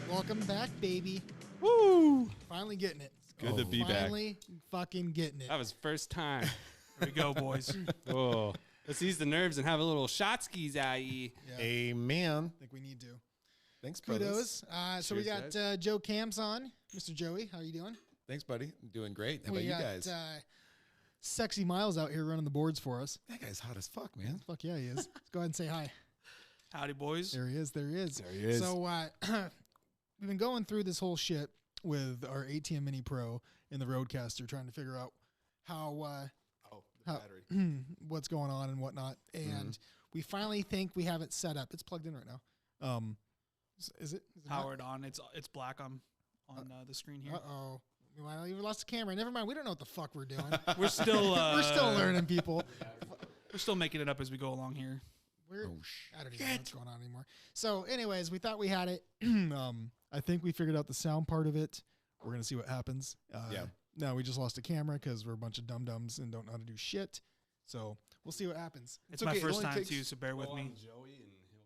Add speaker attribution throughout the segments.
Speaker 1: Welcome back, baby.
Speaker 2: Woo!
Speaker 1: Finally getting it.
Speaker 2: It's good to be back.
Speaker 1: Finally fucking getting it.
Speaker 3: That was first time.
Speaker 2: Here we go, boys.
Speaker 3: Oh, let's ease the nerves and have a little shot skis at ye.
Speaker 1: Yeah,
Speaker 2: Amen.
Speaker 1: I think we need to.
Speaker 2: Thanks, brothers.
Speaker 1: Kudos. So we got
Speaker 3: Cheers,
Speaker 1: Joe Camps on. Mr. Joey, how you doing?
Speaker 2: Thanks, buddy. I'm doing great. How
Speaker 1: we
Speaker 2: about
Speaker 1: got,
Speaker 2: you guys?
Speaker 1: Sexy Miles out here running the boards for us.
Speaker 2: That guy's hot as fuck, man.
Speaker 1: Fuck yeah, he is. Let's go ahead and say hi.
Speaker 2: Howdy, boys.
Speaker 1: There he is. There he is.
Speaker 3: There he is.
Speaker 1: So we've been going through this whole shit with our ATM Mini Pro and the Roadcaster, trying to figure out how
Speaker 2: Battery.
Speaker 1: what's going on and whatnot. And we finally think we have it set up. It's plugged in right now. Is it
Speaker 4: Powered on. It's black on the screen here.
Speaker 1: Uh-oh. We might have even lost the camera. Never mind. We don't know what the fuck we're doing.
Speaker 4: We're still
Speaker 1: We're still learning, people.
Speaker 4: we're still making it up as we go along here.
Speaker 1: I don't even know what's going on anymore. So anyways, we thought we had it. I think we figured out the sound part of it. We're going to see what happens.
Speaker 2: Yeah.
Speaker 1: No, we just lost a camera because we're a bunch of dum-dums and don't know how to do shit. So we'll see what happens.
Speaker 4: It's
Speaker 2: okay,
Speaker 4: my
Speaker 2: it
Speaker 4: first
Speaker 2: only
Speaker 4: time
Speaker 2: takes-
Speaker 4: too, so bear with me.
Speaker 3: Joey, and he'll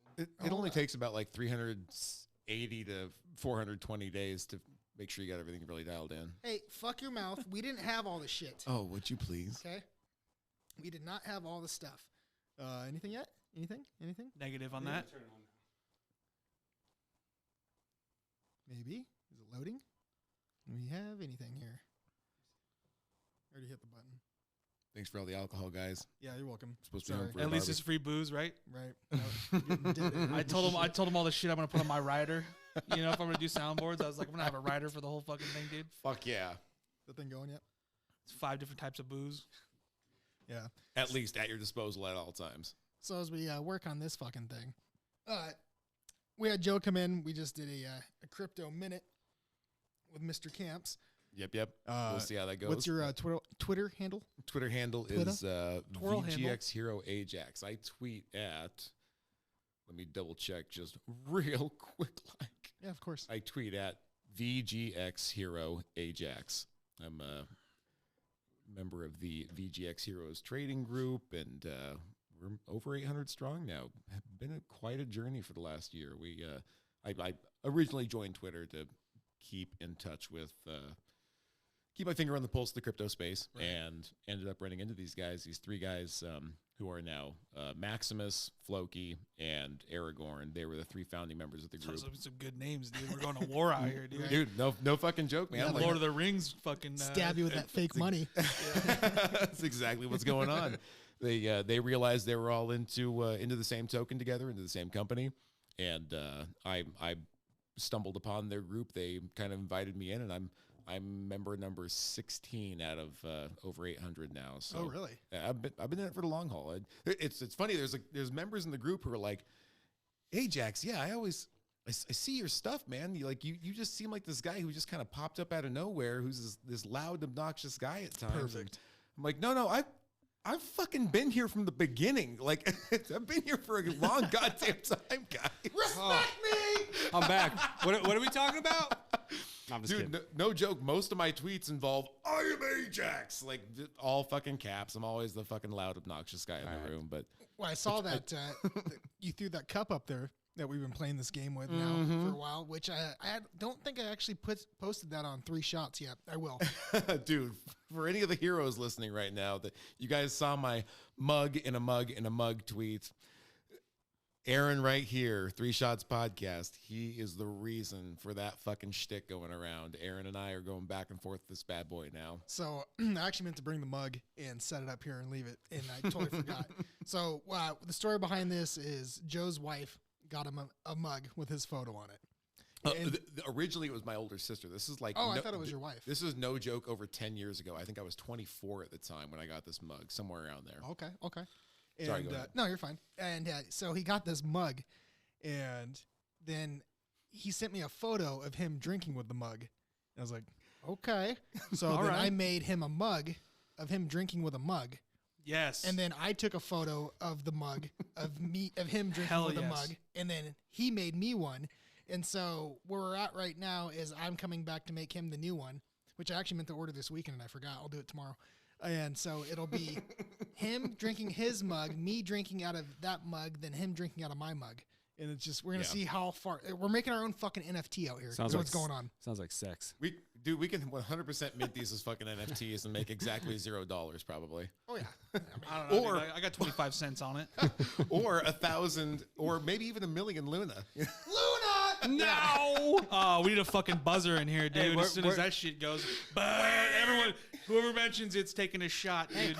Speaker 3: plug this in.
Speaker 2: It only takes about like 380 to 420 days to make sure you got everything really dialed in.
Speaker 1: Hey, fuck your mouth. We didn't have all the shit.
Speaker 2: Oh, would you please?
Speaker 1: Okay? We did not have all the stuff. Anything yet? Anything?
Speaker 4: Negative on that.
Speaker 3: Turn it on now.
Speaker 1: Maybe. Is it loading? Do we have anything here? Already hit the button.
Speaker 2: Thanks for all the alcohol, guys.
Speaker 1: Yeah, you're welcome.
Speaker 2: Supposed to be
Speaker 1: Sorry.
Speaker 2: home for
Speaker 4: At
Speaker 2: a
Speaker 4: least
Speaker 2: barbecue.
Speaker 4: it's free booze, right?
Speaker 1: Right. No, you're getting dead.
Speaker 4: I told him all the shit I'm gonna put on my rider. You know, if I'm gonna do soundboards, I was like, I'm gonna have a rider for the whole fucking thing, dude.
Speaker 2: Fuck yeah.
Speaker 1: The thing going yet?
Speaker 4: It's 5 different types of booze.
Speaker 1: Yeah.
Speaker 2: At least at your disposal at all times.
Speaker 1: So as we work on this fucking thing, we had Joe come in. We just did a crypto minute with Mr. Camps.
Speaker 2: Yep. We'll see how that goes.
Speaker 1: What's your Twitter handle?
Speaker 2: Twitter handle
Speaker 1: Twitter?
Speaker 2: is
Speaker 1: Twirl
Speaker 2: VGX Hero Ajax. I tweet at, let me double check just real quick.
Speaker 1: Yeah, of course.
Speaker 2: I tweet at VGX Hero Ajax. I'm a member of the VGX Heroes trading group, and we're over 800 strong now. Been quite a journey for the last year. I originally joined Twitter to keep in touch with, keep my finger on the pulse of the crypto space, and ended up running into these three guys who are now Maximus, Floki, and Aragorn. They were the three founding members of the group.
Speaker 4: Those are some good names, dude. We're going to war out here, dude.
Speaker 2: Dude, no fucking joke, man.
Speaker 1: Yeah,
Speaker 2: Like,
Speaker 4: Lord of the Rings fucking
Speaker 1: Stab you with that fake money.
Speaker 2: that's exactly what's going on. They realized they were all into the same token together, into the same company, and I stumbled upon their group. They kind of invited me in, and I'm member number 16 out of over 800 now. So
Speaker 1: Oh, really?
Speaker 2: I've been in it for the long haul. It's funny. There's members in the group who are like, Ajax, yeah, I see your stuff, man. You just seem like this guy who just kind of popped up out of nowhere, who's this loud, obnoxious guy at times.
Speaker 1: Perfect.
Speaker 2: And I'm like, no, I've fucking been here from the beginning. Like, I've been here for a long goddamn time, guys.
Speaker 1: Respect me!
Speaker 3: I'm back. What are we talking about? No, I'm just
Speaker 2: Dude,
Speaker 3: kidding.
Speaker 2: no joke. Most of my tweets involve, I am Ajax. Like, all fucking caps. I'm always the fucking loud, obnoxious guy in the room. But
Speaker 1: Well, I saw that you threw that cup up there that we've been playing this game with now for a while, which I don't think I actually posted that on 3 shots yet. I will.
Speaker 2: dude, for any of the heroes listening right now, that you guys saw my mug in a mug tweet. Aaron right here, 3 Shots Podcast, he is the reason for that fucking shtick going around. Aaron and I are going back and forth with this bad boy now.
Speaker 1: So I actually meant to bring the mug and set it up here and leave it, and I totally forgot. So the story behind this is Joe's wife got him a mug with his photo on it.
Speaker 2: Originally, it was my older sister. This is like...
Speaker 1: I thought it was your wife.
Speaker 2: This is no joke, over 10 years ago. I think I was 24 at the time when I got this mug, somewhere around there.
Speaker 1: Okay. And,
Speaker 2: Sorry, go ahead.
Speaker 1: no, you're fine. And so he got this mug, and then he sent me a photo of him drinking with the mug. And I was like, okay. So then
Speaker 4: right.
Speaker 1: I made him a mug of him drinking with a mug.
Speaker 4: Yes.
Speaker 1: And then I took a photo of the mug of him drinking
Speaker 4: Hell
Speaker 1: with a
Speaker 4: yes.
Speaker 1: mug, and then he made me one. And so where we're at right now is I'm coming back to make him the new one, which I actually meant to order this weekend and I forgot. I'll do it tomorrow. And so it'll be him drinking his mug, me drinking out of that mug, then him drinking out of my mug. And it's just, we're going to
Speaker 2: Yeah.
Speaker 1: see how far. We're making our own fucking NFT out here.
Speaker 3: Sounds
Speaker 1: That's
Speaker 3: like
Speaker 1: what's going on.
Speaker 3: Sounds like sex.
Speaker 2: We can 100% mint these as fucking NFTs and make exactly $0 probably.
Speaker 1: Oh, yeah.
Speaker 4: I don't know.
Speaker 2: Or-
Speaker 4: dude. I got 25 cents on it.
Speaker 2: Or 1,000 or maybe even 1 million Luna.
Speaker 1: Luna!
Speaker 4: No! Oh, we need a fucking buzzer in here, dude.
Speaker 3: Hey,
Speaker 4: as soon as that shit goes, but everyone, whoever mentions it's taking a shot, dude.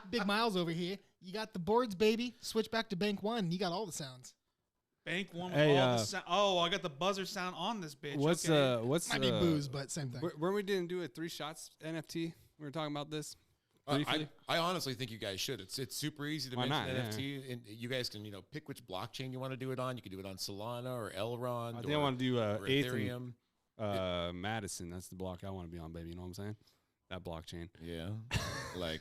Speaker 1: Big Miles over here. You got the boards, baby. Switch back to Bank One. You got all the sounds.
Speaker 4: Bank one with
Speaker 3: Hey,
Speaker 4: all the sound. Oh, I got the buzzer sound on this bitch.
Speaker 3: What's
Speaker 4: okay.
Speaker 1: Might be booze, but same thing.
Speaker 3: Where we didn't do a 3 shots NFT? We were talking about this.
Speaker 2: I
Speaker 3: Briefly.
Speaker 2: honestly think you guys should. It's super easy to
Speaker 3: Why
Speaker 2: mint
Speaker 3: not?
Speaker 2: an
Speaker 3: Yeah.
Speaker 2: NFT, and you guys can pick which blockchain you want to do it on. You can do it on Solana or Elrond.
Speaker 3: I think I want to do
Speaker 2: or
Speaker 3: Eighth
Speaker 2: Ethereum.
Speaker 3: and Madison. That's the block I want to be on, baby. You know what I'm saying? That blockchain.
Speaker 2: Yeah, like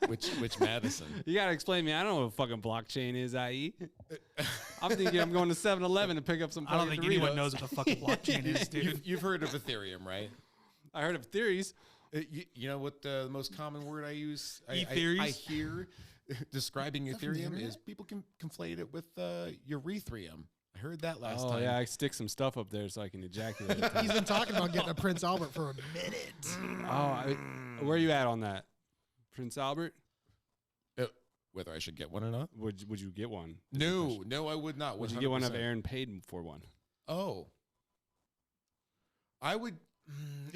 Speaker 2: which Madison?
Speaker 3: You gotta explain to me. I don't know what fucking blockchain is. IE. I'm thinking I'm going to 7-Eleven to pick up some.
Speaker 4: I don't
Speaker 3: fucking
Speaker 4: think anyone
Speaker 3: Doritos.
Speaker 4: knows what the fucking blockchain is, dude.
Speaker 2: You've heard of Ethereum, right?
Speaker 3: I heard of theories.
Speaker 2: You know what the most common word I use?
Speaker 4: E-theories?
Speaker 2: I hear describing
Speaker 1: that from the
Speaker 2: Ethereum
Speaker 1: internet?
Speaker 2: is people can conflate it with urethrium. I heard that last
Speaker 3: Oh
Speaker 2: time.
Speaker 3: yeah, I stick some stuff up there so I can ejaculate.
Speaker 1: He's been talking about getting a Prince Albert for a minute.
Speaker 3: Where are you at on that, Prince Albert?
Speaker 2: Whether I should get one or not?
Speaker 3: Would you get one? is the question.
Speaker 2: No, I would not.
Speaker 3: Would you get one if
Speaker 2: 100%.
Speaker 3: Aaron paid for one?
Speaker 2: Oh, I would.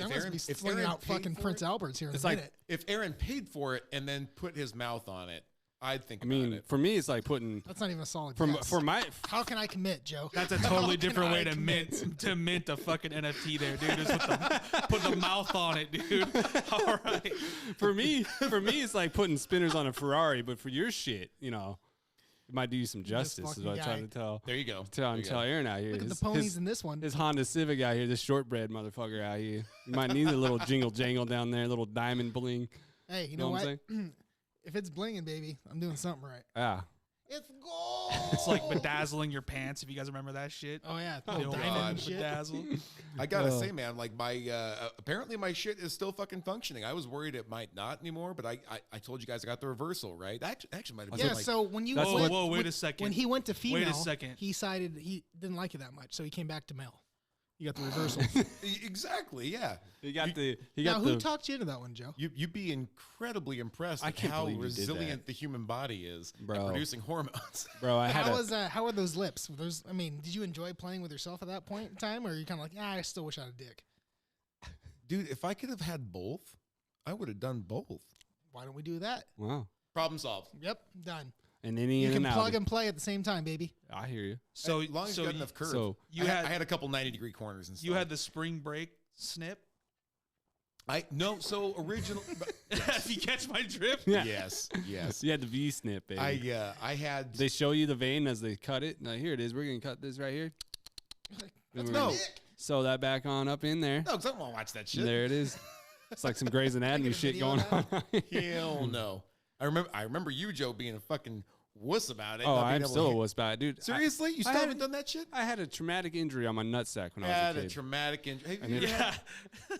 Speaker 1: I'm going to be slinging out fucking Prince Alberts here in
Speaker 3: It's
Speaker 1: a
Speaker 3: like-
Speaker 1: minute.
Speaker 2: If Aaron paid for it and then put his mouth on it, I'd think
Speaker 3: I
Speaker 2: about
Speaker 3: mean,
Speaker 2: it.
Speaker 3: for me, it's like putting
Speaker 1: That's not even a solid
Speaker 3: for
Speaker 1: guess.
Speaker 3: for my.
Speaker 1: How can I commit, Joe?
Speaker 4: That's a
Speaker 1: How
Speaker 4: totally
Speaker 1: can
Speaker 4: different
Speaker 1: I
Speaker 4: way to
Speaker 1: commit?
Speaker 4: mint a fucking NFT there, dude. Just put the mouth on it, dude. All right.
Speaker 3: For me, it's like putting spinners on a Ferrari. But for your shit, it might do you some justice. Is
Speaker 1: fucking
Speaker 3: what I'm trying
Speaker 1: guy.
Speaker 3: to tell.
Speaker 2: There you go.
Speaker 3: Tell
Speaker 2: There you go.
Speaker 3: Aaron out here.
Speaker 1: Look at the
Speaker 3: His-
Speaker 1: ponies
Speaker 3: his-
Speaker 1: in this one.
Speaker 3: This Honda Civic out here, this shortbread motherfucker out here. You might need a little jingle jangle down there, a little diamond bling.
Speaker 1: Hey, you
Speaker 3: know
Speaker 1: know
Speaker 3: what
Speaker 1: what?
Speaker 3: I'm
Speaker 1: If it's blinging, baby, I'm doing something right.
Speaker 3: Yeah.
Speaker 1: It's gold.
Speaker 4: It's like bedazzling your pants, if you guys remember that shit.
Speaker 1: Oh yeah,
Speaker 4: The
Speaker 1: little
Speaker 4: old
Speaker 1: diamond shit.
Speaker 4: bedazzle.
Speaker 2: I gotta say, man, like my apparently my shit is still fucking functioning. I was worried it might not anymore, but I told you guys I got the reversal, right? Actually might have been
Speaker 1: Yeah.
Speaker 2: like,
Speaker 1: So when you
Speaker 3: That's
Speaker 1: went,
Speaker 4: whoa, wait
Speaker 1: when-
Speaker 4: a second.
Speaker 1: When he went to female,
Speaker 4: Wait a second.
Speaker 1: he decided he didn't like it that much, so he came back to male. You got the reversal.
Speaker 2: exactly, yeah.
Speaker 3: He got the.
Speaker 1: Now, who talked you into that one, Joe?
Speaker 2: You'd be incredibly impressed
Speaker 3: I
Speaker 2: at
Speaker 3: can't
Speaker 2: how
Speaker 3: believe you did
Speaker 2: resilient
Speaker 3: that.
Speaker 2: the human body is
Speaker 3: Bro.
Speaker 2: at producing hormones.
Speaker 3: Bro, I had
Speaker 1: How are those lips? Did you enjoy playing with yourself at that point in time, or are you kind of like, I still wish I had a dick?
Speaker 2: Dude, if I could have had both, I would have done both.
Speaker 1: Why don't we do that?
Speaker 3: Wow.
Speaker 2: Problem solved.
Speaker 1: Yep, done.
Speaker 3: And any
Speaker 1: You
Speaker 3: in
Speaker 1: can
Speaker 3: and
Speaker 1: plug
Speaker 3: out.
Speaker 1: and play at the same time, baby.
Speaker 3: I hear you.
Speaker 4: So,
Speaker 2: as long as you got enough curve.
Speaker 3: so
Speaker 4: you
Speaker 2: I
Speaker 4: had
Speaker 2: had a couple 90-degree corners and stuff.
Speaker 4: you had the spring break snip.
Speaker 2: So original.
Speaker 4: If you catch my drift.
Speaker 3: Yeah.
Speaker 2: Yes, yes.
Speaker 3: You had the V snip, baby.
Speaker 2: I had.
Speaker 3: They show you the vein as they cut it. Now here it is. We're gonna cut this right here. Then we're
Speaker 2: no,
Speaker 3: gonna sew that back on up in there.
Speaker 2: no, because I don't want to watch that shit.
Speaker 3: There it is. It's like some Grey's Anatomy
Speaker 1: a
Speaker 3: shit
Speaker 1: video
Speaker 3: going
Speaker 1: of
Speaker 3: on.
Speaker 2: Hell no. I remember you, Joe, being a fucking wuss about it.
Speaker 3: Oh,
Speaker 2: not being
Speaker 3: I'm
Speaker 2: able
Speaker 3: still
Speaker 2: to
Speaker 3: a
Speaker 2: hit-
Speaker 3: wuss about it, dude.
Speaker 2: Seriously, you still
Speaker 3: I
Speaker 2: haven't done that shit?
Speaker 3: I had a traumatic injury on my nutsack when I
Speaker 2: Had
Speaker 3: was a
Speaker 2: a
Speaker 3: kid.
Speaker 2: traumatic injury.
Speaker 3: And it-
Speaker 4: Yeah.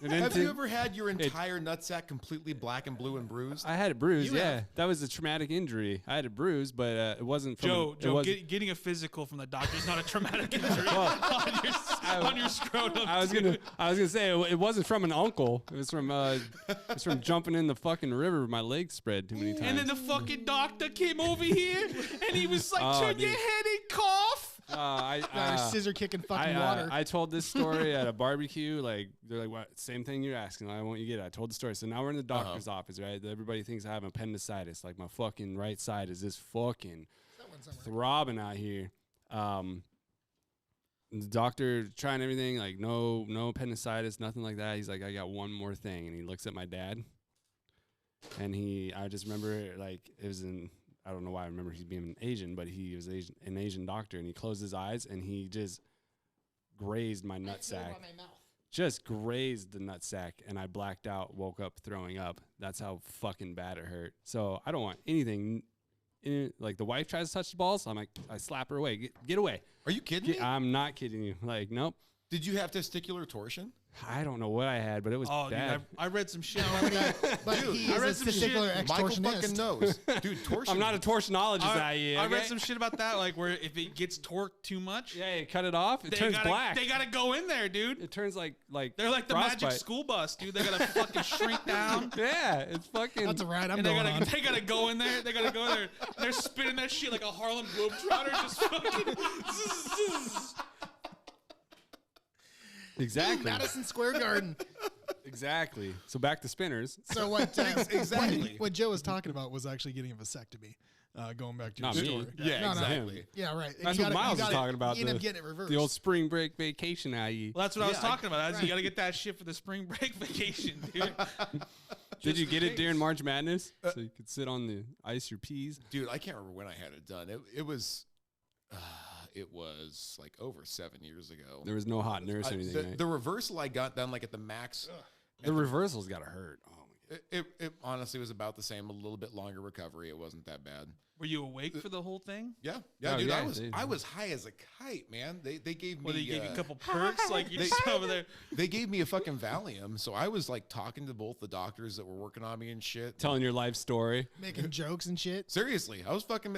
Speaker 3: And then
Speaker 2: Have
Speaker 3: to-
Speaker 2: you ever had your entire nutsack completely black and blue and bruised?
Speaker 3: I had it bruised.
Speaker 1: You
Speaker 3: Yeah,
Speaker 1: have.
Speaker 3: that was a traumatic injury. I had it bruised, but it wasn't from
Speaker 4: Joe,
Speaker 3: wasn't-
Speaker 4: getting a physical from the doctor is not a traumatic injury on your scrotum.
Speaker 3: I was gonna say it wasn't from an uncle. It was from jumping in the fucking river. My legs spread too many times.
Speaker 4: And then the fucking doctor came over here and he was like,
Speaker 3: Oh,
Speaker 4: turn your
Speaker 3: dude.
Speaker 4: head and cough.
Speaker 1: Scissor kicking fucking
Speaker 3: I,
Speaker 1: water.
Speaker 3: I told this story at a barbecue. Like they're like, "What? Same thing you're asking. Like, I want you to get it." I told the story. So now we're in the doctor's office, right? Everybody thinks I have appendicitis. Like my fucking right side is just fucking
Speaker 1: That one somewhere.
Speaker 3: throbbing out here. The doctor trying everything, like no appendicitis, nothing like that. He's like, I got one more thing, and he looks at my dad, and I just remember like it was I don't know why I remember he's being Asian, but he was an Asian doctor, and he closed his eyes and he just grazed my nutsack. Just grazed the nutsack, and I blacked out, woke up throwing up. That's how fucking bad it hurt. So I don't want anything. Like the wife tries to touch the balls, I'm like, I slap her away. Get away.
Speaker 2: Are you kidding me?
Speaker 3: I'm not kidding you. Like, nope.
Speaker 2: Did you have testicular torsion?
Speaker 3: I don't know what I had, but it was
Speaker 4: Oh,
Speaker 3: bad.
Speaker 4: dude, I read some shit
Speaker 1: No,
Speaker 4: about that.
Speaker 1: but
Speaker 4: Dude,
Speaker 1: he
Speaker 4: I
Speaker 1: is
Speaker 4: read
Speaker 1: a
Speaker 4: some shit.
Speaker 1: testicular
Speaker 2: Michael fucking
Speaker 1: extortionist.
Speaker 2: knows, dude. Torsion.
Speaker 3: I'm not a torsionologist.
Speaker 4: I read
Speaker 3: okay?
Speaker 4: some shit about that, like where if it gets torqued too much,
Speaker 3: Yeah, you cut it off. It
Speaker 4: they
Speaker 3: turns
Speaker 4: gotta,
Speaker 3: black.
Speaker 4: They gotta go in there, dude.
Speaker 3: It turns like
Speaker 4: They're like the
Speaker 3: frostbite.
Speaker 4: magic school bus, dude. They gotta fucking shrink down.
Speaker 3: Yeah, it's fucking.
Speaker 1: That's a ride I'm
Speaker 4: And they
Speaker 1: going
Speaker 4: gotta,
Speaker 1: on.
Speaker 4: they gotta go in there. They gotta go in there. They're spinning that shit like a Harlem Globetrotter, just fucking. zzz.
Speaker 3: Exactly.
Speaker 1: Madison Square Garden.
Speaker 3: Exactly. So back to spinners.
Speaker 1: So what?
Speaker 2: Exactly.
Speaker 1: What Joe was talking about was actually getting a vasectomy. Going back to
Speaker 3: Not
Speaker 1: your
Speaker 3: me.
Speaker 1: story.
Speaker 2: Yeah,
Speaker 1: No, no.
Speaker 2: exactly.
Speaker 1: Yeah, right. And
Speaker 3: That's
Speaker 1: you
Speaker 3: what
Speaker 1: gotta-
Speaker 3: Miles
Speaker 1: you
Speaker 3: was
Speaker 1: gotta-
Speaker 3: talking about,
Speaker 1: You end up
Speaker 3: the-
Speaker 1: getting it reversed.
Speaker 3: The old spring break vacation, i.e.
Speaker 4: Well, that's what I was
Speaker 2: Yeah,
Speaker 4: talking about.
Speaker 1: right.
Speaker 4: You gotta get that shit for the spring break vacation, dude.
Speaker 3: Did you get it during March Madness? So you could sit on the ice your peas?
Speaker 2: Dude, I can't remember when I had it done. It was like over 7 years ago.
Speaker 3: There was no hot nurse or anything, right?
Speaker 2: The reversal I got done like at the max.
Speaker 3: The reversal's got to hurt. Oh, my God.
Speaker 2: It honestly was about the same. A little bit longer recovery. It wasn't that bad.
Speaker 4: Were you awake for the whole thing?
Speaker 2: Yeah,
Speaker 3: Oh,
Speaker 2: dude.
Speaker 3: yeah,
Speaker 2: I
Speaker 3: dude.
Speaker 2: was high as a kite, man. They gave me.
Speaker 4: Well, they gave you a couple perks, like you
Speaker 2: they-
Speaker 4: just over there.
Speaker 2: They gave me a fucking Valium, so I was like talking to both the doctors that were working on me and shit.
Speaker 3: Telling your life story.
Speaker 1: Making jokes and shit.
Speaker 2: Seriously, I was fucking.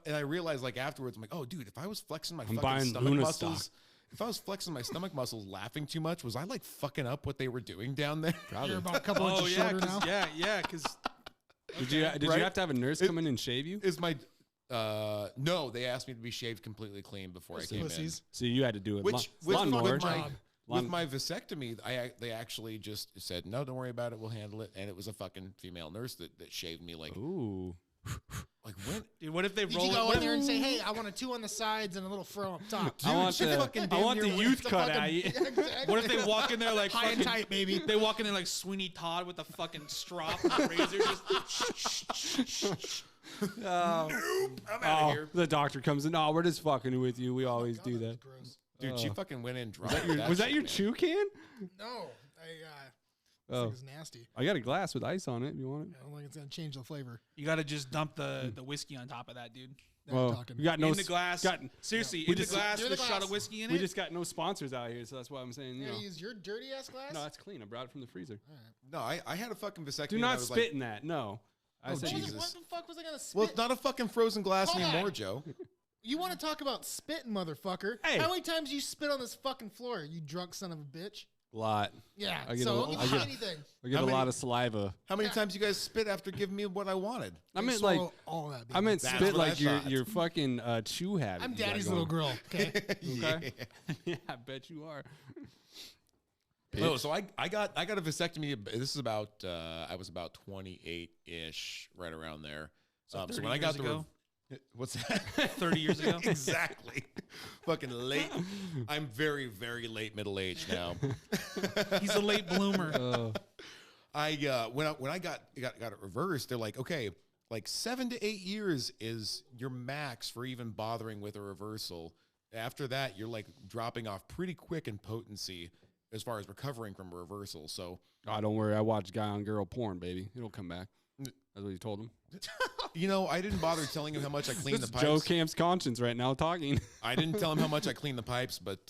Speaker 2: And I realized like afterwards, I'm like, oh, dude, if I was flexing my
Speaker 3: I'm
Speaker 2: fucking
Speaker 3: buying
Speaker 2: stomach
Speaker 3: Luna
Speaker 2: muscles,
Speaker 3: stock.
Speaker 2: if I was flexing my stomach muscles, laughing too much, was I like fucking up what they were doing down there?
Speaker 1: You're about a couple
Speaker 4: Oh
Speaker 1: inches
Speaker 4: yeah,
Speaker 1: shorter now.
Speaker 4: because
Speaker 3: Did you
Speaker 2: Right?
Speaker 3: you have to have a nurse come in and shave you?
Speaker 2: Is my no? They asked me to be shaved completely clean before I came
Speaker 1: Pussies.
Speaker 3: So you had to do it.
Speaker 2: Which
Speaker 3: lawnmower.
Speaker 2: with my vasectomy, they actually just said no, don't worry about it, we'll handle it, and it was a fucking female nurse that shaved me like
Speaker 3: Ooh.
Speaker 2: when.
Speaker 4: dude, what if they
Speaker 1: Did
Speaker 4: roll
Speaker 1: you
Speaker 4: it?
Speaker 1: go
Speaker 4: What
Speaker 1: in there
Speaker 4: if,
Speaker 1: and say, "Hey, I want a 2 on the sides and a little fro up top"?
Speaker 3: I want
Speaker 2: she
Speaker 3: the,
Speaker 2: fucking
Speaker 3: I
Speaker 2: damn
Speaker 3: want the
Speaker 2: near
Speaker 3: youth
Speaker 1: It's a
Speaker 3: cut.
Speaker 1: fucking-
Speaker 3: I
Speaker 1: Yeah, exactly.
Speaker 4: what if they walk in there like
Speaker 1: High and
Speaker 4: fucking,
Speaker 1: tight, baby?
Speaker 4: They walk in there like Sweeney Todd with a fucking strop and a razor, just
Speaker 2: I'm out of here,
Speaker 3: the doctor comes in. Oh, we're just fucking with you. We always do that.
Speaker 1: Gross.
Speaker 2: dude. She fucking went in dry.
Speaker 3: Was that your chew can?
Speaker 1: No,
Speaker 3: Oh,
Speaker 1: it's nasty.
Speaker 3: I got a glass with ice on it. If you want it.
Speaker 1: I don't think it's gonna change the flavor.
Speaker 4: you got to just dump the whiskey on top of that, dude.
Speaker 1: Now we're
Speaker 3: Well,
Speaker 1: talking.
Speaker 3: we got no
Speaker 4: in the glass.
Speaker 3: Got,
Speaker 4: Seriously,
Speaker 3: We
Speaker 4: in the
Speaker 3: just-
Speaker 4: glass
Speaker 1: Near
Speaker 4: with
Speaker 1: the
Speaker 4: a shot
Speaker 1: glass.
Speaker 4: of whiskey in
Speaker 3: we
Speaker 4: it.
Speaker 3: just got no sponsors out here, so that's why I'm saying, you
Speaker 1: You're
Speaker 3: know.
Speaker 1: gonna use your dirty ass glass?
Speaker 3: No, that's clean. I brought it from the freezer.
Speaker 2: No, I had a fucking vasectomy.
Speaker 3: Do
Speaker 2: and I
Speaker 3: not
Speaker 2: was
Speaker 3: spit
Speaker 2: like,
Speaker 3: in that. No. I
Speaker 2: Oh,
Speaker 3: said
Speaker 1: What,
Speaker 3: you-
Speaker 2: Jesus.
Speaker 1: what the fuck was I gonna spit?
Speaker 2: well, it's not a fucking frozen glass
Speaker 1: Hold
Speaker 2: anymore,
Speaker 1: on.
Speaker 2: Joe.
Speaker 1: You want to talk about spitting, motherfucker?
Speaker 3: Hey.
Speaker 1: How many times you spit on this fucking floor? You drunk son of a bitch.
Speaker 3: lot.
Speaker 1: Yeah.
Speaker 3: I get
Speaker 1: so
Speaker 3: a-
Speaker 1: don't
Speaker 3: I
Speaker 1: give me
Speaker 3: get-
Speaker 1: anything.
Speaker 3: I get
Speaker 2: How
Speaker 3: a
Speaker 2: many-
Speaker 3: lot of saliva.
Speaker 2: How many
Speaker 1: Yeah.
Speaker 2: times you guys spit after giving me what I wanted?
Speaker 3: I
Speaker 1: You
Speaker 3: meant like
Speaker 1: swallow all that.
Speaker 3: I meant
Speaker 2: That's
Speaker 3: spit
Speaker 2: what I
Speaker 3: like your
Speaker 2: thought.
Speaker 3: your fucking chew habit.
Speaker 1: I'm
Speaker 3: you got
Speaker 1: daddy's
Speaker 3: going.
Speaker 1: little girl. Okay.
Speaker 3: Okay. Yeah, I bet you are.
Speaker 2: No, so I got a vasectomy. This is about I was about 28-ish, right around there. So
Speaker 4: 30
Speaker 2: when I got
Speaker 4: years ago?
Speaker 2: what's that?
Speaker 4: 30 years ago.
Speaker 2: Exactly. Fucking late. I'm very, very late middle age now.
Speaker 4: He's a late bloomer.
Speaker 2: When I got it reversed, they're like, okay, like 7 to 8 years is your max for even bothering with a reversal. After that, you're like dropping off pretty quick in potency as far as recovering from a reversal. So,
Speaker 3: Oh, don't worry. I watch guy on girl porn, baby. It'll come back. That's what you told him.
Speaker 2: you know, I didn't bother telling him how much I cleaned
Speaker 3: This
Speaker 2: the
Speaker 3: is
Speaker 2: pipes.
Speaker 3: Joe Camp's conscience right now talking.
Speaker 2: I didn't tell him how much I cleaned the pipes, but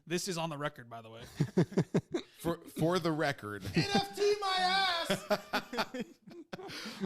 Speaker 4: This is on the record, by the way.
Speaker 2: for the record,
Speaker 1: NFT my ass.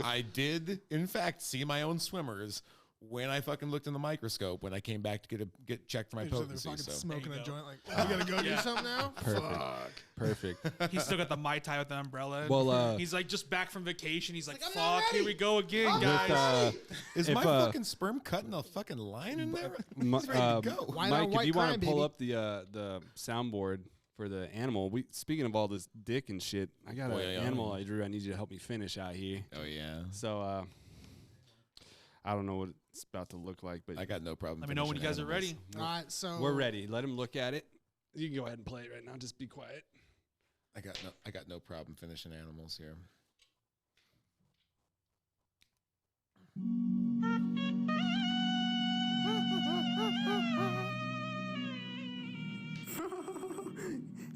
Speaker 2: I did in fact see my own swimmers when I fucking looked in the microscope when I came back to get checked for my
Speaker 1: They're
Speaker 2: potency.
Speaker 1: fucking
Speaker 2: So
Speaker 1: smoking
Speaker 4: There
Speaker 1: a
Speaker 4: you go.
Speaker 1: joint. Like, we gotta go do
Speaker 4: Yeah.
Speaker 1: something now.
Speaker 3: Perfect.
Speaker 1: Fuck.
Speaker 3: Perfect.
Speaker 4: He's still got the Mai Tai with the umbrella.
Speaker 3: Well,
Speaker 4: he's like just back from vacation. He's like,
Speaker 1: like, "I'm not
Speaker 4: fuck, here
Speaker 1: ready.
Speaker 4: we go again,
Speaker 1: I'm
Speaker 4: guys.
Speaker 1: not
Speaker 2: is
Speaker 3: If,
Speaker 2: my fucking sperm cutting a fucking line in there? It's ready to go.
Speaker 1: Why not
Speaker 3: Mike, if
Speaker 1: white
Speaker 3: you want
Speaker 1: crime,
Speaker 3: to pull
Speaker 1: baby?
Speaker 3: up the soundboard for the animal, speaking of all this dick and shit, I got
Speaker 2: Oh,
Speaker 3: an
Speaker 2: yeah, yeah.
Speaker 3: animal I drew. I need you to help me finish out here.
Speaker 2: Oh yeah,
Speaker 3: So I don't know what it's about to look like, but
Speaker 2: I got no problem.
Speaker 4: Let me know when you
Speaker 2: finishing
Speaker 4: guys are
Speaker 2: animals.
Speaker 4: ready.
Speaker 1: All right, so
Speaker 3: we're ready. Let him look at it. You can go ahead and play it right now. Just be quiet.
Speaker 2: I got no problem finishing animals here.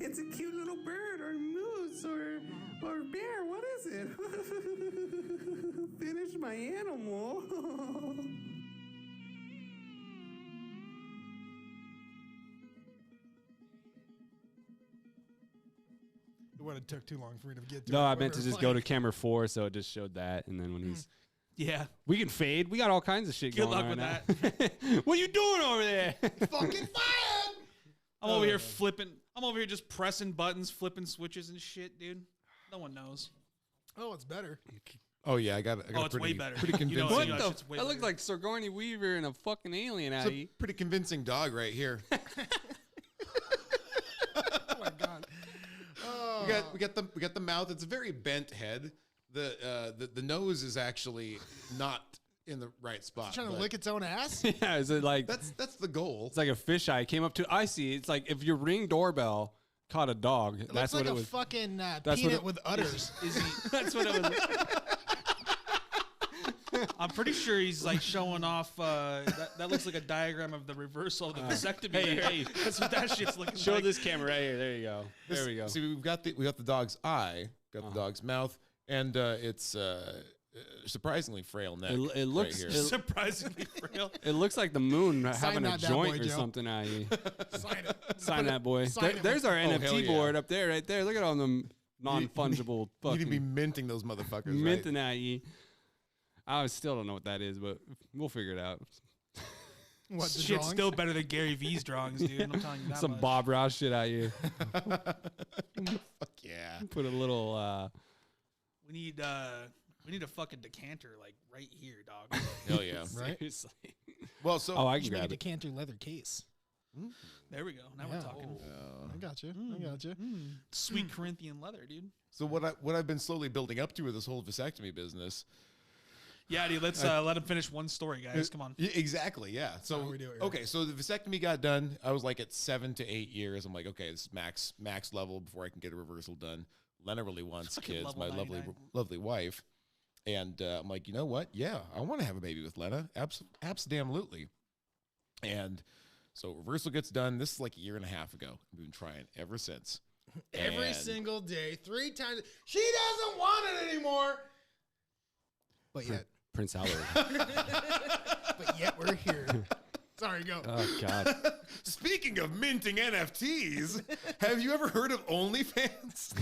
Speaker 5: It's a cute little bird or moose or bear. What is it? Finish my animal.
Speaker 1: would have took too long for me to get to.
Speaker 3: No,
Speaker 1: it
Speaker 3: I
Speaker 1: when
Speaker 3: meant
Speaker 1: we
Speaker 3: to
Speaker 1: were
Speaker 3: just go to
Speaker 1: playing.
Speaker 3: camera 4, so it just showed that, and then when he's,
Speaker 4: Yeah.
Speaker 3: we can fade. We got all kinds of shit
Speaker 4: Good
Speaker 3: going
Speaker 4: luck
Speaker 3: on
Speaker 4: with
Speaker 3: right now. What are you doing over there?
Speaker 1: fucking fired.
Speaker 4: I'm over here flipping. I'm over here just pressing buttons, flipping switches and shit, dude. No one knows.
Speaker 1: Oh, it's better.
Speaker 2: Oh yeah, I got.
Speaker 4: Oh, it's way better.
Speaker 2: Pretty
Speaker 4: You know,
Speaker 2: convincing.
Speaker 4: you know, that shit's way
Speaker 3: That looked
Speaker 4: better.
Speaker 3: like Sigourney Weaver and a fucking alien
Speaker 2: It's
Speaker 3: out
Speaker 2: a pretty convincing dog right here.
Speaker 1: Oh my god. Oh.
Speaker 2: We got the mouth. It's a very bent head. The nose is actually not in the right spot.
Speaker 1: It's trying to
Speaker 2: but
Speaker 1: lick its own ass.
Speaker 3: Yeah, is it like
Speaker 2: That's the goal.
Speaker 3: it's like a fisheye came up to? I see. It's like if your Ring doorbell caught a dog.
Speaker 1: It
Speaker 3: That's
Speaker 1: looks like
Speaker 3: what it
Speaker 1: a
Speaker 3: was.
Speaker 1: fucking
Speaker 3: That's what
Speaker 1: peanut
Speaker 3: it-
Speaker 1: with udders.
Speaker 4: Is he?
Speaker 3: That's what it was.
Speaker 4: I'm pretty sure he's like showing off. That looks like a diagram of the reversal of the vasectomy.
Speaker 3: hey,
Speaker 4: there.
Speaker 3: hey.
Speaker 4: That's what that shit's looking
Speaker 3: Show
Speaker 4: like.
Speaker 3: this camera right here. There you go. There we go.
Speaker 2: See, we got the dog's eye, got the dog's mouth, and it's surprisingly frail neck.
Speaker 3: It looks-
Speaker 2: right here.
Speaker 4: Surprisingly frail.
Speaker 3: It looks like the moon having a
Speaker 1: that bad
Speaker 3: joint
Speaker 1: boy,
Speaker 3: or
Speaker 1: Joe.
Speaker 3: something.
Speaker 1: Sign it.
Speaker 3: Sign that boy.
Speaker 1: Sign it.
Speaker 3: There's our
Speaker 2: hell
Speaker 3: NFT
Speaker 2: yeah.
Speaker 3: board up there, right there. Look at all them non-fungible
Speaker 2: You need to be
Speaker 3: fucking
Speaker 2: minting those motherfuckers. Right?
Speaker 3: minting at you. I still don't know what that is, but we'll figure it out.
Speaker 1: What, the
Speaker 4: Shit's
Speaker 1: drawings?
Speaker 4: still better than Gary V's drawings, dude. I'm telling you that
Speaker 3: Some
Speaker 4: much.
Speaker 3: Bob Ross shit at you.
Speaker 2: Fuck yeah.
Speaker 3: Put a little.
Speaker 4: We need a fucking decanter like right here, dog.
Speaker 2: Hell yeah.
Speaker 1: Right?
Speaker 3: Seriously.
Speaker 2: Well, so
Speaker 3: Oh, I
Speaker 1: You
Speaker 3: can
Speaker 1: should make a
Speaker 3: grab it.
Speaker 1: decanter leather case.
Speaker 4: There we go. Now
Speaker 1: Yeah.
Speaker 4: we're talking.
Speaker 1: I got you. I got you.
Speaker 4: Sweet Corinthian leather, dude.
Speaker 2: so what I've been slowly building up to with this whole vasectomy business.
Speaker 4: Yeah, dude. Let's let him finish one story, guys. Come on.
Speaker 2: Exactly. Yeah. So
Speaker 1: how we do it here.
Speaker 2: okay. So the vasectomy got done. I was like at 7 to 8 years. I'm like, okay, this is max level before I can get a reversal done. Lena really wants
Speaker 4: Fucking
Speaker 2: kids.
Speaker 4: level
Speaker 2: My
Speaker 4: 99.
Speaker 2: lovely wife. And I'm like, you know what? Yeah, I want to have a baby with Lena. Absolutely. And so reversal gets done. This is like a year and a half ago. We've been trying ever since.
Speaker 1: Every
Speaker 2: And-
Speaker 1: single day, 3 times. She doesn't want it anymore. But yet,
Speaker 3: Prince Albert.
Speaker 1: but yet we're here. Sorry, go.
Speaker 3: Oh God.
Speaker 2: Speaking of minting NFTs, have you ever heard of OnlyFans?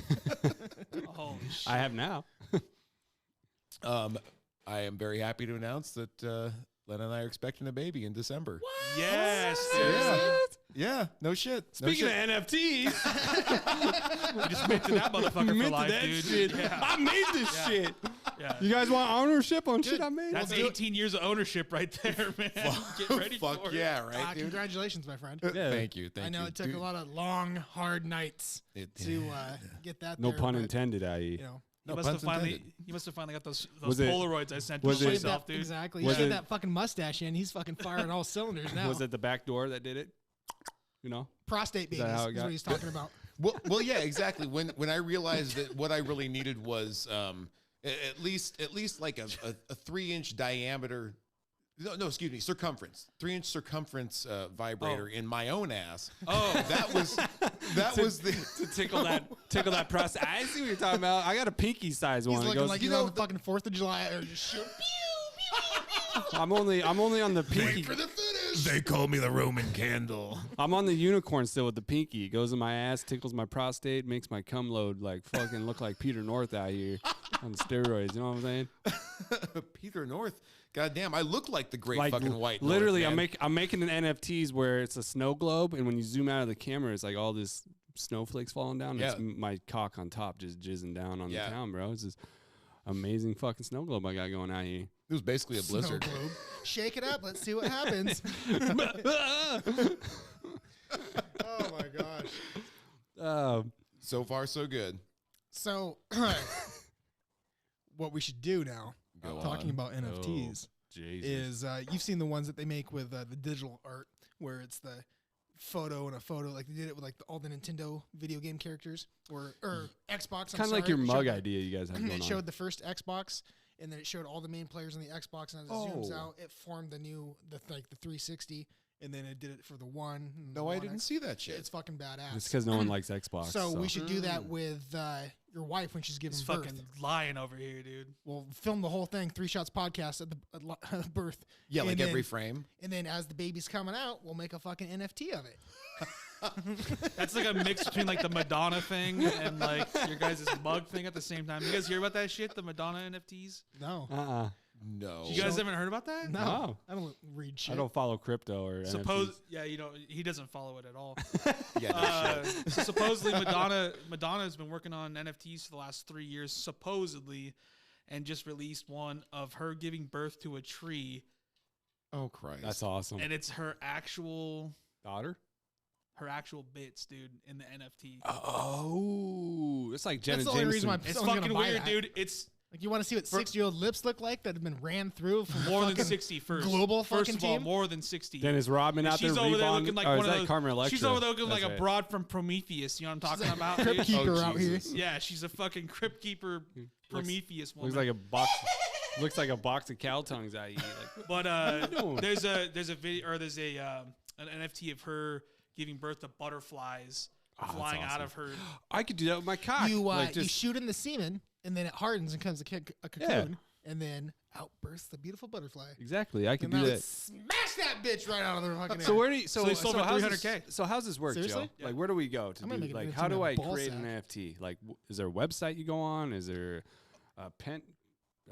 Speaker 4: Holy shit.
Speaker 3: I have now.
Speaker 2: I am very happy to announce that Lena and I are expecting a baby in December.
Speaker 4: Yes, dude.
Speaker 2: Yeah. Yeah, no shit.
Speaker 3: Speaking
Speaker 2: no shit.
Speaker 3: of NFTs,
Speaker 4: You just minted that motherfucker for
Speaker 3: minted
Speaker 4: life,
Speaker 3: that
Speaker 4: dude.
Speaker 3: shit.
Speaker 4: Yeah.
Speaker 3: I made this shit.
Speaker 4: Yeah.
Speaker 3: You guys want ownership on shit I made?
Speaker 4: That's 18 years of ownership right there, man. Get ready
Speaker 2: Fuck
Speaker 4: for
Speaker 2: yeah, right, dude?
Speaker 1: Congratulations, my friend.
Speaker 3: Yeah.
Speaker 2: Thank you. Thank
Speaker 1: I know
Speaker 2: you.
Speaker 1: it took
Speaker 2: Dude,
Speaker 1: a lot of long, hard nights to get that.
Speaker 3: No
Speaker 1: there,
Speaker 3: pun
Speaker 1: but,
Speaker 3: intended, IE.
Speaker 1: You know,
Speaker 2: No
Speaker 4: You must have
Speaker 2: puns
Speaker 4: finally,
Speaker 2: intended.
Speaker 4: you must have finally got those
Speaker 3: Was it-
Speaker 4: Polaroids I sent
Speaker 3: was
Speaker 4: to
Speaker 3: it-
Speaker 4: myself, dude.
Speaker 1: exactly. You
Speaker 3: Was
Speaker 1: should
Speaker 3: it-
Speaker 1: that fucking mustache in. He's fucking firing all cylinders now.
Speaker 3: Was it the back door that did it? You know?
Speaker 1: prostate
Speaker 3: Is
Speaker 1: babies?
Speaker 3: that how it
Speaker 1: Is
Speaker 3: got-
Speaker 1: what he's talking about.
Speaker 2: well, yeah, exactly. When I realized that what I really needed was at least like a 3-inch diameter. No, excuse me, circumference. 3-inch circumference vibrator in my own ass.
Speaker 4: Oh,
Speaker 2: That was the.
Speaker 3: To tickle that prostate. I see what you're talking about. I got a pinky size
Speaker 1: He's
Speaker 3: one. It
Speaker 1: looking
Speaker 3: goes,
Speaker 1: like
Speaker 2: you
Speaker 1: he's on
Speaker 2: know,
Speaker 1: the fucking 4th of July. Or just shoot.
Speaker 3: I'm only on the pinky.
Speaker 2: For the finish. They call me the Roman candle.
Speaker 3: I'm on the unicorn still with the pinky. It goes in my ass, tickles my prostate, makes my cum load like fucking look like Peter North out here on steroids. You know what I'm saying?
Speaker 2: Peter North. God damn, I look like the great
Speaker 3: Like
Speaker 2: fucking white.
Speaker 3: literally,
Speaker 2: North, man.
Speaker 3: I'm making an NFTs where it's a snow globe, and when you zoom out of the camera, it's like all this snowflakes falling down.
Speaker 2: Yeah.
Speaker 3: It's my cock on top just jizzing down on
Speaker 2: Yeah.
Speaker 3: the town, bro. It's this amazing fucking snow globe I got going out here.
Speaker 2: It was basically a
Speaker 1: Snow
Speaker 2: blizzard.
Speaker 1: globe. Shake it up. Let's see what happens. Oh my gosh.
Speaker 2: So far, so good.
Speaker 1: So, what we should do now,
Speaker 2: Go
Speaker 1: talking
Speaker 2: on.
Speaker 1: about NFTs,
Speaker 3: Jesus.
Speaker 1: is you've seen the ones that they make with the digital art, where it's the photo and a photo, like they did it with like all the Nintendo video game characters, or Xbox.
Speaker 3: Kind of like your mug idea you guys have going
Speaker 1: It
Speaker 3: on.
Speaker 1: showed the first Xbox, and then it showed all the main players on the Xbox, and as it zooms
Speaker 2: Oh.
Speaker 1: out, it formed the 360, and then it did it for the One. And
Speaker 2: No,
Speaker 1: the
Speaker 2: I
Speaker 1: One
Speaker 2: didn't
Speaker 1: X.
Speaker 2: see that shit.
Speaker 1: It's fucking badass.
Speaker 3: It's because no one likes Xbox.
Speaker 1: So we should do that with your wife when she's giving
Speaker 4: He's
Speaker 1: birth.
Speaker 4: fucking lying over here, dude.
Speaker 1: We'll film the whole thing, 3 Shots podcast at the birth.
Speaker 2: Yeah,
Speaker 1: And
Speaker 2: like
Speaker 1: then-
Speaker 2: every frame.
Speaker 1: And then as the baby's coming out, we'll make a fucking NFT of it.
Speaker 4: That's like a mix between like the Madonna thing and like your guys' mug thing at the same time. You guys hear about that shit? The Madonna NFTs?
Speaker 1: No.
Speaker 2: No.
Speaker 4: You guys haven't heard about that?
Speaker 1: No.
Speaker 3: No.
Speaker 1: I don't read shit.
Speaker 3: I don't follow crypto or
Speaker 4: Suppose,
Speaker 3: NFTs.
Speaker 4: yeah, you know, he doesn't follow it at all.
Speaker 2: Yeah, no shit.
Speaker 4: So supposedly Madonna has been working on NFTs for the last 3 years, supposedly, and just released one of her giving birth to a tree,
Speaker 2: Oh Christ.
Speaker 3: That's awesome.
Speaker 4: and it's her actual
Speaker 3: Daughter?
Speaker 4: bits, dude, in the NFT.
Speaker 3: Oh, it's like Jenna
Speaker 1: That's the only reason
Speaker 3: Jameson.
Speaker 1: why
Speaker 4: It's
Speaker 1: someone's
Speaker 4: fucking
Speaker 1: gonna buy
Speaker 4: weird,
Speaker 1: that.
Speaker 4: dude. It's
Speaker 1: Like, you want to see what 6-year-old lips look like that have been ran through from
Speaker 4: more
Speaker 1: the
Speaker 4: than
Speaker 1: fucking
Speaker 4: 60 first.
Speaker 1: global
Speaker 4: First
Speaker 1: fucking
Speaker 4: of all,
Speaker 1: team?
Speaker 4: more than 60.
Speaker 3: Dennis Rodman
Speaker 4: And
Speaker 3: out there
Speaker 4: she's over there
Speaker 3: rebond-
Speaker 4: looking like
Speaker 3: or
Speaker 4: one
Speaker 3: is
Speaker 4: of
Speaker 3: that
Speaker 4: those.
Speaker 3: Carmen
Speaker 4: She's
Speaker 3: Electra?
Speaker 4: over there looking like
Speaker 3: That's
Speaker 4: a
Speaker 3: right.
Speaker 4: broad from Prometheus. You know what I'm talking about?
Speaker 1: Crypt
Speaker 4: dude?
Speaker 1: keeper
Speaker 2: Oh,
Speaker 1: out here.
Speaker 2: Jesus.
Speaker 4: Yeah, she's a fucking crypt keeper Prometheus woman.
Speaker 3: Looks like a box. Looks like a box of cow tongues at you. Like,
Speaker 4: But
Speaker 3: doing?
Speaker 4: there's a video or there's a an NFT of her giving birth to butterflies
Speaker 3: that's
Speaker 4: flying out
Speaker 3: awesome.
Speaker 4: of her.
Speaker 3: I could do that with my cock.
Speaker 1: You
Speaker 3: like
Speaker 1: you
Speaker 3: just,
Speaker 1: shoot in the semen, and then it hardens and becomes a cocoon, and then out bursts the beautiful butterfly.
Speaker 3: exactly. I could
Speaker 1: And
Speaker 3: do
Speaker 1: now
Speaker 3: that.
Speaker 1: smash that bitch right out of the fucking
Speaker 3: So
Speaker 1: air.
Speaker 3: where do you? So,
Speaker 4: So they sold for
Speaker 3: how's this-
Speaker 4: $300K.
Speaker 3: So how's this work,
Speaker 1: Seriously?
Speaker 3: Joe? Like, where do we go to
Speaker 1: I'm gonna
Speaker 3: do?
Speaker 1: make an
Speaker 3: Like,
Speaker 1: NFT
Speaker 3: how do
Speaker 1: in a
Speaker 3: I
Speaker 1: ball
Speaker 3: create an
Speaker 1: sack.
Speaker 3: NFT? Like, is there a website you go on? Is there a pen?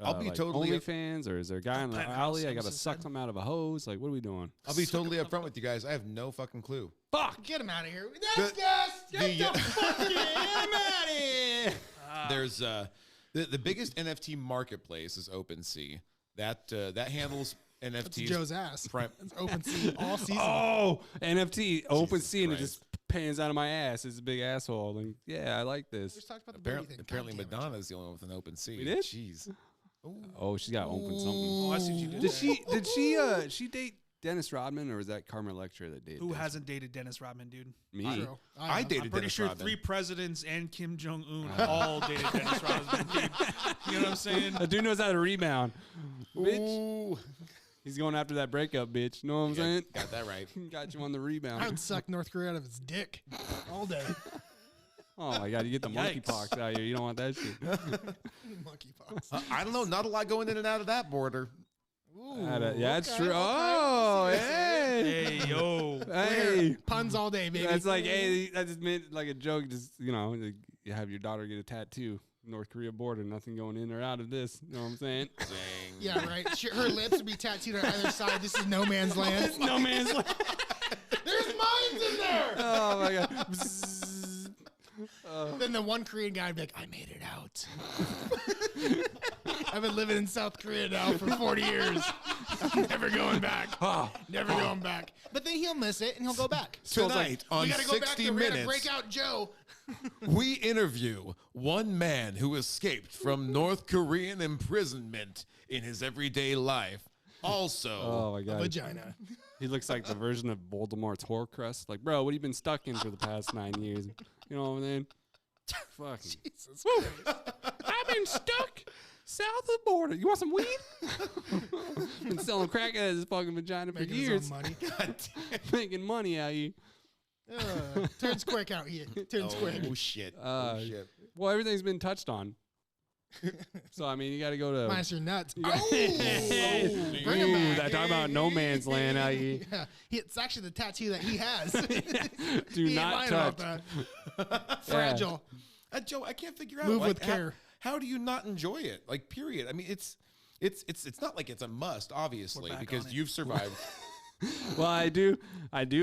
Speaker 2: I'll be
Speaker 3: like
Speaker 2: totally-
Speaker 3: OnlyFans, or is there a guy in the
Speaker 4: Penthouse,
Speaker 3: alley? I got to
Speaker 4: Emerson
Speaker 3: suck
Speaker 4: said.
Speaker 3: them out of a hose. Like, what are we doing?
Speaker 2: I'll be totally upfront with you guys. I have no fucking clue.
Speaker 3: Fuck.
Speaker 1: Get him out of here. That's
Speaker 2: The-
Speaker 1: gas. Get
Speaker 2: the,
Speaker 1: the fucking him out of here.
Speaker 2: There's the biggest NFT marketplace is OpenSea. That handles
Speaker 1: That's
Speaker 2: NFTs.
Speaker 1: Joe's ass.
Speaker 2: Prim-
Speaker 1: It's open sea all season.
Speaker 3: Oh, NFT, open
Speaker 2: Jesus
Speaker 3: sea, and it
Speaker 2: Christ.
Speaker 3: just pans out of my ass. It's a big asshole. And yeah, I like
Speaker 1: We
Speaker 3: this.
Speaker 1: just talked about the baby thing.
Speaker 2: Apparently
Speaker 1: God damn it,
Speaker 2: Madonna's the only one with an open sea.
Speaker 3: We did?
Speaker 2: Jeez.
Speaker 3: Oh, she's got open something.
Speaker 4: Oh, I see what you did.
Speaker 3: Did
Speaker 4: there.
Speaker 3: she date Dennis Rodman, or was that Carmen Electra that dated?
Speaker 4: Who
Speaker 3: Dennis?
Speaker 4: hasn't dated Dennis Rodman, dude?
Speaker 3: Me?
Speaker 1: True.
Speaker 2: I
Speaker 1: know.
Speaker 2: dated
Speaker 4: I'm pretty
Speaker 2: Dennis
Speaker 4: sure
Speaker 2: Rodman.
Speaker 4: 3 presidents and Kim Jong Un all dated Dennis Rodman, dude. You know what I'm saying?
Speaker 3: That dude knows how to rebound. Bitch.
Speaker 2: Ooh.
Speaker 3: He's going after that breakup, bitch. Know what I'm saying?
Speaker 2: Got that right.
Speaker 3: Got you on the
Speaker 1: I
Speaker 3: rebound.
Speaker 1: would suck North Korea out of his dick all day.
Speaker 3: Oh my god, you get the
Speaker 4: Yikes.
Speaker 3: monkeypox out here. You don't want that shit.
Speaker 1: Monkeypox.
Speaker 2: I don't know. Not a lot going in and out of that border.
Speaker 1: Ooh,
Speaker 3: Yeah, that's
Speaker 1: okay,
Speaker 3: true.
Speaker 1: okay.
Speaker 3: Oh, hey.
Speaker 4: Hey, yo.
Speaker 3: Hey.
Speaker 1: Puns all day, baby.
Speaker 3: That's like, hey, that just meant like a joke. Just, you know, like, you have your daughter get a tattoo. North Korea border, nothing going in or out of this. You know what I'm saying?
Speaker 2: Dang.
Speaker 1: Yeah, right. Her lips would be tattooed on either side. This is no man's land.
Speaker 3: No man's land.
Speaker 1: There's mines in there.
Speaker 3: Oh my god. Bzzz.
Speaker 1: Then the one Korean guy would be like, I made it out. I've been living in South Korea now for 40 years. I'm never going back. Never going back. But then he'll miss it and he'll go back.
Speaker 2: Tonight on
Speaker 1: We gotta go back
Speaker 2: 60
Speaker 1: there. We gotta
Speaker 2: Minutes,
Speaker 1: break out Joe.
Speaker 2: we interview one man who escaped from North Korean imprisonment in his everyday life. Also,
Speaker 3: Oh my
Speaker 1: A
Speaker 3: god.
Speaker 1: vagina.
Speaker 3: He looks like the version of Voldemort's Horcrux. Like, bro, what have you been stuck in for the past 9 years? You know what I'm saying? Fucking.
Speaker 1: Jesus Christ.
Speaker 3: I've been stuck south of the border. You want some weed? Been selling crack out of his fucking vagina for
Speaker 1: Making
Speaker 3: years.
Speaker 1: his own money.
Speaker 3: Making money out of you.
Speaker 1: Turns quick out here. Turns quick.
Speaker 2: oh shit.
Speaker 3: Uh,
Speaker 2: Oh shit.
Speaker 3: Well, everything's been touched on. So, I mean, you got to go to.
Speaker 1: Minus your nuts.
Speaker 3: Bring
Speaker 1: Bring him back.
Speaker 3: Talk about no man's land out here.
Speaker 1: Yeah, it's actually the tattoo that he has.
Speaker 3: Do
Speaker 1: He ain't
Speaker 3: not
Speaker 1: lying
Speaker 3: touch.
Speaker 1: about that. Fragile.
Speaker 2: Joe, I can't figure out.
Speaker 1: Move
Speaker 2: like,
Speaker 1: with care.
Speaker 2: How do you not enjoy it? Like, period. I mean, it's not like it's a must, obviously,
Speaker 4: back
Speaker 2: because
Speaker 4: on it.
Speaker 2: you've survived.
Speaker 3: Well, I do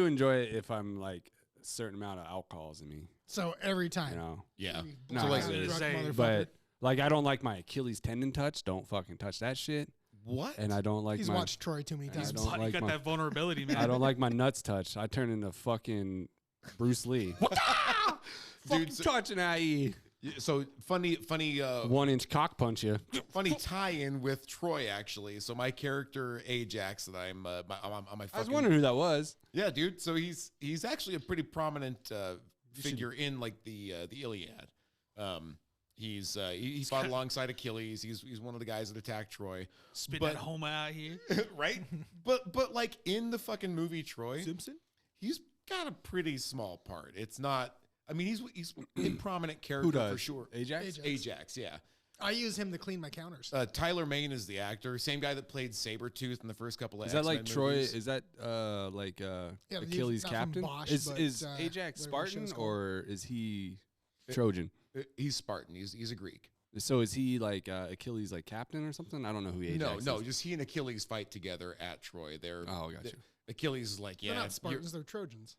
Speaker 3: enjoy it if I'm like a certain amount of alcohol's in me,
Speaker 1: So every time.
Speaker 3: you know.
Speaker 2: Yeah.
Speaker 1: You
Speaker 3: No,
Speaker 2: So, like,
Speaker 1: blackout drunk
Speaker 4: say,
Speaker 1: motherfucker.
Speaker 3: But like, I don't like my Achilles tendon touch. Don't fucking touch that shit.
Speaker 2: What?
Speaker 3: And I don't like
Speaker 1: He's
Speaker 3: my.
Speaker 1: watched Troy too many
Speaker 3: I
Speaker 1: times.
Speaker 3: don't
Speaker 4: You
Speaker 3: like
Speaker 4: got
Speaker 3: my.
Speaker 4: that vulnerability, man.
Speaker 3: I don't like my nuts touched. I turn into fucking Bruce Lee. Fucking
Speaker 2: so-
Speaker 3: touching at you.
Speaker 2: So funny
Speaker 3: 1-inch cock punch you.
Speaker 2: funny tie-in with Troy, actually. So my character Ajax that I'm on my fucking,
Speaker 3: I was wondering who that was.
Speaker 2: Yeah, dude. So he's actually a pretty prominent figure in like the Iliad. He fought alongside Achilles. He's one of the guys that attacked Troy.
Speaker 4: Spit
Speaker 2: but-
Speaker 4: that Homer out here.
Speaker 2: Right? But like in the fucking movie Troy,
Speaker 1: Simpson?
Speaker 2: he's got a pretty small part. It's not I mean, he's a prominent character for sure.
Speaker 3: Ajax?
Speaker 2: Ajax, yeah.
Speaker 1: I use him to clean my counters.
Speaker 2: Tyler Mane is the actor, same guy that played Sabretooth in the first couple of
Speaker 3: Is that like
Speaker 2: X-Men
Speaker 3: Troy?
Speaker 2: movies.
Speaker 3: Is that
Speaker 1: Yeah,
Speaker 3: Achilles'
Speaker 1: not from
Speaker 3: captain?
Speaker 1: Bosch,
Speaker 3: Is
Speaker 1: but,
Speaker 3: is
Speaker 1: whatever
Speaker 3: Ajax
Speaker 1: the
Speaker 3: Spartan
Speaker 1: show's called.
Speaker 3: or is he Trojan?
Speaker 2: He's Spartan. He's a Greek.
Speaker 3: So is he like Achilles like captain or something? I don't know who Ajax
Speaker 2: No,
Speaker 3: is.
Speaker 2: just he and Achilles fight together at Troy.
Speaker 3: Oh, gotcha.
Speaker 2: Achilles is like,
Speaker 1: They're
Speaker 2: yeah,
Speaker 1: not Spartans, they're Trojans.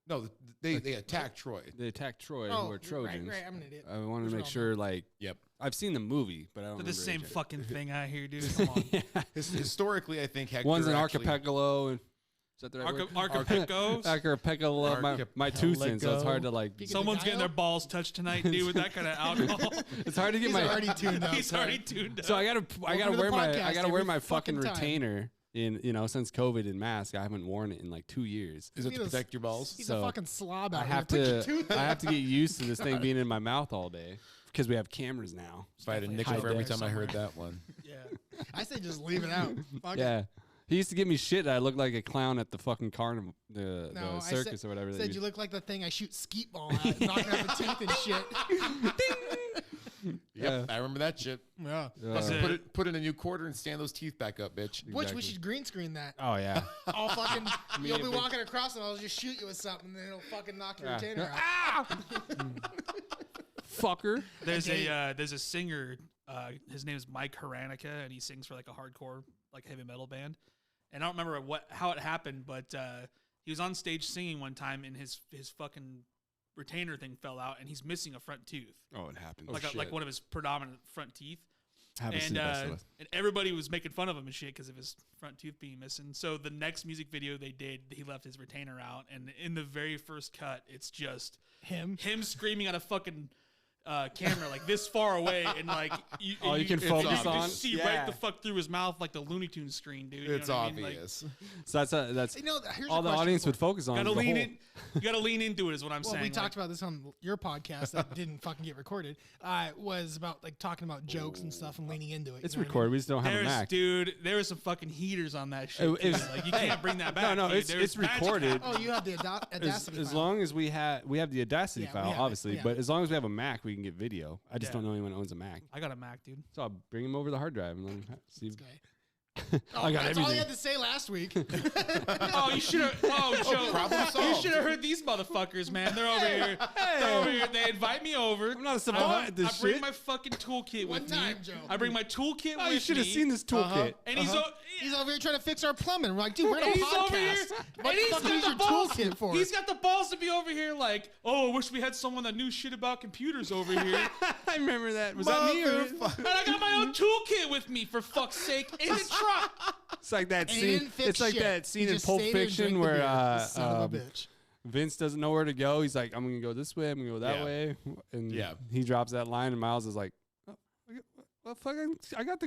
Speaker 2: no, they attack Troy.
Speaker 3: They attacked Troy,
Speaker 1: Oh,
Speaker 3: who are Trojans.
Speaker 1: Right, I'm an idiot.
Speaker 3: I wanted to
Speaker 1: We're
Speaker 3: make
Speaker 1: all
Speaker 3: sure, like,
Speaker 2: Yep.
Speaker 3: I've seen the movie, but I don't
Speaker 4: They're
Speaker 3: remember
Speaker 4: the same
Speaker 3: Ajax.
Speaker 4: fucking thing out here, dude. Come on.
Speaker 2: Historically, I think Hector
Speaker 3: One's an
Speaker 2: actually-
Speaker 3: archipelago. And, is that the right word?
Speaker 4: Archipelagos.
Speaker 3: Archipelago. My tooth in, so it's hard to like.
Speaker 4: Someone's getting their balls touched tonight, dude, with that kind of alcohol.
Speaker 3: It's hard to get
Speaker 1: He's
Speaker 3: my.
Speaker 1: already tuned out.
Speaker 4: He's already tuned up.
Speaker 3: So I gotta
Speaker 1: to the
Speaker 3: wear my
Speaker 1: podcast
Speaker 3: wear
Speaker 1: every
Speaker 3: my fucking
Speaker 1: fucking time.
Speaker 3: retainer in since COVID and mask. I haven't worn it in like 2 years.
Speaker 2: Is it
Speaker 1: He
Speaker 2: to
Speaker 1: was-
Speaker 2: protect your balls?
Speaker 1: He's
Speaker 3: So,
Speaker 1: a fucking slob
Speaker 3: I
Speaker 1: out
Speaker 3: have
Speaker 1: here. Put your
Speaker 3: to
Speaker 1: tooth in.
Speaker 3: I have to get used to this thing being in my mouth all day because we have cameras now.
Speaker 2: If I had a
Speaker 1: Definitely
Speaker 2: nickel
Speaker 3: hide
Speaker 2: for every
Speaker 3: there
Speaker 2: time I heard that one.
Speaker 4: Yeah.
Speaker 1: I say just leave it out. Fuck it.
Speaker 3: Yeah. He used to give me shit that I looked like a clown at the fucking carnival,
Speaker 1: No,
Speaker 3: the
Speaker 1: I
Speaker 3: circus or whatever. that
Speaker 1: Said you look like the thing I shoot skeet ball at, knocking out the teeth and shit.
Speaker 2: Yep, I remember that shit.
Speaker 1: Yeah.
Speaker 4: That's
Speaker 3: Uh,
Speaker 4: it.
Speaker 2: Put in a new quarter and stand those teeth back up, bitch.
Speaker 1: Which
Speaker 3: Exactly.
Speaker 1: we should green screen that.
Speaker 3: Oh yeah.
Speaker 1: I'll fucking, you'll be
Speaker 3: big-
Speaker 1: walking across and I'll just shoot you with something and then it'll fucking knock your
Speaker 3: Yeah.
Speaker 1: retainer out.
Speaker 3: Ah! Fucker.
Speaker 4: There's
Speaker 1: Okay.
Speaker 4: there's a singer. His name is Mike Haranica, and he sings for like a hardcore like heavy metal band. And I don't remember how it happened, but he was on stage singing one time, and his fucking retainer thing fell out, and he's missing a front tooth,
Speaker 3: Oh, it happened.
Speaker 4: like one of his predominant front teeth.
Speaker 3: Haven't seen
Speaker 4: And
Speaker 3: the best of us.
Speaker 4: and everybody was making fun of him and shit because of his front tooth being missing. So the next music video they did, he left his retainer out, and in the very first cut, it's just
Speaker 1: Him.
Speaker 4: screaming at a fucking camera like this far away, and like you
Speaker 3: can
Speaker 4: you
Speaker 3: focus
Speaker 4: can
Speaker 3: on?
Speaker 4: see
Speaker 3: Yeah.
Speaker 4: right the fuck through his mouth like the Looney Tunes screen, dude. You
Speaker 2: It's
Speaker 4: know what I mean? Like,
Speaker 2: obvious.
Speaker 3: So that's
Speaker 1: You know, here's
Speaker 3: all
Speaker 1: a
Speaker 3: the
Speaker 1: question
Speaker 3: audience
Speaker 1: for
Speaker 3: would focus on.
Speaker 4: gotta
Speaker 3: is the
Speaker 4: lean
Speaker 3: hole.
Speaker 4: in. You gotta lean into it, is what I'm
Speaker 1: Well,
Speaker 4: saying.
Speaker 1: we
Speaker 4: Like,
Speaker 1: talked about this on your podcast that didn't fucking get recorded. Was about like talking about jokes and stuff and leaning into it.
Speaker 3: It's
Speaker 1: you know what I
Speaker 3: recorded. We just don't have a
Speaker 4: There's,
Speaker 3: Mac.
Speaker 4: dude, there was some fucking heaters on that shit.
Speaker 3: It
Speaker 4: too.
Speaker 3: was-
Speaker 4: Like you can't bring that back.
Speaker 3: No,
Speaker 4: dude.
Speaker 3: it's
Speaker 4: There's magic
Speaker 3: recorded.
Speaker 1: mean?
Speaker 4: happening.
Speaker 1: Oh, you have the Audacity
Speaker 3: As
Speaker 1: file.
Speaker 3: long as we have the Audacity
Speaker 1: Yeah, we
Speaker 3: file,
Speaker 1: have it,
Speaker 3: obviously,
Speaker 1: yeah.
Speaker 3: but as long as we have a Mac, we can get video. I just
Speaker 4: Yeah.
Speaker 3: don't know anyone who owns a Mac,
Speaker 4: I got a Mac, dude.
Speaker 3: so I'll bring him over the hard drive and let him see.
Speaker 1: Okay.
Speaker 3: I got
Speaker 1: That's all
Speaker 3: everything.
Speaker 1: you had to say last week.
Speaker 4: Oh, you should have. Oh, Joe,
Speaker 2: problem
Speaker 4: you
Speaker 2: solved.
Speaker 4: should have heard these motherfuckers, man. They're over here. They're over here. They invite me over.
Speaker 3: I'm not a savant at this
Speaker 4: I bring
Speaker 3: shit.
Speaker 4: my fucking toolkit
Speaker 1: One
Speaker 4: with
Speaker 1: time,
Speaker 4: me.
Speaker 1: Joe.
Speaker 4: I bring my toolkit
Speaker 3: Oh,
Speaker 4: with
Speaker 3: you should have
Speaker 4: me.
Speaker 3: seen this toolkit.
Speaker 4: And
Speaker 1: He's over here trying to fix our plumbing. We're like, dude, we're in a
Speaker 4: And he's over here,
Speaker 1: podcast.
Speaker 4: and
Speaker 1: What the
Speaker 4: he's
Speaker 1: fuck
Speaker 4: got
Speaker 1: is
Speaker 4: the
Speaker 1: your
Speaker 4: balls.
Speaker 1: toolkit for?
Speaker 4: He's got the balls to be over here like, oh, I wish we had someone that knew shit about computers over here.
Speaker 3: I remember that. Was that me? Or
Speaker 4: And I got my own toolkit with me, for fuck's sake, in the truck.
Speaker 3: it's like that
Speaker 1: And he
Speaker 3: scene.
Speaker 1: didn't fix
Speaker 3: It's like
Speaker 1: shit.
Speaker 3: that scene
Speaker 1: He
Speaker 3: in
Speaker 1: just
Speaker 3: Pulp
Speaker 1: stayed there and
Speaker 3: Fiction
Speaker 1: drank the
Speaker 3: where
Speaker 1: beer. This son of a bitch.
Speaker 3: Vince doesn't know where to go. He's like, I'm gonna go this way. I'm gonna go that
Speaker 2: Yeah.
Speaker 3: way. And
Speaker 2: Yeah.
Speaker 3: he drops that line, and Miles is like, oh, well, fucking, I got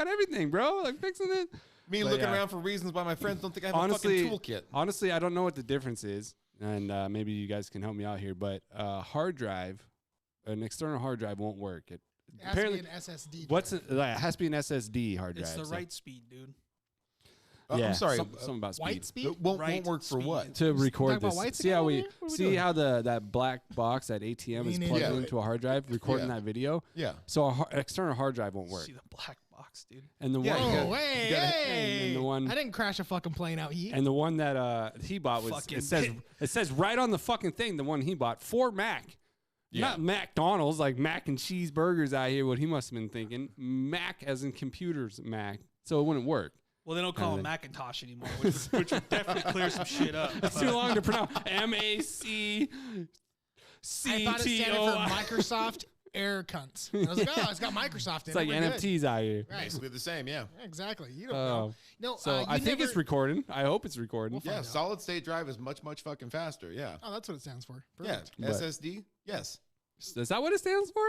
Speaker 3: everything, bro. Like fixing it.
Speaker 2: Me
Speaker 3: But,
Speaker 2: looking
Speaker 3: yeah.
Speaker 2: around for reasons why my friends don't think I have
Speaker 3: Honestly,
Speaker 2: a fucking toolkit.
Speaker 3: Honestly, I don't know what the difference is, and maybe you guys can help me out here. But hard drive, an external hard drive won't work. It
Speaker 1: It has to
Speaker 3: apparently
Speaker 1: be an SSD.
Speaker 3: what's
Speaker 1: drive.
Speaker 3: it has to be an SSD hard drive.
Speaker 4: It's the
Speaker 3: so-
Speaker 4: right speed, dude.
Speaker 3: Yeah,
Speaker 2: I'm sorry.
Speaker 3: Something about speed.
Speaker 1: White speed?
Speaker 2: It won't
Speaker 4: Right
Speaker 2: work for
Speaker 4: speed.
Speaker 2: what?
Speaker 3: To record
Speaker 1: about
Speaker 3: this.
Speaker 1: whites
Speaker 3: See how
Speaker 1: again
Speaker 3: we
Speaker 1: over here? What are we
Speaker 3: see
Speaker 1: doing?
Speaker 3: how that black box, that ATM is
Speaker 1: Lean
Speaker 3: plugged
Speaker 2: into it.
Speaker 3: into a hard drive, recording
Speaker 2: Yeah.
Speaker 3: that video.
Speaker 2: Yeah.
Speaker 3: So an external hard drive won't work.
Speaker 4: See the black box, dude.
Speaker 3: And the
Speaker 2: Yeah,
Speaker 3: one
Speaker 2: you
Speaker 1: Oh,
Speaker 2: gotta-
Speaker 1: hey,
Speaker 2: you gotta-
Speaker 1: hey.
Speaker 3: and the one-
Speaker 1: I didn't crash a fucking plane out here.
Speaker 3: and the one that he bought was
Speaker 4: Fucking
Speaker 3: it says right on the fucking thing, the one he bought for Mac.
Speaker 2: Yeah.
Speaker 3: Not McDonald's, like mac and cheese burgers out here, what he must have been thinking. Mac as in computers Mac. So it wouldn't work.
Speaker 4: Well, they don't call him Macintosh anymore, which would definitely clear some shit up.
Speaker 3: It's too long to pronounce. MAC
Speaker 1: I thought it standed for
Speaker 3: CTO.
Speaker 1: Microsoft Air Cunts. And I was like, oh, it's got Microsoft in
Speaker 3: It's like
Speaker 1: it. We're good.
Speaker 3: NFTs out here.
Speaker 1: Right.
Speaker 2: Basically the same, yeah.
Speaker 1: Exactly. You don't know. No,
Speaker 3: So
Speaker 1: you
Speaker 3: I think it's
Speaker 1: never-
Speaker 3: recording. I hope it's recording.
Speaker 1: We'll find
Speaker 2: Yeah,
Speaker 1: out.
Speaker 2: solid state drive is much, much fucking faster. Yeah.
Speaker 1: Oh, that's what it stands for.
Speaker 2: Yeah.
Speaker 1: Perfect.
Speaker 3: But-
Speaker 2: SSD? Yes.
Speaker 3: Is that what it stands for?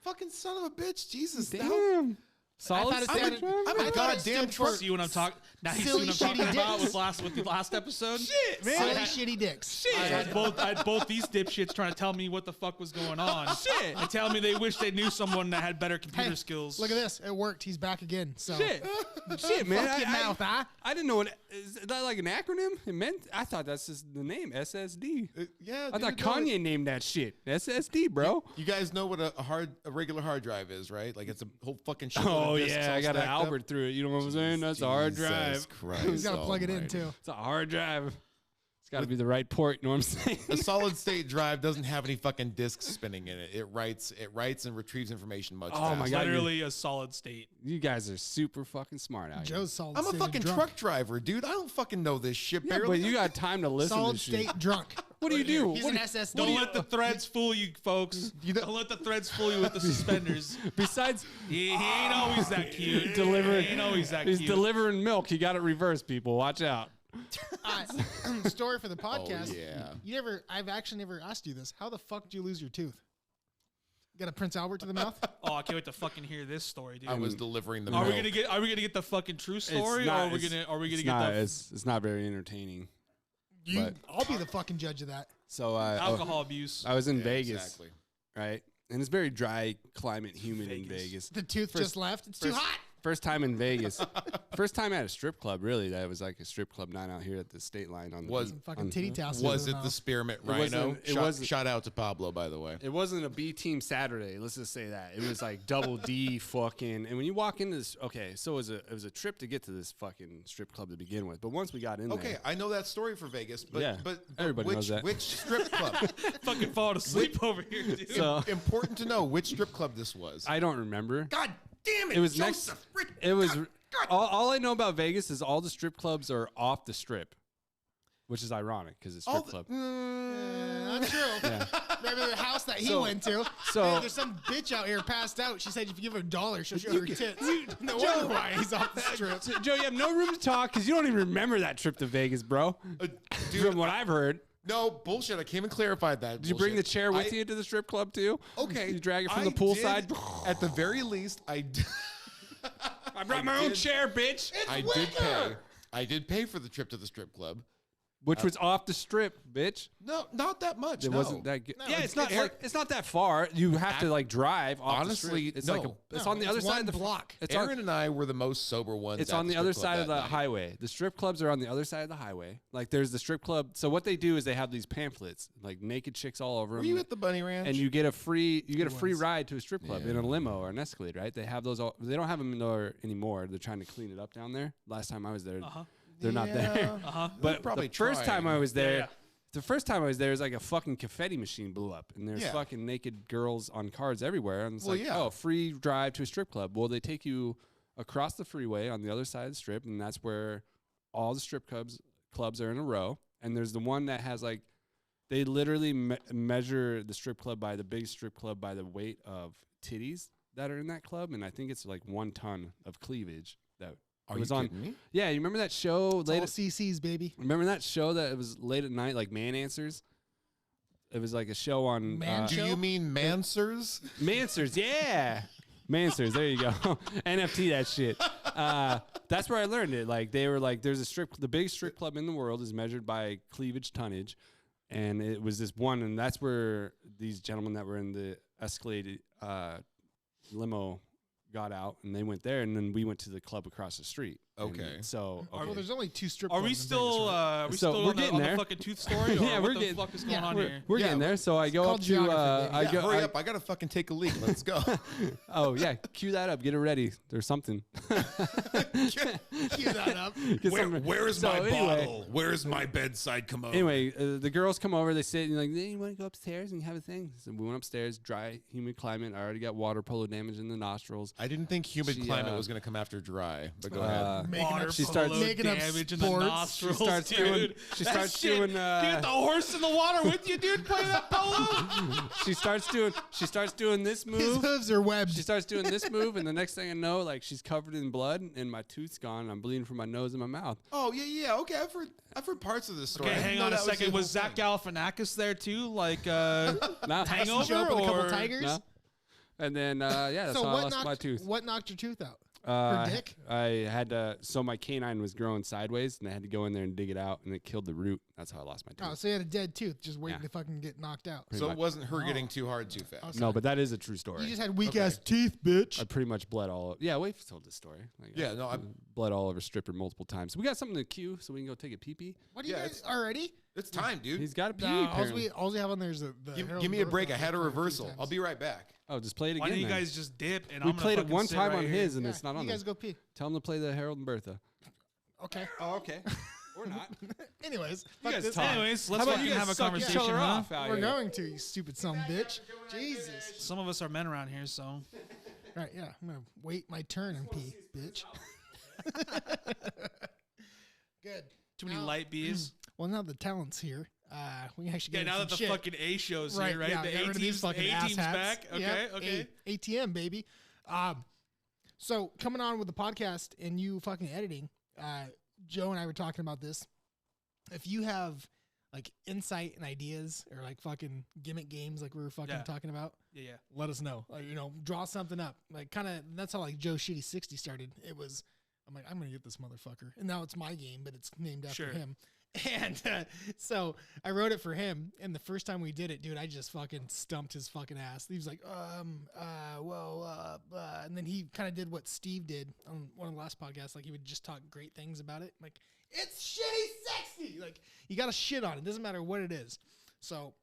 Speaker 2: Fucking son of a bitch. Jesus.
Speaker 3: Damn. Solid
Speaker 1: I thought it
Speaker 3: state
Speaker 1: sounded-
Speaker 3: drive?
Speaker 1: I
Speaker 2: I'm a
Speaker 1: thought it
Speaker 2: goddamn
Speaker 1: stood for
Speaker 4: See what I'm talking? Now you see
Speaker 1: silly,
Speaker 4: what I'm talking
Speaker 1: shitty
Speaker 4: about
Speaker 1: dicks.
Speaker 4: with the last episode.
Speaker 2: Shit, man.
Speaker 1: silly shitty dicks.
Speaker 4: I had both these dipshits trying to tell me what the fuck was going on.
Speaker 3: Shit.
Speaker 4: And tell me they wish they knew someone that had better computer
Speaker 1: Hey,
Speaker 4: skills.
Speaker 1: Look at this. It worked. He's back again. So
Speaker 3: Shit, man.
Speaker 1: fuck your mouth, huh?
Speaker 3: I didn't know what is that like an acronym? It meant. I thought that's just the name SSD.
Speaker 2: Yeah,
Speaker 3: I thought
Speaker 2: dude, no,
Speaker 3: Kanye named that shit SSD, bro.
Speaker 2: You guys know what a regular hard drive is, right? Like it's a whole fucking shit.
Speaker 3: Oh yeah, I got an Albert through it. You know what I'm saying? That's a hard drive.
Speaker 1: He's got to plug it in
Speaker 2: almighty.
Speaker 1: too.
Speaker 3: It's a hard drive. It's got to be the right port. You know what I'm saying?
Speaker 2: A solid state drive doesn't have any fucking disks spinning in it. It writes and retrieves information much
Speaker 3: Oh,
Speaker 2: faster.
Speaker 3: my God.
Speaker 4: Literally a solid state.
Speaker 3: You guys are super fucking smart out here.
Speaker 1: Joe's solid
Speaker 2: I'm a
Speaker 1: state
Speaker 2: fucking
Speaker 1: drunk.
Speaker 2: truck driver, dude. I don't fucking know this shit.
Speaker 3: Yeah,
Speaker 2: barely.
Speaker 3: but you got time to listen
Speaker 1: Solid
Speaker 3: to shit.
Speaker 1: state drunk.
Speaker 3: What do you do?
Speaker 1: He's
Speaker 3: What
Speaker 1: an
Speaker 3: do you-
Speaker 1: SSD.
Speaker 4: Don't let the threads fool you, folks. Don't let the threads fool you with the suspenders.
Speaker 3: Besides,
Speaker 4: He ain't always that cute.
Speaker 3: delivering,
Speaker 4: He ain't always that
Speaker 3: he's
Speaker 4: cute.
Speaker 3: delivering milk. He got it reversed, people. Watch out.
Speaker 1: Story for the podcast.
Speaker 2: yeah.
Speaker 1: I've actually never asked you this. How the fuck did you lose your tooth? Got a Prince Albert to the mouth?
Speaker 4: Oh, I can't wait to fucking hear this story, dude.
Speaker 2: I was delivering the
Speaker 4: Are we
Speaker 2: milk.
Speaker 4: gonna get the fucking true story,
Speaker 3: not-
Speaker 4: or are we gonna
Speaker 3: it's
Speaker 4: get
Speaker 3: not,
Speaker 4: the
Speaker 3: It's not very entertaining. But-
Speaker 1: I'll be the fucking judge of that.
Speaker 3: So
Speaker 4: alcohol abuse?
Speaker 3: I was in
Speaker 2: Yeah,
Speaker 3: Vegas,
Speaker 2: Exactly.
Speaker 3: right? And it's very dry climate, humid in Vegas.
Speaker 1: The tooth just left. It's too hot.
Speaker 3: First time in Vegas. First time at a strip club, really. That was like a strip club night out here at the state line on the
Speaker 2: Was-
Speaker 1: Some fucking titty tassels.
Speaker 2: Was
Speaker 1: in
Speaker 2: it
Speaker 1: the
Speaker 2: the
Speaker 1: mouth.
Speaker 2: Spearmint
Speaker 3: wasn't-
Speaker 2: Rhino?
Speaker 3: it
Speaker 2: Shot-
Speaker 3: wasn't-
Speaker 2: Shout out to Pablo, by the way.
Speaker 3: It wasn't a B team Saturday. Let's just say that. It was like double D fucking. And when you walk into this, okay, so it was a trip to get to this fucking strip club to begin with. But once we got in
Speaker 2: Okay,
Speaker 3: there,
Speaker 2: I know that story for Vegas, but
Speaker 3: Yeah,
Speaker 2: but
Speaker 3: everybody
Speaker 2: which,
Speaker 3: knows that.
Speaker 2: which strip club?
Speaker 4: Fucking falling asleep over here, dude.
Speaker 3: so
Speaker 2: Important to know which strip club this was.
Speaker 3: I don't remember.
Speaker 2: God damn it!
Speaker 3: It was
Speaker 2: Joseph, Rick,
Speaker 3: It was
Speaker 2: God.
Speaker 3: all I know about Vegas is all the strip clubs are off the strip, which is ironic because it's strip club.
Speaker 1: Not true. Remember the house that he
Speaker 3: So-
Speaker 1: went to?
Speaker 3: so-
Speaker 1: Hey, there's some bitch out here passed out. She said if you give her $1, she'll show her tits. No wonder why he's off the strip.
Speaker 3: So, Joe, you have no room to talk because you don't even remember that trip to Vegas, bro.
Speaker 2: Dude,
Speaker 3: From what I've heard.
Speaker 2: No bullshit. I came and clarified that.
Speaker 3: Did you bring the chair with you to the strip club too?
Speaker 2: Okay.
Speaker 3: You drag it from
Speaker 2: I
Speaker 3: the pool
Speaker 2: did-
Speaker 3: side?
Speaker 2: At the very least, I did.
Speaker 3: I brought my own
Speaker 2: did-
Speaker 3: chair, bitch.
Speaker 2: I did pay. I did pay for the trip to the strip club.
Speaker 3: Which was off the strip, bitch.
Speaker 2: No, not that much.
Speaker 3: It
Speaker 2: no.
Speaker 3: wasn't that good.
Speaker 1: No,
Speaker 3: yeah,
Speaker 1: it's-
Speaker 3: it's not that far. You have to like drive off
Speaker 2: Honestly,
Speaker 3: the strip. It's
Speaker 2: no.
Speaker 3: like it's
Speaker 1: No,
Speaker 3: on the
Speaker 1: it's
Speaker 3: other side
Speaker 1: one
Speaker 3: of the
Speaker 1: block.
Speaker 3: It's
Speaker 2: Aaron
Speaker 3: on,
Speaker 2: and I were the most sober ones.
Speaker 3: It's
Speaker 2: at
Speaker 3: on the
Speaker 2: strip
Speaker 3: other
Speaker 2: club
Speaker 3: side of
Speaker 2: that
Speaker 3: the
Speaker 2: night.
Speaker 3: highway. The strip clubs are on the other side of the highway. Like there's the strip club. So what they do is they have these pamphlets, like naked chicks all over
Speaker 2: Were
Speaker 3: them.
Speaker 2: you at the Bunny Ranch?
Speaker 3: And you get a free
Speaker 1: was.
Speaker 3: ride to a strip club in a limo or an Escalade, right? They have those. They don't have them there anymore. They're trying to clean it up down there. Last time I was there, they're not there. But
Speaker 2: probably
Speaker 3: the first
Speaker 2: trying.
Speaker 3: time I was there,
Speaker 4: yeah.
Speaker 3: the first time I was there, is like a fucking confetti machine blew up, and there's
Speaker 2: Yeah.
Speaker 3: fucking naked girls on cars everywhere. And it's
Speaker 2: Well,
Speaker 3: like,
Speaker 2: yeah.
Speaker 3: oh, free drive to a strip club. Well, they take you across the freeway on the other side of the strip, and that's where all the strip clubs are in a row. And there's the one that has like, they literally measure the strip club by the big strip club by the weight of titties that are in that club, and I think it's like 1 ton of cleavage that
Speaker 2: Are
Speaker 3: it was
Speaker 2: you
Speaker 3: on.
Speaker 2: kidding me?
Speaker 3: Yeah, you remember that show
Speaker 1: It's
Speaker 3: late?
Speaker 1: all CC's, baby.
Speaker 3: Remember that show that it was late at night, like Man Answers? It was like a show on
Speaker 1: Man
Speaker 2: Do
Speaker 1: show?
Speaker 2: you mean Mansers?
Speaker 3: Mansers, yeah. Mansers, there you go. NFT that shit. That's where I learned it. Like they were like, there's the biggest strip club in the world is measured by cleavage tonnage, and it was this one, and that's where these gentlemen that were in the Escalade limo got out, and they went there, and then we went to the club across the street. And
Speaker 2: Okay.
Speaker 3: so
Speaker 1: Well, there's only 2 strip
Speaker 4: Are
Speaker 1: clubs
Speaker 4: we
Speaker 1: in Vegas,
Speaker 4: still
Speaker 1: right?
Speaker 4: are we
Speaker 3: So
Speaker 4: still
Speaker 3: we're
Speaker 4: on the,
Speaker 3: getting
Speaker 4: on the
Speaker 3: there.
Speaker 4: fucking tooth story? Or
Speaker 3: Yeah,
Speaker 4: what
Speaker 3: we're
Speaker 4: the
Speaker 3: getting-
Speaker 4: fuck is going on
Speaker 3: we're,
Speaker 4: here?
Speaker 3: we're
Speaker 2: Yeah,
Speaker 3: getting there. So I go
Speaker 1: called
Speaker 3: up to
Speaker 1: geography,
Speaker 3: I
Speaker 1: baby.
Speaker 3: go
Speaker 2: Hurry up! I gotta fucking take a leak. Let's go.
Speaker 3: Oh yeah, cue that up. Get it ready. There's something.
Speaker 1: Cue that up.
Speaker 3: Get something-
Speaker 2: where's
Speaker 3: So anyway-
Speaker 2: Where's my bedside commode?
Speaker 3: Anyway, the girls come over. They sit and like, hey, you want to go upstairs and have a thing? So we went upstairs. Dry, humid climate. I already got water polo damage in the nostrils.
Speaker 2: I didn't think humid
Speaker 3: She,
Speaker 2: climate was gonna come after dry, but go
Speaker 3: uh,
Speaker 2: ahead.
Speaker 1: Making
Speaker 4: Water
Speaker 1: up,
Speaker 3: She starts-
Speaker 4: polo
Speaker 1: making up
Speaker 4: damage in the
Speaker 1: sports.
Speaker 4: nostrils,
Speaker 3: She starts
Speaker 4: dude.
Speaker 3: doing- she
Speaker 4: That
Speaker 3: starts
Speaker 4: shit,
Speaker 3: doing,
Speaker 4: you got the horse in the water with you, dude, playing that polo.
Speaker 3: She starts doing this
Speaker 1: His
Speaker 3: move.
Speaker 1: hooves are webbed.
Speaker 3: She starts doing this move, and the next thing I know, like she's covered in blood, and my tooth's gone. And I'm bleeding from my nose and my mouth.
Speaker 2: Oh yeah. Okay, I've heard parts of this story.
Speaker 4: Okay,
Speaker 2: I didn't
Speaker 4: hang
Speaker 2: know
Speaker 4: on a
Speaker 2: that
Speaker 4: second.
Speaker 2: the
Speaker 4: Was
Speaker 2: whole
Speaker 4: Zach
Speaker 2: thing.
Speaker 4: Galifianakis there too? Like
Speaker 3: No.
Speaker 4: Hangover
Speaker 1: Show up with a couple
Speaker 4: or
Speaker 1: tigers.
Speaker 3: No. And then yeah, that's
Speaker 1: So
Speaker 3: how I lost my tooth.
Speaker 1: what knocked your tooth out? dick?
Speaker 3: I had to. So my canine was growing sideways, and I had to go in there and dig it out, and it killed the root. That's how I lost my tooth.
Speaker 1: Oh, so you had a dead tooth just waiting
Speaker 3: Yeah.
Speaker 1: to fucking get knocked out.
Speaker 3: Pretty
Speaker 2: So
Speaker 3: much.
Speaker 2: it wasn't her getting too hard too fast.
Speaker 1: Okay.
Speaker 3: No, but that is a true story.
Speaker 1: You just had weak
Speaker 2: Okay.
Speaker 1: ass teeth, bitch.
Speaker 3: I pretty much bled all. Yeah, we've told this story. Like,
Speaker 2: Yeah, no, I'm-
Speaker 3: bled all over stripper multiple times. We got something to queue, so we can go take a pee pee.
Speaker 1: What do you
Speaker 2: Yeah,
Speaker 1: guys already?
Speaker 2: It's time, dude.
Speaker 3: He's got a pee.
Speaker 1: No,
Speaker 3: apparently.
Speaker 1: all we have on there is the
Speaker 2: Give
Speaker 1: Harold
Speaker 2: me a
Speaker 1: Bertha
Speaker 2: break. I
Speaker 1: one
Speaker 2: had a
Speaker 1: for few
Speaker 2: reversal.
Speaker 1: times.
Speaker 2: I'll be right back.
Speaker 3: Oh, just play it again.
Speaker 4: Why don't you
Speaker 3: then.
Speaker 4: guys just dip? And
Speaker 3: We
Speaker 4: I'm gonna
Speaker 3: played it
Speaker 4: fucking
Speaker 3: one
Speaker 4: sit
Speaker 3: time
Speaker 4: right
Speaker 3: on
Speaker 4: here.
Speaker 3: his, and
Speaker 1: Yeah,
Speaker 3: it's not
Speaker 1: you
Speaker 3: on
Speaker 1: guys
Speaker 3: there.
Speaker 1: go pee.
Speaker 3: Tell him to play the Harold and Bertha.
Speaker 1: Okay.
Speaker 3: Oh, okay. Or not.
Speaker 1: Anyways,
Speaker 3: You
Speaker 1: fuck
Speaker 3: guys
Speaker 1: this.
Speaker 3: talk.
Speaker 4: Anyways,
Speaker 3: How
Speaker 4: let's
Speaker 3: about you
Speaker 4: fucking
Speaker 3: guys
Speaker 4: have a
Speaker 3: suck each
Speaker 4: conversation.
Speaker 3: other
Speaker 4: Huh?
Speaker 3: off out
Speaker 1: We're
Speaker 3: here?
Speaker 1: going to, you stupid son of a bitch. Jesus.
Speaker 4: Some of us are men around here, so
Speaker 1: Right, yeah. I'm going to wait my turn and pee, bitch. Good.
Speaker 4: too many
Speaker 1: Now-
Speaker 4: light bees.
Speaker 1: Well, now the talent's here. We can actually
Speaker 4: Yeah,
Speaker 1: get
Speaker 4: now
Speaker 1: some
Speaker 4: that the
Speaker 1: shit.
Speaker 4: fucking A show's here, right?
Speaker 1: Yeah,
Speaker 4: The
Speaker 1: get rid
Speaker 4: A
Speaker 1: of these
Speaker 4: team's
Speaker 1: fucking ass hats.
Speaker 4: back. Okay,
Speaker 1: Yep,
Speaker 4: okay.
Speaker 1: ATM, baby. So coming on with the podcast and you fucking editing, Joe and I were talking about this. If you have like insight and ideas or like fucking gimmick games like we were fucking
Speaker 4: Yeah.
Speaker 1: talking about,
Speaker 4: Yeah.
Speaker 1: let us know. Like, draw something up. Like kind of that's how like Joe Shitty 60 started. It was I'm like, I'm gonna get this motherfucker. And now it's my game, but it's named after
Speaker 4: Sure.
Speaker 1: him. And so I wrote it for him. And the first time we did it, dude, I just fucking stumped his fucking ass. He was like, and then he kind of did what Steve did on one of the last podcasts. Like he would just talk great things about it. Like, it's shitty 60. Like you got to shit on it. Doesn't matter what it is. So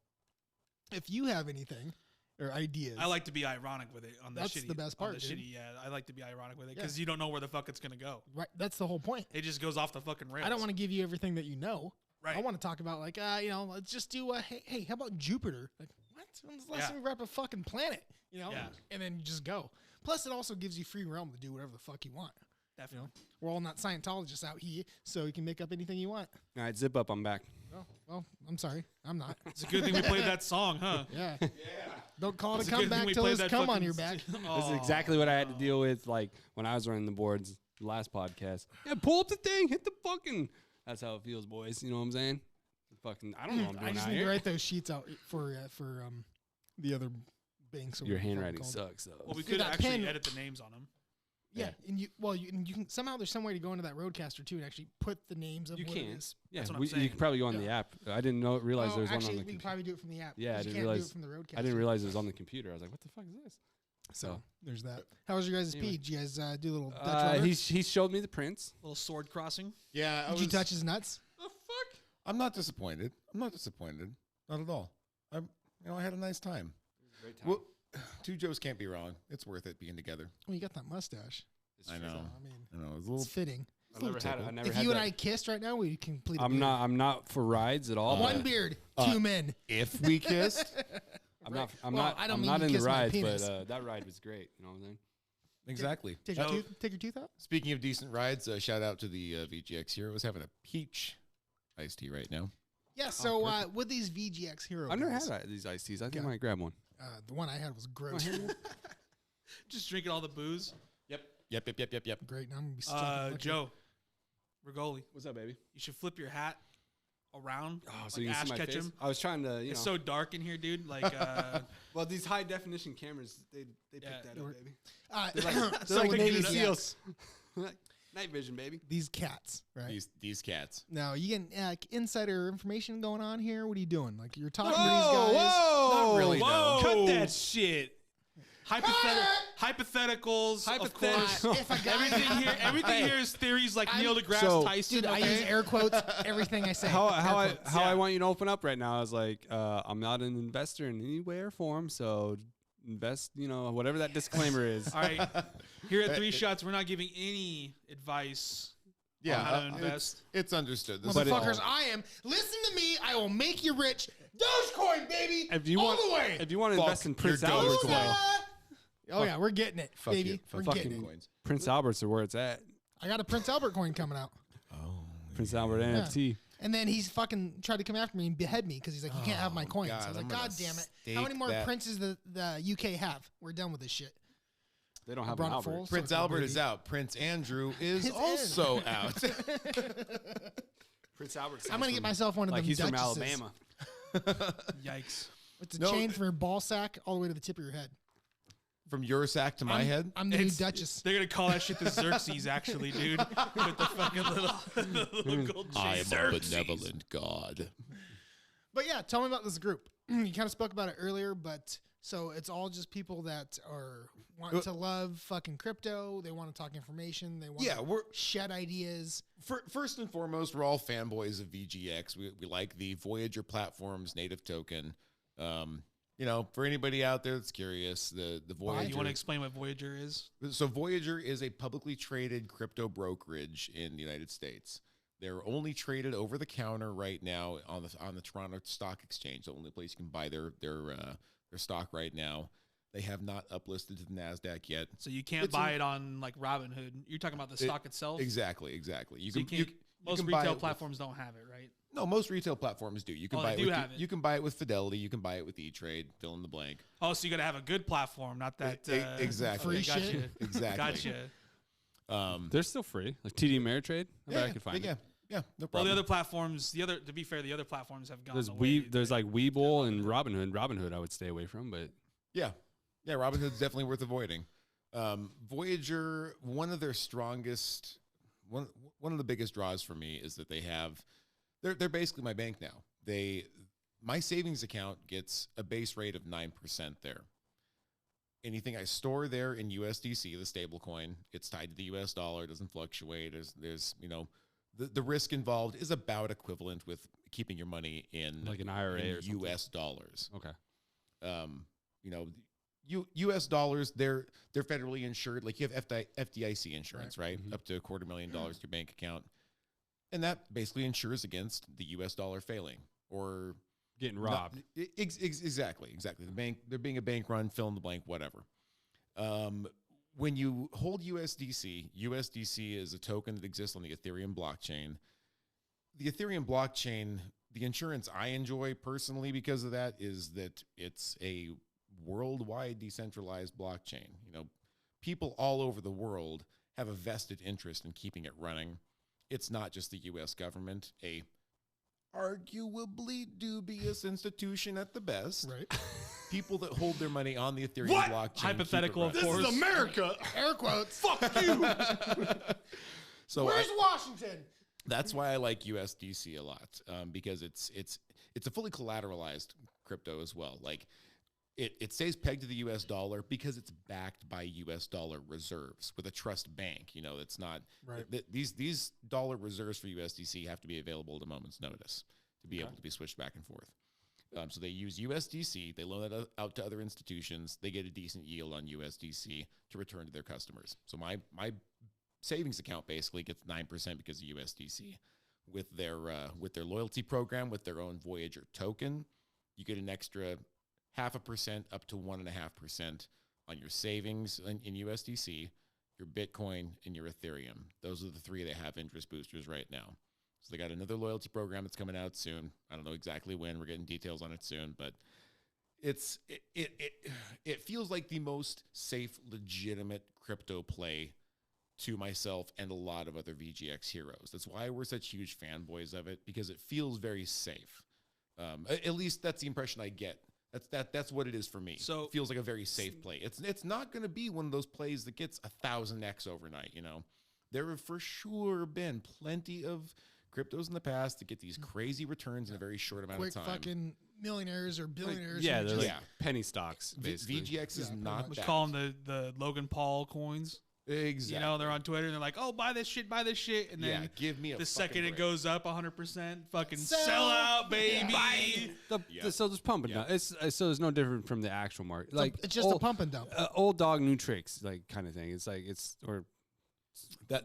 Speaker 1: if you have anything or ideas,
Speaker 4: I like to be ironic with it on the
Speaker 1: That's
Speaker 4: shitty.
Speaker 1: the best
Speaker 4: on
Speaker 1: part,
Speaker 4: the
Speaker 1: dude.
Speaker 4: shitty, yeah, I like to be ironic with it
Speaker 1: Yeah.
Speaker 4: because you don't know where the fuck it's gonna go.
Speaker 1: right, that's the whole point.
Speaker 4: It just goes off the fucking rails.
Speaker 1: I don't want to give you everything that you know.
Speaker 4: Right.
Speaker 1: I want to talk about like, let's just do hey, how about Jupiter? Like, what? When's the last
Speaker 4: Yeah.
Speaker 1: time we wrap a fucking planet?
Speaker 4: Yeah.
Speaker 1: And then you just go. Plus, it also gives you free realm to do whatever the fuck you want.
Speaker 4: Definitely.
Speaker 1: We're all not Scientologists out here, so you can make up anything you want.
Speaker 3: All right, zip up. I'm back.
Speaker 1: Oh, well, I'm sorry, I'm not.
Speaker 4: It's a good thing we played that song, huh?
Speaker 1: Yeah. Don't call it
Speaker 4: It's
Speaker 1: a
Speaker 4: a good thing
Speaker 1: comeback
Speaker 4: we
Speaker 1: till
Speaker 4: played
Speaker 1: there's
Speaker 4: that
Speaker 1: cum on
Speaker 4: fucking
Speaker 1: your back.
Speaker 3: This is exactly what I had to deal with, like when I was running the boards last podcast. Yeah, pull up the thing, hit the fucking. That's how it feels, boys. You know what I'm saying? Fucking, I don't know what I'm doing
Speaker 1: I just
Speaker 3: out
Speaker 1: need to
Speaker 3: here.
Speaker 1: write those sheets out for the other banks. or
Speaker 3: Your
Speaker 1: whatever they're
Speaker 3: handwriting
Speaker 1: called.
Speaker 3: sucks, though.
Speaker 4: Well, we
Speaker 1: Dude,
Speaker 4: could
Speaker 1: that
Speaker 4: actually
Speaker 1: pen-
Speaker 4: edit the names on them.
Speaker 1: Yeah, and you can somehow there's some way to go into that Roadcaster too and actually put the names of
Speaker 3: You
Speaker 1: what
Speaker 3: can.
Speaker 1: it is.
Speaker 3: Yeah,
Speaker 4: That's what I'm
Speaker 3: you
Speaker 4: saying.
Speaker 3: can probably go on the
Speaker 1: Yeah.
Speaker 3: app. I didn't realize there was
Speaker 1: actually,
Speaker 3: one on the
Speaker 1: we can
Speaker 3: computer.
Speaker 1: probably do it from the app.
Speaker 3: Yeah, I
Speaker 1: 'cause you
Speaker 3: didn't
Speaker 1: can't
Speaker 3: realize.
Speaker 1: do it from the Roadcaster.
Speaker 3: I didn't realize it was on the computer. I was like, what the fuck is this?
Speaker 1: So there's that. How was your guys'
Speaker 3: Anyway.
Speaker 1: pee? Did you guys do a little Dutch rubber?
Speaker 3: he showed me the prints.
Speaker 4: Little sword crossing.
Speaker 2: Yeah,
Speaker 1: Did you touch his nuts?
Speaker 3: The fuck?
Speaker 2: I'm not disappointed. Not at all. I had a nice time.
Speaker 3: Great
Speaker 2: Well, two Joes can't be wrong. It's worth it being together.
Speaker 1: Well, you got that mustache.
Speaker 2: I know.
Speaker 1: I mean,
Speaker 2: I know. It's a
Speaker 1: it's
Speaker 2: little.
Speaker 1: fitting.
Speaker 3: I never had. I never
Speaker 1: If
Speaker 3: had
Speaker 1: you and
Speaker 3: that.
Speaker 1: I kissed right now, we complete.
Speaker 3: I'm not for rides at all.
Speaker 1: One beard, two men.
Speaker 2: If we kissed,
Speaker 3: I'm not. I'm
Speaker 1: Well,
Speaker 3: not.
Speaker 1: I don't
Speaker 3: I'm
Speaker 1: mean
Speaker 3: not
Speaker 1: you
Speaker 3: in the
Speaker 1: kiss my
Speaker 3: rides,
Speaker 1: penis.
Speaker 3: but that ride was great. You know what I'm saying?
Speaker 2: exactly.
Speaker 1: Take
Speaker 2: Uh,
Speaker 1: your tooth out.
Speaker 2: Speaking of decent rides, shout out to the VGX Heroes having a peach iced tea right now.
Speaker 1: Yeah. So with these VGX Hero,
Speaker 3: I've never
Speaker 1: guys,
Speaker 3: had these iced teas. I think
Speaker 1: Yeah.
Speaker 3: I might grab one.
Speaker 1: the one I had was gross.
Speaker 4: Just drinking all the booze.
Speaker 2: Yep.
Speaker 1: Great. Now I'm gonna be stuck.
Speaker 4: Joe, Rigoli,
Speaker 3: What's up, baby?
Speaker 4: you should flip your hat around.
Speaker 3: Oh, so
Speaker 4: like
Speaker 3: you can
Speaker 4: Ash
Speaker 3: see my face.
Speaker 4: Ketchum.
Speaker 3: I was trying to,
Speaker 4: It's so dark in here, dude. Like,
Speaker 3: well, these high definition cameras, they pick
Speaker 4: Yeah.
Speaker 3: that up, baby.
Speaker 1: They're
Speaker 3: They're like
Speaker 1: with
Speaker 3: Navy
Speaker 1: these-
Speaker 3: SEALs. Night vision, baby.
Speaker 1: These cats, right?
Speaker 2: These cats.
Speaker 1: Now you getting like insider information going on here. What are you doing? Like you're talking to
Speaker 3: Whoa,
Speaker 1: these guys.
Speaker 3: whoa!
Speaker 2: Not really, no.
Speaker 4: cut that shit. Hypotheticals, of course.
Speaker 1: If a guy,
Speaker 4: Everything here is theories like Neil deGrasse
Speaker 3: So-
Speaker 4: Tyson.
Speaker 1: dude, I
Speaker 4: okay?
Speaker 1: use air quotes. Everything I say.
Speaker 3: How
Speaker 1: Air
Speaker 3: I
Speaker 1: quotes.
Speaker 3: how I
Speaker 4: Yeah.
Speaker 3: want you to open up right now is like I'm not an investor in any way or form, so invest, whatever that disclaimer is.
Speaker 4: All right. Here at Three Shots, we're not giving any advice
Speaker 2: Yeah,
Speaker 4: on how to invest.
Speaker 2: it's understood. This
Speaker 3: But
Speaker 2: is all-
Speaker 1: Motherfuckers, I am. Listen to me. I will make you rich. Dogecoin, baby.
Speaker 3: If you
Speaker 1: all
Speaker 3: want,
Speaker 1: the way.
Speaker 3: if you want to
Speaker 2: Fuck
Speaker 3: invest in
Speaker 2: your
Speaker 3: Prince
Speaker 2: Dogecoin.
Speaker 3: Albert's,
Speaker 1: Luna! Oh yeah, we're getting it,
Speaker 2: Fuck
Speaker 1: baby.
Speaker 2: you.
Speaker 1: We're
Speaker 2: Fuck
Speaker 1: getting
Speaker 2: fucking
Speaker 1: it.
Speaker 2: coins.
Speaker 3: Prince Albert's are where it's at.
Speaker 1: I got a Prince Albert coin coming out,
Speaker 2: Oh,
Speaker 3: Prince Albert NFT.
Speaker 1: and then he's fucking tried to come after me and behead me because he's like, you can't have my coins.
Speaker 2: God,
Speaker 1: I was
Speaker 2: I'm
Speaker 1: like,
Speaker 2: gonna
Speaker 1: God damn it!
Speaker 2: stake
Speaker 1: How many more
Speaker 2: that-
Speaker 1: princes the UK have? We're done with this shit.
Speaker 3: They don't
Speaker 1: I
Speaker 3: have
Speaker 1: brought
Speaker 3: an
Speaker 1: it
Speaker 3: Albert.
Speaker 1: full.
Speaker 2: Prince
Speaker 1: Circle,
Speaker 2: Albert is
Speaker 1: baby.
Speaker 2: out. Prince Andrew is
Speaker 1: His
Speaker 2: also out.
Speaker 3: Prince Albert.
Speaker 1: I'm gonna get myself one of
Speaker 3: like
Speaker 1: them
Speaker 3: he's from
Speaker 1: duchesses.
Speaker 3: Alabama.
Speaker 4: Yikes.
Speaker 1: It's a
Speaker 2: No.
Speaker 1: chain from your ball sack all the way to the tip of your head.
Speaker 2: from your sack to my head.
Speaker 1: I'm the new Duchess.
Speaker 4: They're gonna call that shit the Xerxes, actually, dude. With the fucking little gold chain.
Speaker 2: I am a benevolent god.
Speaker 1: But yeah, tell me about this group. You kind of spoke about it earlier, but so it's all just people that want to love fucking crypto. They want to talk information. They want to shed ideas.
Speaker 2: First and foremost, we're all fanboys of VGX. We like the Voyager platform's native token. For anybody out there that's curious, the Voyager.
Speaker 4: You want to explain what Voyager is?
Speaker 2: So Voyager is a publicly traded crypto brokerage in the United States. They're only traded over the counter right now on the Toronto Stock Exchange, the only place you can buy their stock right now. They have not uplisted to the NASDAQ yet.
Speaker 4: So you can't buy it on like Robinhood. You're talking about the stock itself?
Speaker 2: Exactly.
Speaker 4: Most retail platforms don't have it, right?
Speaker 2: No, most retail platforms do. You can buy
Speaker 4: it.
Speaker 2: You can buy it with Fidelity. You can buy it with E-Trade. Fill in the blank.
Speaker 4: Oh, so you got to have a good platform, not that
Speaker 2: exactly.
Speaker 1: Free shit.
Speaker 2: Exactly.
Speaker 4: Gotcha.
Speaker 3: They're still free, like TD Ameritrade. I can find it.
Speaker 2: Yeah, no problem.
Speaker 4: Well, the other platforms, to be fair, the other platforms have gone.
Speaker 3: There's like Webull and Robinhood. Robinhood, I would stay away from, but
Speaker 2: yeah, Robinhood's definitely worth avoiding. Voyager, one of their strongest, one of the biggest draws for me is that they're basically my bank now. My savings account gets a base rate of 9% there. Anything I store there in USDC, the stable coin, it's tied to the US dollar, doesn't fluctuate. There's the risk involved is about equivalent with keeping your money in
Speaker 3: like an IRA or
Speaker 2: US dollars.
Speaker 3: Okay.
Speaker 2: US dollars, they're federally insured. Like you have FDIC insurance, right?
Speaker 3: Mm-hmm.
Speaker 2: Up to $250,000 to your bank account. And that basically insures against the US dollar failing or
Speaker 3: getting robbed.
Speaker 2: Exactly. They're being a bank run, fill in the blank, whatever. When you hold USDC is a token that exists on the Ethereum blockchain. The Ethereum blockchain, the insurance I enjoy personally because of that is that it's a worldwide decentralized blockchain. People all over the world have a vested interest in keeping it running. It's not just the US government, a arguably dubious institution at the best.
Speaker 1: Right.
Speaker 2: People that hold their money on the Ethereum blockchain.
Speaker 4: Hypothetical, of course.
Speaker 1: This is America. Air quotes. Fuck you.
Speaker 2: So
Speaker 1: where's Washington?
Speaker 2: That's why I like USDC a lot, because it's a fully collateralized crypto as well. Like it stays pegged to the US dollar because it's backed by US dollar reserves with a trust bank. It's not
Speaker 1: right.
Speaker 2: These dollar reserves for USDC have to be available at a moment's notice to be able to be switched back and forth. So they use USDC, they loan that out to other institutions, they get a decent yield on USDC to return to their customers. So my savings account basically gets 9% because of USDC. With their loyalty program, with their own Voyager token, you get an extra 0.5% up to 1.5% on your savings in USDC, your Bitcoin, and your Ethereum. Those are the three that have interest boosters right now. So they got another loyalty program that's coming out soon. I don't know exactly when. We're getting details on it soon, but it feels like the most safe, legitimate crypto play to myself and a lot of other VGX heroes. That's why we're such huge fanboys of it, because it feels very safe. At least that's the impression I get. That's what it is for me.
Speaker 4: So
Speaker 2: it feels like a very safe play. It's not going to be one of those plays that gets 1,000x overnight. There have for sure been plenty of cryptos in the past that get these crazy returns in a very short amount of time.
Speaker 1: Fucking millionaires or billionaires.
Speaker 3: Yeah, they're like penny stocks, basically.
Speaker 2: VGX is not
Speaker 4: we
Speaker 2: that.
Speaker 4: call them the Logan Paul coins.
Speaker 2: Exactly.
Speaker 4: They're on Twitter and they're like, "Oh, buy this shit," and then
Speaker 2: give me
Speaker 4: the second
Speaker 2: break.
Speaker 4: it goes up 100%, fucking sell out, baby.
Speaker 3: So there's pump and dump. So it's no different from the actual market. Like
Speaker 1: it's just a pump and dump.
Speaker 3: Old dog, new tricks, like kind of thing. It's like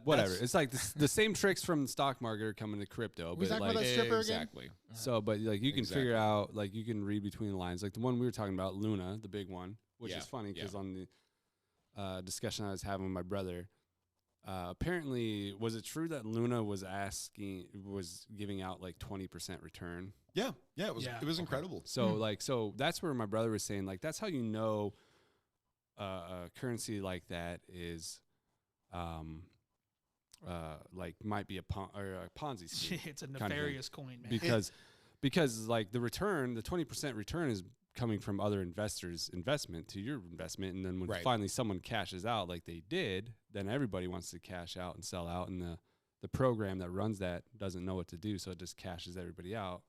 Speaker 3: whatever. It's like the same tricks from the stock market are coming to crypto.
Speaker 1: Was
Speaker 3: but
Speaker 1: that
Speaker 3: like
Speaker 1: that stripper again?
Speaker 2: Exactly.
Speaker 3: So, but like you can figure out, like you can read between the lines. Like the one we were talking about, Luna, the big one, which is funny because on the discussion I was having with my brother. Apparently, was it true that Luna was giving out like 20% return?
Speaker 2: Yeah, it was incredible.
Speaker 3: So that's where my brother was saying, like, that's how you know a currency like that is like might be a Ponzi scheme.
Speaker 4: It's a nefarious coin, man.
Speaker 3: Because like the 20% return is coming from other investors' investment to your investment. And then when
Speaker 2: Right.
Speaker 3: finally someone cashes out like they did, then everybody wants to cash out and sell out. And the program that runs that doesn't know what to do. So it just cashes everybody out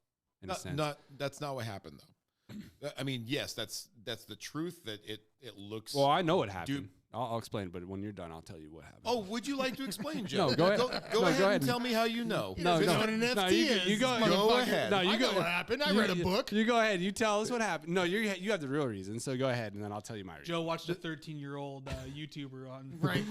Speaker 3: in a sense.
Speaker 2: That's not what happened though. I mean, yes, that's the truth that it looks.
Speaker 3: Well, I know what happened. I'll explain, but when you're done, I'll tell you what happened.
Speaker 2: Oh, would you like to explain, Joe?
Speaker 3: No, go ahead.
Speaker 2: Go
Speaker 3: No,
Speaker 2: ahead
Speaker 3: go
Speaker 2: and
Speaker 3: ahead.
Speaker 2: tell me how you know.
Speaker 1: He doesn't know what an NFT
Speaker 3: you
Speaker 1: is.
Speaker 3: go
Speaker 1: motherfucker.
Speaker 2: ahead.
Speaker 3: No, you
Speaker 1: I
Speaker 3: go.
Speaker 1: know what happened. I
Speaker 3: you-
Speaker 1: read a book.
Speaker 3: You go ahead. You tell us what happened. No, you have the real reason. So go ahead, and then I'll tell you my reason.
Speaker 4: Joe watched a 13-year-old YouTuber on
Speaker 1: Right.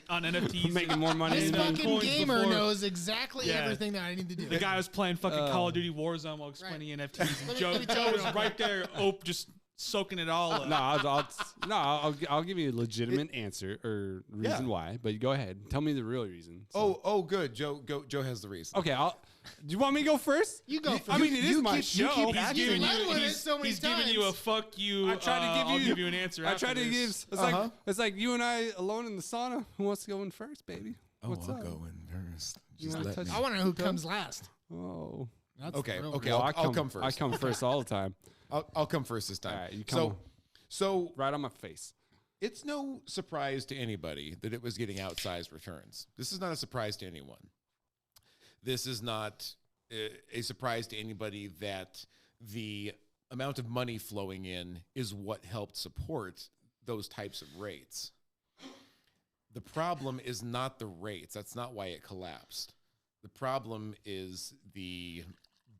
Speaker 4: on NFTs.
Speaker 3: Making more money
Speaker 1: This
Speaker 3: than
Speaker 1: fucking
Speaker 4: coins
Speaker 1: gamer
Speaker 4: before.
Speaker 1: knows exactly
Speaker 4: Yeah.
Speaker 1: everything that I need to do.
Speaker 4: The guy was playing fucking Call of Duty Warzone while explaining NFTs. And Joe was right there, just soaking it all up.
Speaker 3: I'll give you a legitimate answer or reason why. But you go ahead. Tell me the real reason. So.
Speaker 2: Oh, good. Joe has the reason.
Speaker 3: Okay. Do you want me to go first?
Speaker 1: You go first.
Speaker 3: I mean, it is my show.
Speaker 4: He's giving
Speaker 1: led with
Speaker 4: you,
Speaker 1: it so many
Speaker 4: he's giving you a
Speaker 1: times.
Speaker 4: fuck you.
Speaker 3: I tried to
Speaker 4: I'll
Speaker 3: give
Speaker 4: give you an answer.
Speaker 3: I tried to give.
Speaker 4: this.
Speaker 3: It's like you and I alone in the sauna. Who wants to go in first, baby? What's
Speaker 2: I'll
Speaker 3: up?
Speaker 2: go in first.
Speaker 3: You
Speaker 2: Just
Speaker 3: wanna
Speaker 2: let
Speaker 3: touch-
Speaker 2: me.
Speaker 1: I want to know who comes last.
Speaker 3: Oh.
Speaker 1: That's
Speaker 2: Okay,
Speaker 1: the real
Speaker 2: okay.
Speaker 1: reason.
Speaker 2: I'll come first.
Speaker 3: I come first all the time.
Speaker 2: I'll come first this time.
Speaker 3: All right, you come
Speaker 2: So
Speaker 3: right on my face.
Speaker 2: it's no surprise to anybody that it was getting outsized returns. This is not a surprise to anyone. This is not a surprise to anybody that the amount of money flowing in is what helped support those types of rates. The problem is not the rates. That's not why it collapsed. The problem is the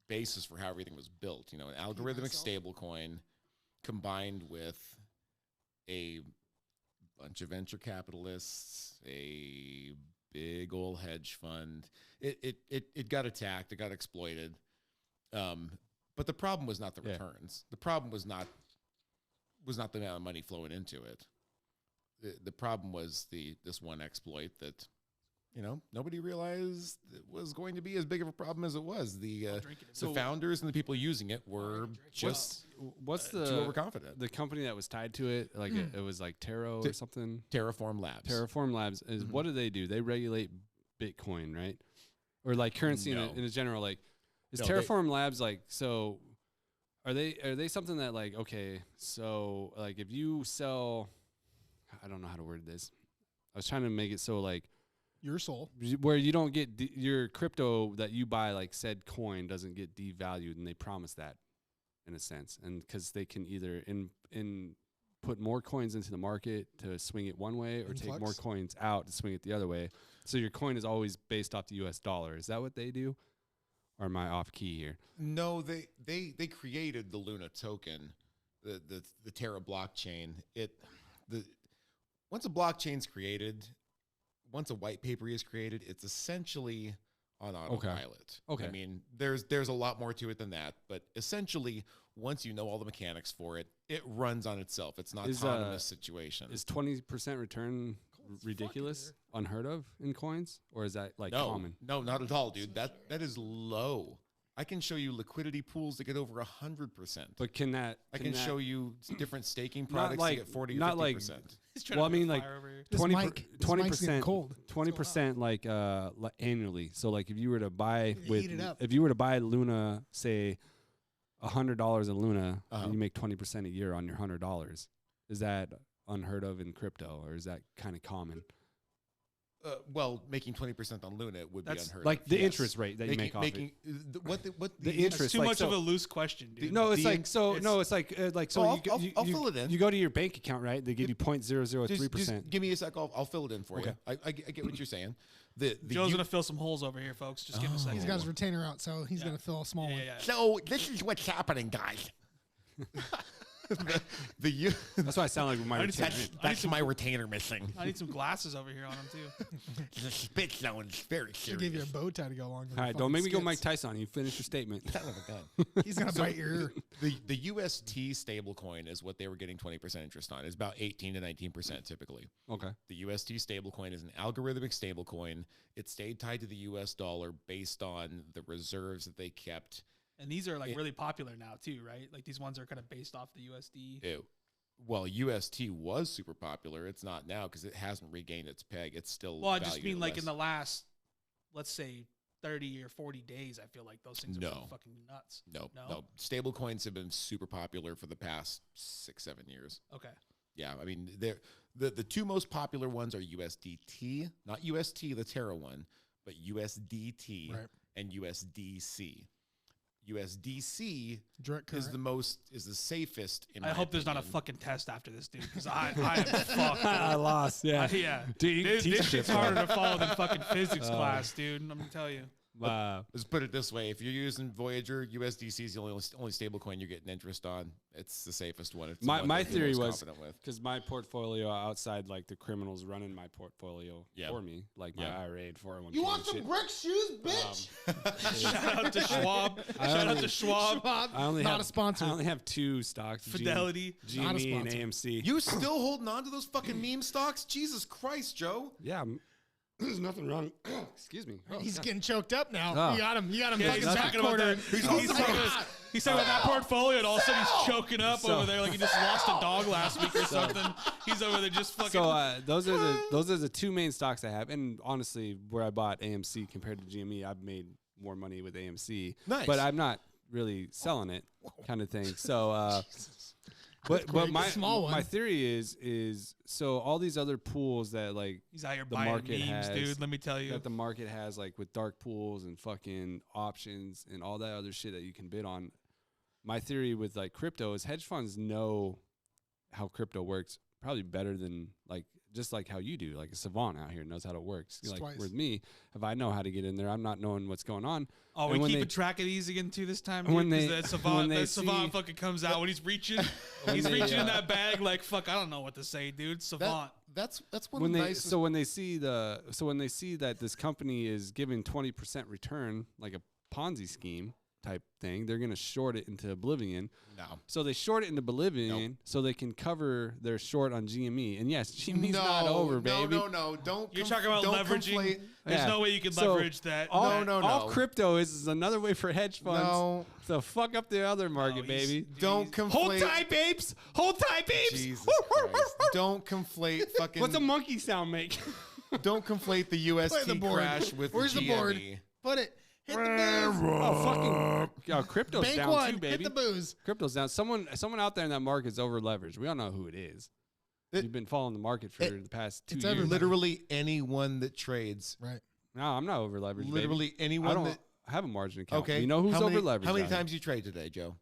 Speaker 2: basis for how everything was built. You know, an algorithmic stablecoin combined with a bunch of venture capitalists, a big old hedge fund. It got attacked. It got exploited. But the problem was not the returns. The problem was not the amount of money flowing into it. The problem was this one exploit that, you know, nobody realized it was going to be as big of a problem as it was. The founders and the people using it were just
Speaker 3: What's
Speaker 2: too
Speaker 3: the
Speaker 2: overconfident.
Speaker 3: the company that was tied to it? Like it was like Taro or something.
Speaker 2: Terraform Labs.
Speaker 3: Terraform Labs is what do? They regulate Bitcoin, right? Or like currency
Speaker 2: No.
Speaker 3: in a general. Like is
Speaker 2: No,
Speaker 3: Terraform Labs like so? Are they something that like okay? So like if you sell, I don't know how to word this. I was trying to make it so like
Speaker 1: Your soul.
Speaker 3: where you don't get your crypto that you buy, like said coin doesn't get devalued, and they promise that in a sense, and because they can either put more coins into the market to swing it one way or take
Speaker 1: Influx?
Speaker 3: more coins out to swing it the other way. So your coin is always based off the US dollar. Is that what they do? Or am I off key here?
Speaker 2: No, they created the Luna token, the Terra blockchain. Once a blockchain's created, once a white paper is created, it's essentially on autopilot.
Speaker 3: Okay.
Speaker 2: I mean, there's a lot more to it than that, but essentially, once you know all the mechanics for it, it runs on itself. It's not autonomous situation.
Speaker 3: Is 20% return ridiculous, unheard of in coins, or is that like common?
Speaker 2: No, not at all, dude. That is low. I can show you liquidity pools that get over 100%.
Speaker 3: But can that?
Speaker 2: I can show you different staking
Speaker 3: Not
Speaker 2: products
Speaker 3: like-
Speaker 2: to get 40 or
Speaker 3: not
Speaker 2: 50%.
Speaker 3: like-
Speaker 4: He's trying
Speaker 3: Well,
Speaker 4: to
Speaker 3: I
Speaker 4: put
Speaker 3: mean,
Speaker 4: a
Speaker 3: like,
Speaker 4: fire over here.
Speaker 1: This mic- this mic's getting
Speaker 3: 20%,
Speaker 1: cold.
Speaker 3: 20% like annually. So like if you were to buy
Speaker 1: Yeah, heat it up.
Speaker 3: if you were to buy Luna, say $100 in Luna,
Speaker 2: Uh-huh.
Speaker 3: and you make 20% a year on your $100. Is that unheard of in crypto, or is that kind of common?
Speaker 2: Well, making 20% on Luna would
Speaker 4: That's
Speaker 2: be unheard
Speaker 3: Like
Speaker 2: of.
Speaker 3: the
Speaker 2: yes.
Speaker 3: interest rate that you make off it.
Speaker 2: What the
Speaker 3: The
Speaker 2: interest
Speaker 3: interest
Speaker 4: That's too
Speaker 3: like,
Speaker 4: much
Speaker 3: so-
Speaker 4: of a loose question, dude.
Speaker 3: No, it's
Speaker 2: the
Speaker 3: like
Speaker 2: in-
Speaker 3: so.
Speaker 4: it's-
Speaker 3: No, it's like so.
Speaker 2: Oh,
Speaker 3: you
Speaker 2: I'll fill it in.
Speaker 3: You go to your bank account, right? They give you 0.003%.
Speaker 2: Just give me a sec. I'll fill it in for you. I get what you're saying. The
Speaker 4: Joe's gonna fill some holes over here, folks. Just give him a second.
Speaker 1: He's got his retainer out, so he's going to fill a small one.
Speaker 4: Yeah.
Speaker 2: So this is what's happening, guys. the
Speaker 3: That's why I sound like my
Speaker 4: I need some-
Speaker 3: retainer.
Speaker 2: that's my retainer missing.
Speaker 4: I need some glasses over here on him too.
Speaker 2: The spit zone's very
Speaker 1: Should
Speaker 2: serious.
Speaker 1: give you a bow tie to go along with
Speaker 3: All right, don't make me go Mike Tyson. You finish your statement.
Speaker 2: Son of a gun.
Speaker 1: He's going to bite your ear.
Speaker 2: The UST stablecoin is what they were getting 20% interest on. It's about 18 to 19% typically.
Speaker 3: Okay.
Speaker 2: The UST stablecoin is an algorithmic stablecoin. It stayed tied to the US dollar based on the reserves that they kept.
Speaker 4: And these are like really popular now too, right? Like these ones are kind of based off the USD.
Speaker 2: Well, UST was super popular. It's not now because it hasn't regained its peg. It's still
Speaker 4: Well, I just
Speaker 2: valued
Speaker 4: mean
Speaker 2: at
Speaker 4: like
Speaker 2: less.
Speaker 4: in the last, let's say 30 or 40 days, I feel like those things are
Speaker 2: No.
Speaker 4: fucking nuts.
Speaker 2: No. Stable coins have been super popular for the past 6-7 years.
Speaker 4: Okay.
Speaker 2: Yeah, I mean, the two most popular ones are USDT, not UST, the Terra one, but USDT and USDC. USDC is the safest.
Speaker 4: I hope there's not a fucking test after this, dude, because I am fucked.
Speaker 3: I lost. Yeah,
Speaker 4: yeah.
Speaker 3: Dude,
Speaker 4: This shit's harder to follow than fucking physics class, dude. I'm gonna tell you.
Speaker 3: Wow.
Speaker 2: Let's put it this way: if you're using Voyager, USDC is the only stable coin you're getting interest on. It's the safest one. It's the one
Speaker 3: My
Speaker 2: that you're
Speaker 3: theory
Speaker 2: most
Speaker 3: was
Speaker 2: confident with.
Speaker 3: because my portfolio outside, like the criminals running my portfolio for me, like my IRA and 401k.
Speaker 1: You want some brick shoes, bitch?
Speaker 4: Shout out to Schwab. Shout out to Schwab.
Speaker 3: I only
Speaker 1: Not
Speaker 3: have
Speaker 1: a sponsor.
Speaker 3: I only have 2 stocks:
Speaker 4: Fidelity.
Speaker 1: Not a
Speaker 3: GME and
Speaker 1: sponsor.
Speaker 3: AMC.
Speaker 2: You still holding on to those fucking meme stocks? Jesus Christ, Joe!
Speaker 3: Yeah, there's nothing wrong. Excuse me. Oh,
Speaker 1: He's
Speaker 3: God.
Speaker 1: getting choked up now.
Speaker 3: Oh.
Speaker 1: You got him.
Speaker 4: Yeah,
Speaker 1: fucking
Speaker 4: he's
Speaker 1: back
Speaker 4: talking about
Speaker 1: cornered.
Speaker 4: that. He's talking about that portfolio, and all of a sudden he's choking up over there like he just lost a dog last week or something. He's over there just fucking.
Speaker 3: So those are the 2 main stocks I have, and honestly, where I bought AMC compared to GME, I've made more money with AMC.
Speaker 2: Nice.
Speaker 3: But I'm not really selling it, kind of thing. So, but my theory is so all these other pools that like
Speaker 4: he's out here
Speaker 3: the
Speaker 4: buying
Speaker 3: market
Speaker 4: memes,
Speaker 3: has,
Speaker 4: dude. Let me tell you.
Speaker 3: that the market has, like with dark pools and fucking options and all that other shit that you can bid on. My theory with like crypto is hedge funds know how crypto works probably better than like just like how you do. Like a savant out here knows how it works. Like
Speaker 1: twice.
Speaker 3: with me, if I know how to get in there, I'm not knowing what's going on.
Speaker 4: Oh,
Speaker 3: And
Speaker 4: we
Speaker 3: when
Speaker 4: keeping
Speaker 3: they-
Speaker 4: track of these again too this time,
Speaker 3: when
Speaker 4: dude.
Speaker 3: they-
Speaker 4: That
Speaker 3: when they
Speaker 4: savant
Speaker 3: see-
Speaker 4: fucking comes out when he's reaching. He's
Speaker 3: they,
Speaker 4: reaching in that bag like fuck. I don't know what to say, dude. Savant.
Speaker 2: That's one
Speaker 3: when
Speaker 2: of the
Speaker 3: they
Speaker 2: nicest.
Speaker 3: when they see that this company is giving 20% return, like a Ponzi scheme type thing, they're gonna short it into oblivion.
Speaker 2: No.
Speaker 3: So they short it into oblivion so they can cover their short on GME. And yes, GME's not over, baby.
Speaker 2: No. Don't.
Speaker 4: You're talking about
Speaker 2: don't
Speaker 4: leveraging.
Speaker 2: conflate-
Speaker 4: There's
Speaker 3: Yeah.
Speaker 4: no way you can
Speaker 3: So
Speaker 4: leverage that.
Speaker 3: All,
Speaker 2: No.
Speaker 3: all crypto is another way for hedge funds
Speaker 2: No.
Speaker 3: to fuck up the other market,
Speaker 4: he's-
Speaker 3: baby.
Speaker 2: Don't conflate.
Speaker 3: Hold tight, babes. Hold tight, babes.
Speaker 2: Jesus Christ. Don't conflate fucking.
Speaker 3: What's a monkey sound make?
Speaker 2: Don't conflate the
Speaker 1: Play
Speaker 2: UST
Speaker 1: the board.
Speaker 2: crash with
Speaker 1: Where's the
Speaker 2: GME.
Speaker 1: board? Put it. Hit the booze.
Speaker 3: Oh, fucking crypto's
Speaker 1: Bank
Speaker 3: down
Speaker 1: one.
Speaker 3: too, baby.
Speaker 1: Hit the booze.
Speaker 3: Crypto's down. Someone out there in that market's over leveraged. We all know who it is. You've been following the market for the past 2
Speaker 1: it's
Speaker 3: years.
Speaker 1: everybody.
Speaker 2: Literally anyone that trades.
Speaker 1: Right.
Speaker 3: No, I'm not over leveraged.
Speaker 2: Literally
Speaker 3: I
Speaker 2: anyone
Speaker 3: don't
Speaker 2: that.
Speaker 3: have a margin account.
Speaker 2: Okay.
Speaker 3: You know who's
Speaker 2: how many,
Speaker 3: over leveraged?
Speaker 2: How many times you trade today, Joe?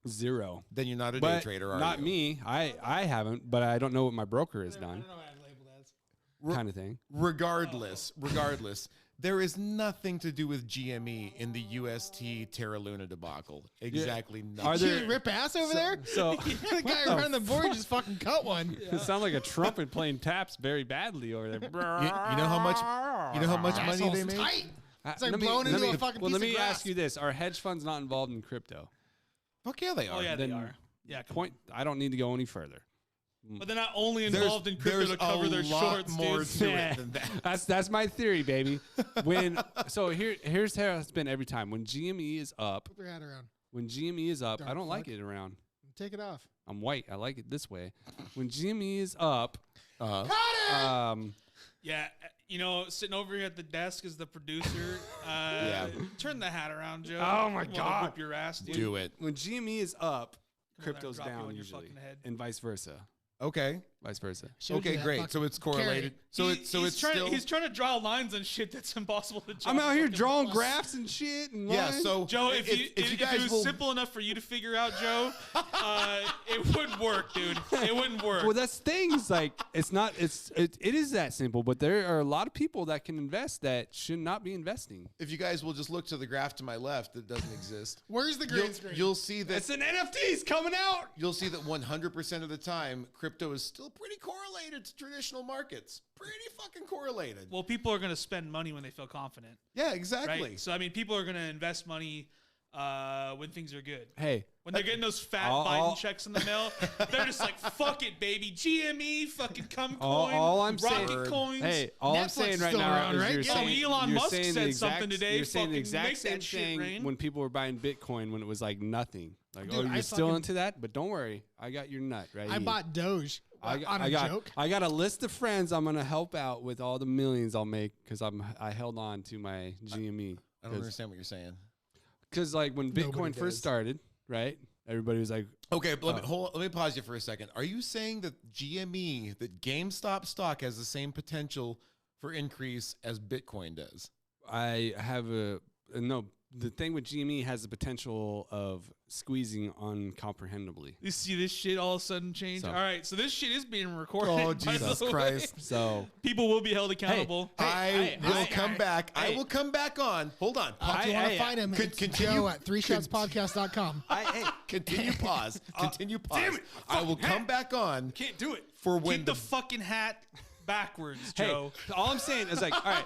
Speaker 3: 0.
Speaker 2: Then you're not a day
Speaker 3: But
Speaker 2: trader, are
Speaker 3: not
Speaker 2: you?
Speaker 3: me. I haven't, but I don't know what my broker has done. Kind of thing.
Speaker 2: Regardless, there is nothing to do with GME in the UST Terra Luna debacle. Exactly nothing.
Speaker 3: Are
Speaker 1: Did
Speaker 3: there-
Speaker 1: you rip ass over there?
Speaker 3: So
Speaker 1: The guy running the board just fucking cut one.
Speaker 3: it sounds like a trumpet playing taps very badly over there.
Speaker 2: You know how much? You know how much money
Speaker 1: Asshole's
Speaker 2: they make?
Speaker 1: tight. It's like
Speaker 3: Let me-
Speaker 1: blowing
Speaker 3: let
Speaker 1: into
Speaker 3: me-
Speaker 1: a fucking
Speaker 3: Well,
Speaker 1: piece
Speaker 3: let me
Speaker 1: of grass.
Speaker 3: ask you this: are hedge funds not involved in crypto?
Speaker 2: Fuck yeah, they are.
Speaker 4: Oh yeah, they
Speaker 3: Then
Speaker 4: are. Yeah, come
Speaker 3: Point. I don't need to go any further.
Speaker 4: on. But they're not only involved in crypto
Speaker 2: There's
Speaker 4: to cover
Speaker 2: a
Speaker 4: their
Speaker 2: lot
Speaker 4: shorts,
Speaker 2: more
Speaker 4: dude.
Speaker 2: to it than that.
Speaker 3: That's my theory, baby. Here's how it's been every time. When GME is up,
Speaker 1: Put your hat around.
Speaker 3: I
Speaker 1: Dark
Speaker 3: don't like
Speaker 1: fuck.
Speaker 3: it around.
Speaker 1: Take it off.
Speaker 3: I'm white. I like it this way. When GME is up,
Speaker 2: Uh-huh.
Speaker 4: Yeah, sitting over here at the desk as the producer. Turn the hat around, Joe.
Speaker 3: Oh, my
Speaker 4: Wanna
Speaker 3: God.
Speaker 4: Whip your ass, dude.
Speaker 2: Do it.
Speaker 3: when GME is up,
Speaker 4: Come on,
Speaker 3: crypto's
Speaker 4: drop you
Speaker 3: down
Speaker 4: on your
Speaker 3: usually,
Speaker 4: fucking head.
Speaker 3: and vice versa.
Speaker 2: Okay.
Speaker 3: Vice versa.
Speaker 1: Showed you
Speaker 2: Okay,
Speaker 1: that
Speaker 2: great.
Speaker 1: fucking
Speaker 2: So it's correlated. So
Speaker 4: He's
Speaker 2: it's
Speaker 4: trying.
Speaker 2: still.
Speaker 4: He's trying to draw lines on shit that's impossible to draw.
Speaker 3: I'm out here
Speaker 4: fucking
Speaker 3: drawing
Speaker 4: lines.
Speaker 3: graphs and shit. And
Speaker 2: Yeah.
Speaker 3: lines.
Speaker 2: So
Speaker 4: Joe, if
Speaker 2: you guys
Speaker 4: it was
Speaker 2: will,
Speaker 4: simple enough for you to figure out, Joe, it wouldn't work, dude. It wouldn't work.
Speaker 3: Well, that's things like it is that simple, but there are a lot of people that can invest that should not be investing.
Speaker 2: if you guys will just look to the graph to my left that doesn't exist,
Speaker 1: Where's the green screen?
Speaker 2: you'll see that
Speaker 3: It's an NFTs coming out.
Speaker 2: you'll see that 100% of the time, crypto is still pretty correlated to traditional markets. Pretty fucking correlated.
Speaker 4: Well, people are going to spend money when they feel confident,
Speaker 2: Yeah, exactly.
Speaker 4: right? So, I mean, people are going to invest money when things are good.
Speaker 3: Hey,
Speaker 4: When they're getting those fat
Speaker 3: I'll-
Speaker 4: Biden checks in the mail, they're just like, fuck it, baby. GME, fucking cum
Speaker 3: All-
Speaker 4: coin,
Speaker 3: all I'm
Speaker 4: rocket
Speaker 3: saying-
Speaker 4: coins.
Speaker 3: hey, all I'm
Speaker 1: Netflix
Speaker 3: saying
Speaker 1: is
Speaker 3: right
Speaker 1: still
Speaker 3: now
Speaker 1: around,
Speaker 3: is
Speaker 1: right?
Speaker 3: you're
Speaker 1: Yeah.
Speaker 3: saying
Speaker 4: Elon
Speaker 3: you're
Speaker 4: Musk
Speaker 3: saying
Speaker 4: said
Speaker 3: the exact,
Speaker 4: something today,
Speaker 3: You're saying the
Speaker 4: fucking
Speaker 3: exact
Speaker 4: make
Speaker 3: same
Speaker 4: that shit
Speaker 3: thing
Speaker 4: rain.
Speaker 3: when people were buying Bitcoin when it was like nothing. Like,
Speaker 1: Dude,
Speaker 3: oh, you're
Speaker 1: I
Speaker 3: still
Speaker 1: fucking-
Speaker 3: into that, but don't worry, I got your nut right.
Speaker 1: I
Speaker 3: here.
Speaker 1: bought Doge on a
Speaker 3: I got,
Speaker 1: joke.
Speaker 3: I got a list of friends I'm gonna help out with all the millions I'll make because I held on to my GME.
Speaker 2: I don't understand what you're saying.
Speaker 3: Because like when
Speaker 1: Nobody
Speaker 3: Bitcoin
Speaker 1: does.
Speaker 3: first started, right? Everybody was like,
Speaker 2: Okay, but let me pause you for a second. Are you saying that GME, that GameStop stock, has the same potential for increase as Bitcoin does?
Speaker 3: I have no. The thing with GME has the potential of squeezing uncomprehendibly.
Speaker 4: You see this shit all of a sudden change.
Speaker 3: So-
Speaker 4: All right, so this shit is being recorded.
Speaker 2: Oh,
Speaker 4: by
Speaker 2: Jesus
Speaker 4: the way.
Speaker 2: Christ.
Speaker 3: So
Speaker 4: People will be held accountable.
Speaker 2: I will come back. I
Speaker 3: hey.
Speaker 2: will come back on. Hold on.
Speaker 1: If you want to
Speaker 3: hey,
Speaker 1: find him,
Speaker 2: could
Speaker 1: it's
Speaker 2: continue-
Speaker 1: Joe at 3shotspodcast.com.
Speaker 2: Continue pause. Continue pause.
Speaker 4: damn it.
Speaker 2: I will come back on
Speaker 3: can't do it.
Speaker 2: for when
Speaker 4: Keep the fucking hat backwards,
Speaker 3: Hey,
Speaker 4: Joe.
Speaker 3: all I'm saying is like, all right.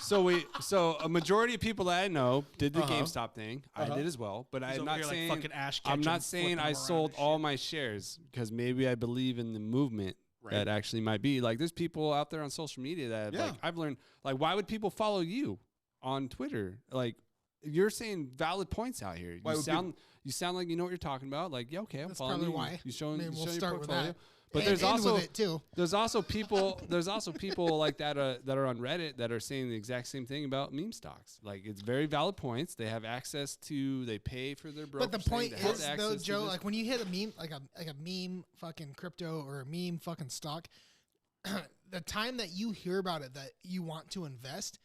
Speaker 3: So a majority of people that I know did the GameStop thing. I did as well, but
Speaker 4: He's
Speaker 3: I'm
Speaker 4: over
Speaker 3: not
Speaker 4: here like
Speaker 3: saying
Speaker 4: fucking Ash
Speaker 3: I'm
Speaker 4: Ketchum
Speaker 3: not saying
Speaker 4: flipping
Speaker 3: I
Speaker 4: them around
Speaker 3: sold
Speaker 4: and
Speaker 3: all my shares because maybe I believe in the movement that actually might be. Like there's people out there on social media that like I've learned like why would people follow you on Twitter? Like you're saying valid points out here.
Speaker 2: Why
Speaker 3: You
Speaker 2: would
Speaker 3: sound like you know what you're talking about. Like, yeah, okay, I'm
Speaker 1: That's
Speaker 3: following
Speaker 1: probably
Speaker 3: you.
Speaker 1: why.
Speaker 3: You showing,
Speaker 1: I mean,
Speaker 3: you
Speaker 1: we'll
Speaker 3: showing
Speaker 1: start
Speaker 3: your
Speaker 1: with
Speaker 3: portfolio.
Speaker 1: that.
Speaker 3: But
Speaker 1: And
Speaker 3: there's
Speaker 1: end
Speaker 3: also
Speaker 1: with it too.
Speaker 3: there's also people like that are on Reddit that are saying the exact same thing about meme stocks. Like it's very valid points. They have access to. They pay for their brokerage.
Speaker 1: But the point
Speaker 3: thing. They have
Speaker 1: is, though,
Speaker 3: access to
Speaker 1: Joe,
Speaker 3: this.
Speaker 1: like when you hit a meme, like a meme fucking crypto or a meme fucking stock, the time that you hear about it that you want to invest,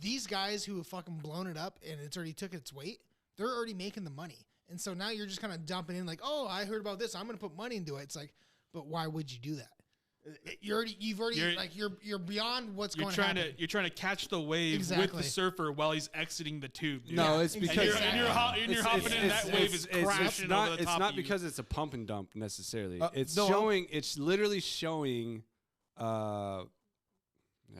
Speaker 1: these guys who have fucking blown it up and it's already took its weight, they're already making the money. And so now you're just kind of dumping in like, oh, I heard about this, I'm going to put money into it. It's like, but why would you do that? You're beyond what's
Speaker 4: You're
Speaker 1: going
Speaker 4: trying
Speaker 1: to happen.
Speaker 4: you're trying to catch the wave with
Speaker 1: Exactly.
Speaker 4: the surfer while he's exiting the tube. Dude.
Speaker 3: No, it's
Speaker 1: exactly.
Speaker 3: because
Speaker 4: and you're hopping in. That wave is crashing
Speaker 3: not,
Speaker 4: over the
Speaker 3: it's
Speaker 4: top
Speaker 3: not
Speaker 4: of you.
Speaker 3: because it's a pump and dump necessarily. It's
Speaker 2: no,
Speaker 3: showing. It's literally showing.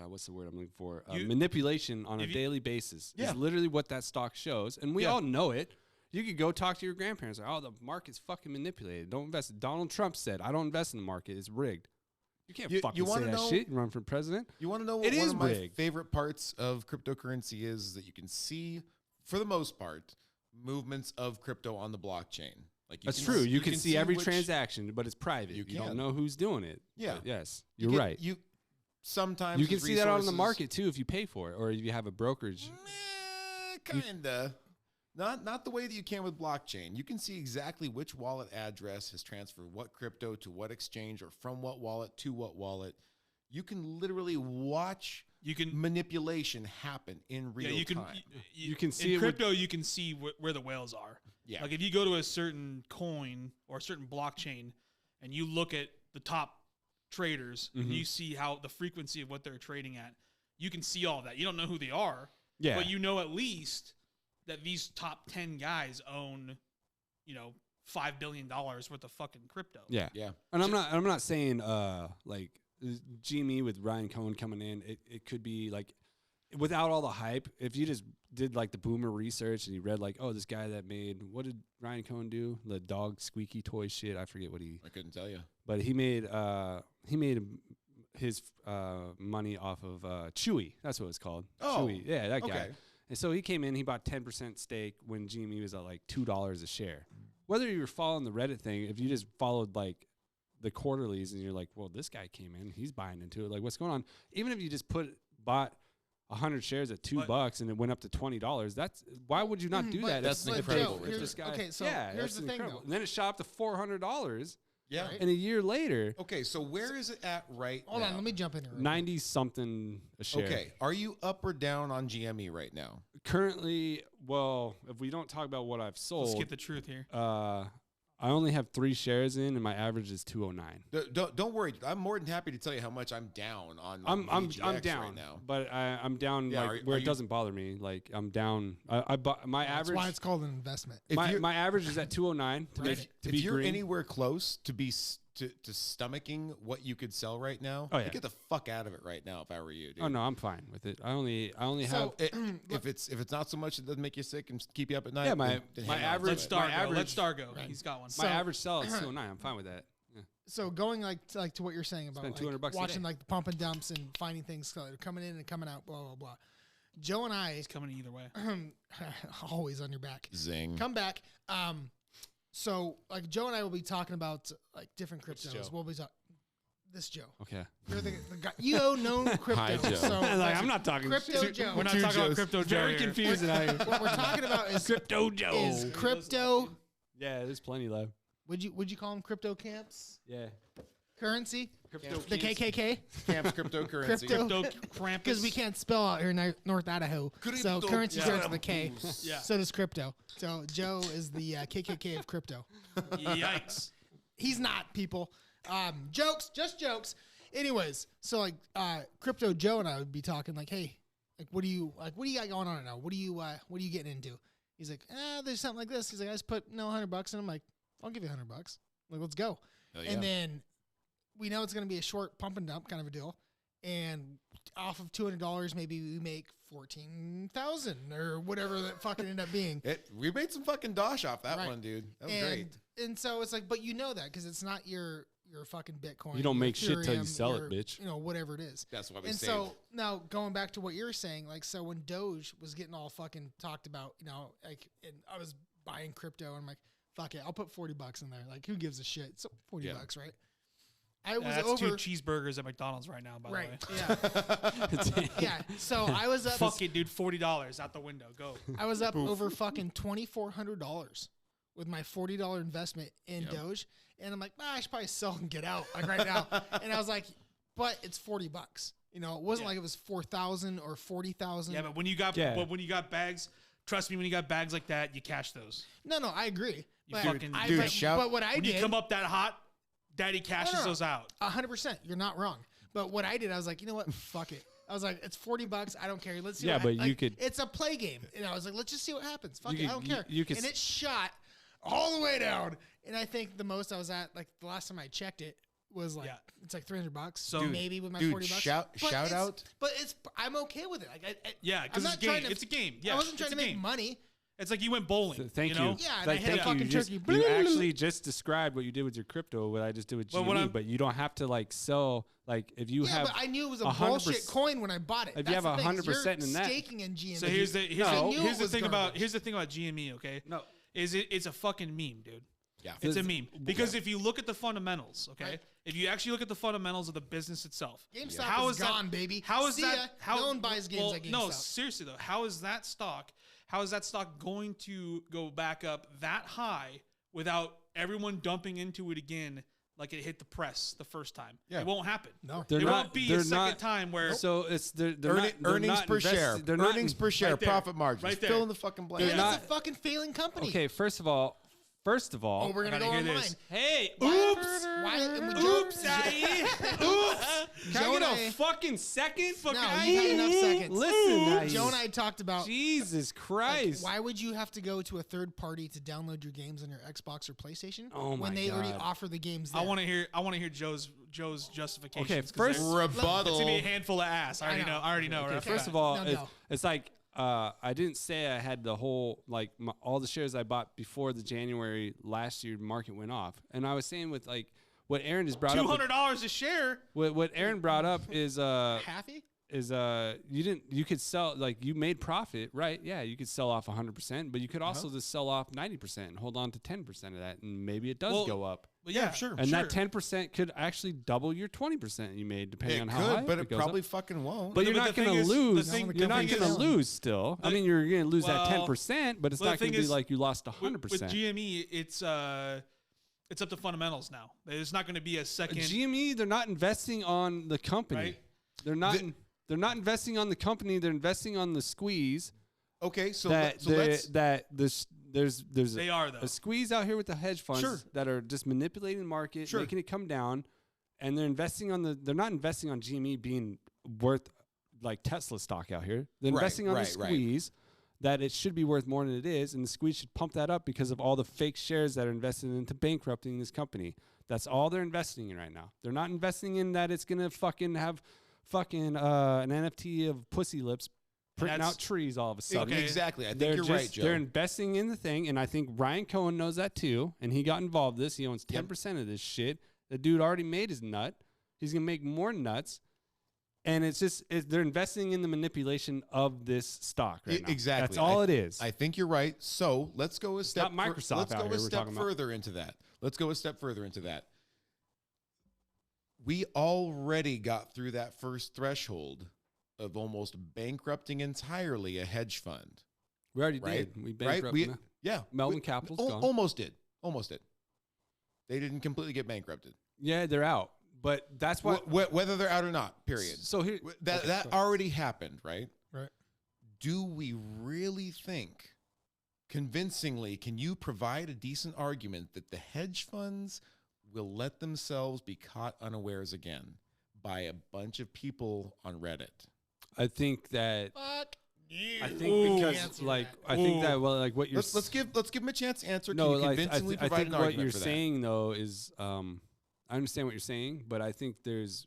Speaker 3: What's the word I'm looking for? Manipulation on a daily basis.
Speaker 2: Yeah.
Speaker 3: Is literally what that stock shows, and we all know it. You could go talk to your grandparents. Like, oh, the market's fucking manipulated. Don't invest. Donald Trump said, "I don't invest in the market. It's rigged." You can't fucking say
Speaker 2: wanna
Speaker 3: that
Speaker 2: know-
Speaker 3: shit. You run for president.
Speaker 2: You want to know what
Speaker 3: It
Speaker 2: one
Speaker 3: is
Speaker 2: of my
Speaker 3: rigged.
Speaker 2: favorite parts of cryptocurrency is that you can see, for the most part, movements of crypto on the blockchain. Like
Speaker 3: That's true. You can see every
Speaker 2: which-
Speaker 3: transaction, but it's private.
Speaker 2: You
Speaker 3: You don't
Speaker 2: can.
Speaker 3: know who's doing it.
Speaker 2: Yeah.
Speaker 3: But yes,
Speaker 2: you
Speaker 3: you're
Speaker 2: can-
Speaker 3: right.
Speaker 2: You sometimes
Speaker 3: You can
Speaker 2: with
Speaker 3: see that out in the
Speaker 2: resources-
Speaker 3: market too if you pay for it or if you have a brokerage.
Speaker 2: Kinda. Not the way that you can with blockchain. You can see exactly which wallet address has transferred what crypto to what exchange or from what wallet to what wallet. You can literally watch manipulation happen in real time.
Speaker 3: You can see
Speaker 4: in
Speaker 3: it with-
Speaker 4: crypto. You can see where the whales are.
Speaker 2: Yeah.
Speaker 4: Like if you go to a certain coin or a certain blockchain, and you look at the top traders, and you see how the frequency of what they're trading at. You can see all that. You don't know who they are, but you know at least that these top 10 guys own, $5 billion worth of fucking crypto.
Speaker 3: Yeah.
Speaker 2: Yeah.
Speaker 3: And I'm not saying like GME with Ryan Cohen coming in, it could be like without all the hype, if you just did like the boomer research and you read like, oh, this guy that made, what did Ryan Cohen do? The dog squeaky toy shit. I forget what
Speaker 2: I couldn't tell you.
Speaker 3: but he made his money off of Chewy. That's what it's called.
Speaker 2: Oh,
Speaker 3: Chewy. Yeah, that guy.
Speaker 2: okay.
Speaker 3: And so he came in, he bought 10% stake when GME was at like $2 a share. Whether you were following the Reddit thing, if you just followed like the quarterlies and you're like, well, this guy came in, he's buying into it. Like, what's going on? Even if you just bought 100 shares at $2 and it went up to $20, that's why would you not do
Speaker 1: but-
Speaker 3: that?
Speaker 2: That's
Speaker 1: but
Speaker 2: incredible.
Speaker 1: Joe,
Speaker 2: Richard.
Speaker 3: This guy,
Speaker 1: okay, so
Speaker 3: yeah,
Speaker 1: here's
Speaker 3: that's
Speaker 1: the thing,
Speaker 3: incredible.
Speaker 1: though.
Speaker 3: And then it shot up to $400,
Speaker 2: Yeah.
Speaker 1: Right.
Speaker 3: and a year later,
Speaker 2: Okay, so where is it at right
Speaker 1: Hold
Speaker 2: now?
Speaker 1: on, let me jump in here.
Speaker 3: 90 something a share.
Speaker 2: Okay, are you up or down on GME right now?
Speaker 3: Currently, well, if we don't talk about what I've
Speaker 4: Let's
Speaker 3: sold,
Speaker 4: get the truth here.
Speaker 3: I only have 3 shares in, and my average is 209.
Speaker 2: Don't worry. I'm more than happy to tell you how much I'm down on.
Speaker 3: I'm
Speaker 2: VGX
Speaker 3: down
Speaker 2: right now.
Speaker 3: but I'm down
Speaker 2: Yeah,
Speaker 3: like
Speaker 2: are
Speaker 3: where it
Speaker 2: you-
Speaker 3: doesn't bother me. Like I'm down. I bought my
Speaker 1: That's
Speaker 3: average.
Speaker 1: why it's called an investment.
Speaker 2: If
Speaker 3: My,
Speaker 2: you're-
Speaker 3: my average is at 209 to
Speaker 1: Right.
Speaker 3: be
Speaker 2: if you're
Speaker 3: green.
Speaker 2: anywhere close to be to stomaching what you could sell right now,
Speaker 3: Oh, yeah.
Speaker 2: I'd get the fuck out of it right now if I were you, dude.
Speaker 3: Oh no, I'm fine with it. I only have
Speaker 1: So,
Speaker 2: If it's not so much that doesn't make you sick and keep you up at night.
Speaker 3: Yeah, my-
Speaker 2: then
Speaker 3: my
Speaker 2: hang on to
Speaker 3: average-
Speaker 2: it.
Speaker 3: my average-
Speaker 4: Let Star go.
Speaker 1: Right.
Speaker 4: He's got one.
Speaker 3: my
Speaker 1: So-
Speaker 3: average sell is 209. I'm fine with that. Yeah.
Speaker 1: So going to what you're saying about
Speaker 3: Spend
Speaker 1: like,
Speaker 3: $200 a
Speaker 1: watching
Speaker 3: day.
Speaker 1: like the pump and dumps and finding things that are coming in and coming out, blah blah blah. Joe and I
Speaker 4: He's coming either way.
Speaker 1: always on your back.
Speaker 2: Zing.
Speaker 1: Come back. So like Joe and I will be talking about like different
Speaker 3: Joe?
Speaker 1: cryptos. We'll be talking. this Joe.
Speaker 3: Okay.
Speaker 1: You're the guy. You know Krypto.
Speaker 2: Hi, Joe.
Speaker 1: So
Speaker 3: I'm not talking
Speaker 1: Krypto
Speaker 3: shit.
Speaker 1: Joe.
Speaker 4: We're not
Speaker 2: Two
Speaker 4: talking about
Speaker 2: Joes.
Speaker 4: Crypto Joe
Speaker 3: Very
Speaker 4: here.
Speaker 3: confusing.
Speaker 1: What we're talking about is
Speaker 3: Crypto Joe.
Speaker 1: is crypto.
Speaker 3: Yeah, there's plenty left.
Speaker 1: Would you call them crypto camps?
Speaker 3: Yeah.
Speaker 1: Currency?
Speaker 3: Crypto
Speaker 1: The KKK?
Speaker 2: Camps cryptocurrency.
Speaker 1: Crypto.
Speaker 4: Crypto Krampus.
Speaker 1: Because we can't spell out here in North Idaho. So
Speaker 2: Crypto
Speaker 1: currency starts with a K.
Speaker 4: Yeah.
Speaker 1: So does crypto. So Joe is the KKK of crypto.
Speaker 4: Yikes.
Speaker 1: He's not, people. Jokes, just jokes. Anyways, so like Crypto Joe and I would be talking like, hey, what do you got going on right now? What are you getting into? He's like, there's something like this. He's like, I just put $100 and I'm like, I'll give you $100. Like, let's go.
Speaker 2: Hell yeah.
Speaker 1: And then we know it's gonna be a short pump and dump kind of a deal. And off of $200, maybe we make 14,000 or whatever that fucking ended up being.
Speaker 2: We made some fucking dosh off that
Speaker 1: Right.
Speaker 2: one, dude. That was
Speaker 1: and,
Speaker 2: great.
Speaker 1: And so it's like, but you know that because it's not your fucking Bitcoin.
Speaker 3: You don't
Speaker 1: your
Speaker 3: make shit till you
Speaker 1: Ethereum,
Speaker 3: sell it,
Speaker 1: your,
Speaker 3: bitch.
Speaker 1: You know, whatever it is.
Speaker 2: That's why we
Speaker 1: And
Speaker 2: saved.
Speaker 1: so now going back to what you're saying, like, so when Doge was getting all fucking talked about, you know, like, and I was buying crypto and I'm like, fuck it, I'll put $40 in there. Like, who gives a shit? It's $40,
Speaker 2: Yeah.
Speaker 1: right? I was
Speaker 4: That's
Speaker 1: over.
Speaker 4: 2 cheeseburgers at McDonald's right now, by
Speaker 1: Right.
Speaker 4: the way.
Speaker 1: Yeah. Yeah. So I was up.
Speaker 4: Fuck it, dude. $40 out the window. Go.
Speaker 1: I was up over fucking $2,400 with my $40 investment in
Speaker 2: Yep.
Speaker 1: Doge, and I'm like, I should probably sell and get out like right now. And I was like, but it's $40. You know, it wasn't
Speaker 4: Yeah.
Speaker 1: like it was 4,000 or 40,000.
Speaker 4: Yeah, but when you got when you got bags, trust me, when you got bags like that, you cash those.
Speaker 1: No, I agree.
Speaker 4: You
Speaker 1: But,
Speaker 4: fucking-
Speaker 1: I,
Speaker 2: Dude,
Speaker 1: but,
Speaker 2: shout-
Speaker 1: but what I
Speaker 4: When
Speaker 1: did,
Speaker 4: you come up that hot, daddy cashes
Speaker 1: no.
Speaker 4: those out.
Speaker 1: 100%, you're not wrong. But what I did, I was like, you know what? Fuck it. I was like, it's $40. I don't care. Let's see.
Speaker 3: Yeah,
Speaker 1: what
Speaker 3: but
Speaker 1: like,
Speaker 3: you could-
Speaker 1: It's a play game, and I was like, let's just see what happens. Fuck
Speaker 3: You
Speaker 1: it. I
Speaker 3: could-
Speaker 1: don't care.
Speaker 3: you could
Speaker 1: and it shot all the way down. And I think the most I was at, like the last time I checked it, was like it's like $300. So
Speaker 4: Dude,
Speaker 1: maybe with my
Speaker 2: dude,
Speaker 1: $40.
Speaker 2: shout out.
Speaker 1: But I'm okay with it. Like
Speaker 4: Yeah,
Speaker 1: I'm
Speaker 4: because
Speaker 1: not
Speaker 4: it's a
Speaker 1: trying
Speaker 4: game.
Speaker 1: to-
Speaker 4: It's a game. Yeah,
Speaker 1: I wasn't trying
Speaker 4: it's
Speaker 1: to
Speaker 4: a
Speaker 1: make
Speaker 4: game.
Speaker 1: money.
Speaker 4: It's like you went bowling.
Speaker 3: So thank you.
Speaker 4: know?
Speaker 1: Yeah, and
Speaker 3: Like,
Speaker 1: I hit a
Speaker 3: thank
Speaker 1: fucking
Speaker 3: you. Just-
Speaker 1: turkey.
Speaker 3: You actually just described what you did with your crypto, what I just did with
Speaker 4: Well,
Speaker 3: GME,
Speaker 4: what I'm-
Speaker 3: but you don't have to like sell. Like if you
Speaker 1: Yeah,
Speaker 3: have,
Speaker 1: but I knew it was a
Speaker 3: 100%
Speaker 1: bullshit coin when I bought it.
Speaker 3: If
Speaker 1: That's
Speaker 3: you have
Speaker 1: the thing,
Speaker 3: 100%
Speaker 1: you're
Speaker 3: in that-
Speaker 1: staking in GME.
Speaker 4: So here's the
Speaker 3: No.
Speaker 4: here's the
Speaker 1: was
Speaker 4: thing about
Speaker 1: garbage.
Speaker 4: GME. Okay,
Speaker 3: no,
Speaker 4: it's a fucking meme, dude.
Speaker 2: Yeah.
Speaker 4: It's a
Speaker 3: This-
Speaker 4: meme because if you look at the fundamentals, okay,
Speaker 1: Right.
Speaker 4: if you actually look at the fundamentals of the business itself,
Speaker 1: GameStop
Speaker 4: how
Speaker 1: is gone, baby.
Speaker 4: How is
Speaker 1: See
Speaker 4: that?
Speaker 1: ya.
Speaker 4: How
Speaker 1: No one buys games
Speaker 4: well,
Speaker 1: like
Speaker 4: No,
Speaker 1: GameStop.
Speaker 4: seriously though, how is that stock? How is that stock going to go back up that high without everyone dumping into it again? Like it hit the press the first time.
Speaker 2: Yeah.
Speaker 4: It won't happen.
Speaker 1: No.
Speaker 3: They're
Speaker 4: There
Speaker 3: not-
Speaker 4: won't be
Speaker 3: they're
Speaker 4: a second
Speaker 3: not-
Speaker 4: time where
Speaker 3: So it's they're
Speaker 2: Earnings
Speaker 3: not
Speaker 2: per share.
Speaker 3: They're not
Speaker 2: Earnings per share.
Speaker 4: right there.
Speaker 2: Profit margins.
Speaker 4: Right there.
Speaker 2: Fill in the fucking blank.
Speaker 1: And
Speaker 3: They're
Speaker 1: it's a fucking failing company.
Speaker 3: Okay, first of all,
Speaker 1: Oh, we're
Speaker 4: I
Speaker 1: gonna
Speaker 4: gotta
Speaker 1: go
Speaker 4: hear
Speaker 1: online.
Speaker 4: this. Hey,
Speaker 1: Why-
Speaker 4: oops.
Speaker 1: Why? and we
Speaker 4: Oops,
Speaker 1: Joe-
Speaker 4: Aye. Oops.
Speaker 3: Can
Speaker 1: Joe
Speaker 3: I
Speaker 1: and
Speaker 3: get
Speaker 1: I-
Speaker 3: a fucking second?
Speaker 1: No,
Speaker 3: Fucking
Speaker 1: you had enough seconds.
Speaker 3: Listen,
Speaker 1: Joe and I talked about
Speaker 3: Jesus
Speaker 1: like,
Speaker 3: Christ.
Speaker 1: why would you have to go to a third party to download your games on your Xbox or PlayStation
Speaker 3: Oh my
Speaker 1: when they already
Speaker 3: God.
Speaker 1: offer the games there?
Speaker 4: I want to hear Joe's justification.
Speaker 3: Okay, first-
Speaker 4: it's
Speaker 2: Rebuttal.
Speaker 4: gonna be a handful of ass. I already
Speaker 1: I know.
Speaker 4: know. I already know.
Speaker 3: Okay,
Speaker 4: right?
Speaker 3: first of all,
Speaker 1: No.
Speaker 3: it's like I didn't say I had the whole like all the shares I bought before the January last year market went off, and I was saying with like what Aaron has brought up.
Speaker 4: $200 a share.
Speaker 3: What Aaron brought up is
Speaker 1: Halfy?
Speaker 3: you could sell like you made profit, right? Yeah, you could sell off 100%, but you could also just sell off 90% and hold on to 10% of that, and maybe it does
Speaker 4: Well,
Speaker 3: go up.
Speaker 4: But
Speaker 2: Yeah, sure.
Speaker 3: And that 10% could actually double your 20% you made, depending
Speaker 2: It
Speaker 3: on how high
Speaker 2: could, but it
Speaker 3: goes
Speaker 2: probably
Speaker 3: up.
Speaker 2: fucking won't.
Speaker 3: But you're
Speaker 4: the
Speaker 3: not
Speaker 4: thing
Speaker 3: going to
Speaker 4: is- the
Speaker 3: lose.
Speaker 4: thing-
Speaker 3: You're
Speaker 4: the
Speaker 3: not
Speaker 4: thing
Speaker 3: going to
Speaker 4: is-
Speaker 3: lose still. I mean, you're going to lose that
Speaker 4: Well,
Speaker 3: 10%, but it's
Speaker 4: well, the
Speaker 3: not going
Speaker 4: thing
Speaker 3: to be
Speaker 4: is,
Speaker 3: like you lost
Speaker 4: With
Speaker 3: 100%.
Speaker 4: GME, it's up to fundamentals now. There's not going to be a second.
Speaker 3: GME, they're not investing on the company.
Speaker 4: Right.
Speaker 3: They're not. They're not investing on the company. They're investing on the squeeze.
Speaker 2: Okay, so
Speaker 3: That
Speaker 2: let's.
Speaker 3: there's
Speaker 4: They are though.
Speaker 3: a squeeze out here with the hedge funds
Speaker 2: Sure.
Speaker 3: that are just manipulating the market,
Speaker 2: Sure.
Speaker 3: making it come down, and they're investing on they're not investing on GME being worth like Tesla stock out here. They're
Speaker 2: Right,
Speaker 3: investing on the
Speaker 2: right, right.
Speaker 3: squeeze that it should be worth more than it is, and the squeeze should pump that up because of all the fake shares that are invested into bankrupting this company. That's all they're investing in right now. They're not investing in that it's gonna fucking have an NFT of pussy lips printing
Speaker 4: that's-
Speaker 3: out trees all of a sudden.
Speaker 4: Okay.
Speaker 2: Exactly. I think
Speaker 3: They're
Speaker 2: you're right, Joe.
Speaker 3: They're investing in the thing, and I think Ryan Cohen knows that too, and he got involved in this. He owns 10% of this shit. The dude already made his nut. He's gonna make more nuts, and it's just they're investing in the manipulation of this stock right now.
Speaker 2: Exactly.
Speaker 3: That's all it is.
Speaker 2: I think you're right. So let's go a step.
Speaker 3: not Microsoft
Speaker 2: let's
Speaker 3: out
Speaker 2: go
Speaker 3: here
Speaker 2: a
Speaker 3: we're
Speaker 2: step
Speaker 3: talking about.
Speaker 2: further into that. Let's go a step further into that. We already got through that first threshold of almost bankrupting entirely a hedge fund.
Speaker 3: We already
Speaker 2: Right?
Speaker 3: did. We
Speaker 2: Right?
Speaker 3: bankrupted.
Speaker 2: Yeah.
Speaker 3: Melvin Capital's gone.
Speaker 2: Almost did. Almost did. They didn't completely get bankrupted.
Speaker 3: Yeah, they're out. But that's why.
Speaker 2: Whether they're out or not, period.
Speaker 3: So here,
Speaker 2: That already happened, right?
Speaker 1: Right.
Speaker 2: Do we really think, convincingly, can you provide a decent argument that the hedge funds will let themselves be caught unawares again by a bunch of people on Reddit?
Speaker 3: I think that.
Speaker 1: Fuck you.
Speaker 3: I think because
Speaker 1: Answer
Speaker 3: like
Speaker 1: that.
Speaker 3: I think that like what you're
Speaker 2: Let's give them a chance to answer.
Speaker 3: no
Speaker 2: Can you
Speaker 3: like
Speaker 2: convincingly
Speaker 3: I
Speaker 2: provide
Speaker 3: think
Speaker 2: an
Speaker 3: what
Speaker 2: argument
Speaker 3: you're
Speaker 2: for that?
Speaker 3: saying though is I understand what you're saying, but I think there's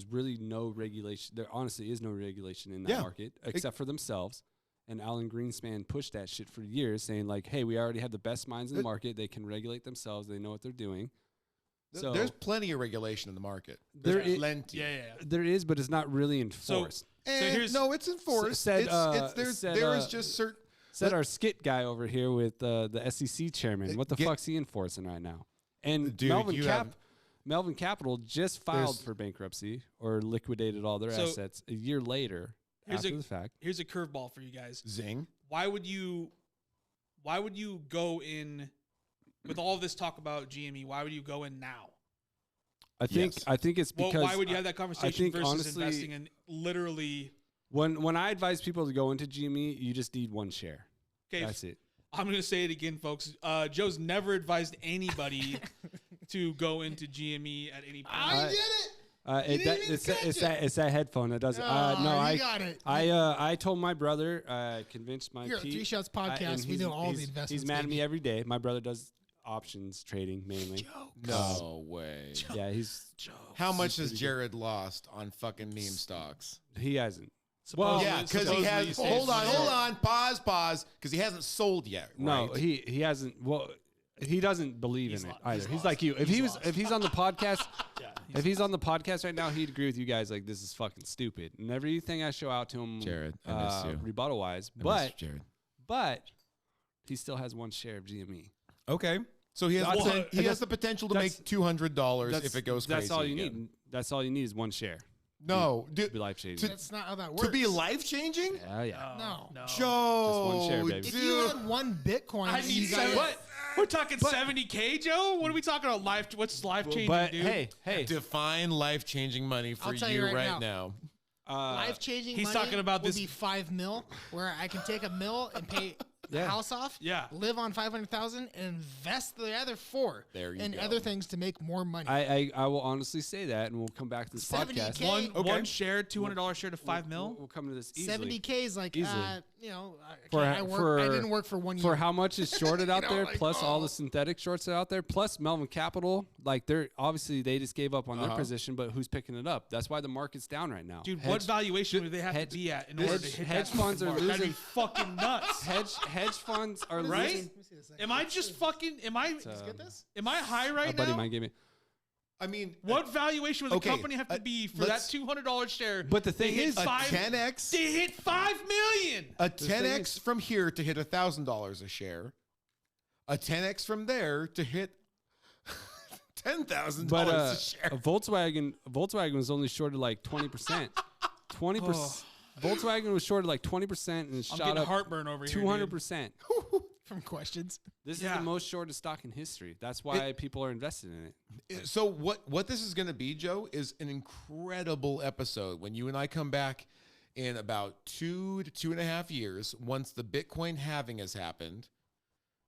Speaker 3: really no regulation. There honestly is no regulation in that
Speaker 2: Yeah.
Speaker 3: market except for themselves. And Alan Greenspan pushed that shit for years, saying like, "Hey, we already have the best minds in the market. They can regulate themselves. They know what they're doing." So
Speaker 2: There's plenty of regulation in the market.
Speaker 3: There
Speaker 2: There's
Speaker 3: is-
Speaker 2: plenty.
Speaker 4: Yeah.
Speaker 3: there is, but it's not really enforced.
Speaker 4: here's-
Speaker 2: No, it's enforced.
Speaker 3: said,
Speaker 2: There is just certain.
Speaker 3: Said our skit guy over here with the SEC chairman. What the
Speaker 2: Get-
Speaker 3: fuck's he enforcing right now? And
Speaker 2: Dude,
Speaker 3: Melvin Capital just filed
Speaker 2: There's-
Speaker 3: for bankruptcy or liquidated all their
Speaker 4: So-
Speaker 3: assets a year later
Speaker 4: Here's
Speaker 3: after
Speaker 4: a-
Speaker 3: the fact.
Speaker 4: Here's a curveball for you guys.
Speaker 2: Zing.
Speaker 4: Why would you go in with all this talk about GME? Why would you go in now?
Speaker 3: I think it's
Speaker 4: Well,
Speaker 3: because
Speaker 4: why would you have that conversation
Speaker 3: think
Speaker 4: versus
Speaker 3: honestly-
Speaker 4: investing in literally?
Speaker 3: when I advise people to go into GME, you just need one share.
Speaker 4: Okay,
Speaker 3: That's it.
Speaker 4: I'm going to say it again, folks. Joe's never advised anybody to go into GME at any point.
Speaker 1: I did it.
Speaker 3: It's that headphone that does it. No,
Speaker 1: you got it.
Speaker 3: I told my brother, convinced my
Speaker 1: Here at
Speaker 3: Pete,
Speaker 1: Three Shots
Speaker 3: and
Speaker 1: Podcast, we
Speaker 3: he's-
Speaker 1: know all the
Speaker 3: he's-
Speaker 1: investments.
Speaker 3: He's mad at me
Speaker 1: baby.
Speaker 3: every day. My brother does options trading mainly.
Speaker 2: No way.
Speaker 3: Yeah, he's
Speaker 2: How much has Jared lost on fucking meme stocks?
Speaker 3: he hasn't.
Speaker 4: Supposedly-
Speaker 2: Yeah, because he
Speaker 4: supposedly
Speaker 2: has.
Speaker 4: stays
Speaker 2: Hold
Speaker 4: short.
Speaker 2: on. Pause. Because he hasn't sold yet.
Speaker 3: No,
Speaker 2: right?
Speaker 3: he hasn't. Well, he doesn't believe in it either. He's like you. If he's on the podcast, if he's on the podcast right now, he'd agree with you guys. Like this is fucking stupid. And everything I show out to him,
Speaker 2: Jared, I miss you.
Speaker 3: rebuttal wise,
Speaker 2: Jared.
Speaker 3: but he still has one share of GME.
Speaker 2: Okay. So he has, he has the potential to make $200 if it goes crazy.
Speaker 3: That's all you
Speaker 2: again.
Speaker 3: need. That's all you need is one share.
Speaker 2: No,
Speaker 3: To
Speaker 2: dude,
Speaker 3: be life changing.
Speaker 1: That's not how that works.
Speaker 2: to be life changing.
Speaker 3: Yeah.
Speaker 1: No.
Speaker 4: No.
Speaker 2: Joe,
Speaker 3: Just one share, baby.
Speaker 1: If you had one Bitcoin,
Speaker 4: I
Speaker 1: and
Speaker 4: need
Speaker 1: you got
Speaker 4: what? We're talking 70K, Joe. What are we talking about? What's life changing,
Speaker 3: But
Speaker 4: dude?
Speaker 3: hey,
Speaker 2: define life changing money for
Speaker 1: I'll tell
Speaker 2: you
Speaker 1: you
Speaker 2: right
Speaker 1: right
Speaker 2: now.
Speaker 1: life changing.
Speaker 4: he's
Speaker 1: money
Speaker 4: talking about
Speaker 1: will
Speaker 4: this-
Speaker 1: be $5 million, where I can take $1 million and pay the
Speaker 3: Yeah.
Speaker 1: house off.
Speaker 4: Yeah.
Speaker 1: Live on 500,000 and invest the other 4
Speaker 2: There you
Speaker 1: in
Speaker 2: go.
Speaker 1: other things to make more money.
Speaker 3: I will honestly say that, and we'll come back to this
Speaker 1: 70K.
Speaker 3: podcast.
Speaker 4: One share, $200 share to $5 mil.
Speaker 3: We'll come to this easily.
Speaker 1: 70K is like,
Speaker 3: Easily.
Speaker 1: I didn't work for 1 year.
Speaker 3: For how much is shorted out
Speaker 1: know,
Speaker 3: there,
Speaker 1: like,
Speaker 3: plus all the synthetic shorts that are out there, plus Melvin Capital, like they're obviously they just gave up on their position, but who's picking it up? That's why the market's down right now.
Speaker 4: Dude, what valuation would they have to be at in order to hit
Speaker 3: hedge
Speaker 4: that
Speaker 3: funds are
Speaker 4: mark? That'd be
Speaker 3: losing-
Speaker 4: fucking nuts.
Speaker 3: hedge funds are
Speaker 4: Right?
Speaker 3: losing.
Speaker 4: Am I just fucking? Am I?
Speaker 1: Get this?
Speaker 4: Am I high right
Speaker 3: A buddy
Speaker 4: now?
Speaker 3: might give me.
Speaker 2: I mean,
Speaker 4: What valuation would the
Speaker 2: okay,
Speaker 4: company have to be for that
Speaker 2: let's-
Speaker 4: $200 share?
Speaker 3: But the thing
Speaker 4: to hit
Speaker 3: is,
Speaker 2: a
Speaker 4: five,
Speaker 2: 10x,
Speaker 4: to hit $5 million.
Speaker 2: a 10x from here to hit $1,000 a share, a 10x from there to hit $10,000
Speaker 3: but
Speaker 2: a share.
Speaker 3: a Volkswagen was only shorted like 20%. 20%. Volkswagen was shorted like 20% and
Speaker 4: I'm
Speaker 3: shot
Speaker 4: getting
Speaker 3: up
Speaker 4: heartburn over here.
Speaker 3: 200%.
Speaker 1: From questions.
Speaker 3: This is
Speaker 4: Yeah.
Speaker 3: the most shorted stock in history. That's why people are invested in it.
Speaker 2: So what this is going to be, Joe, is an incredible episode when you and I come back in about 2 to 2.5 years, once the Bitcoin halving has happened,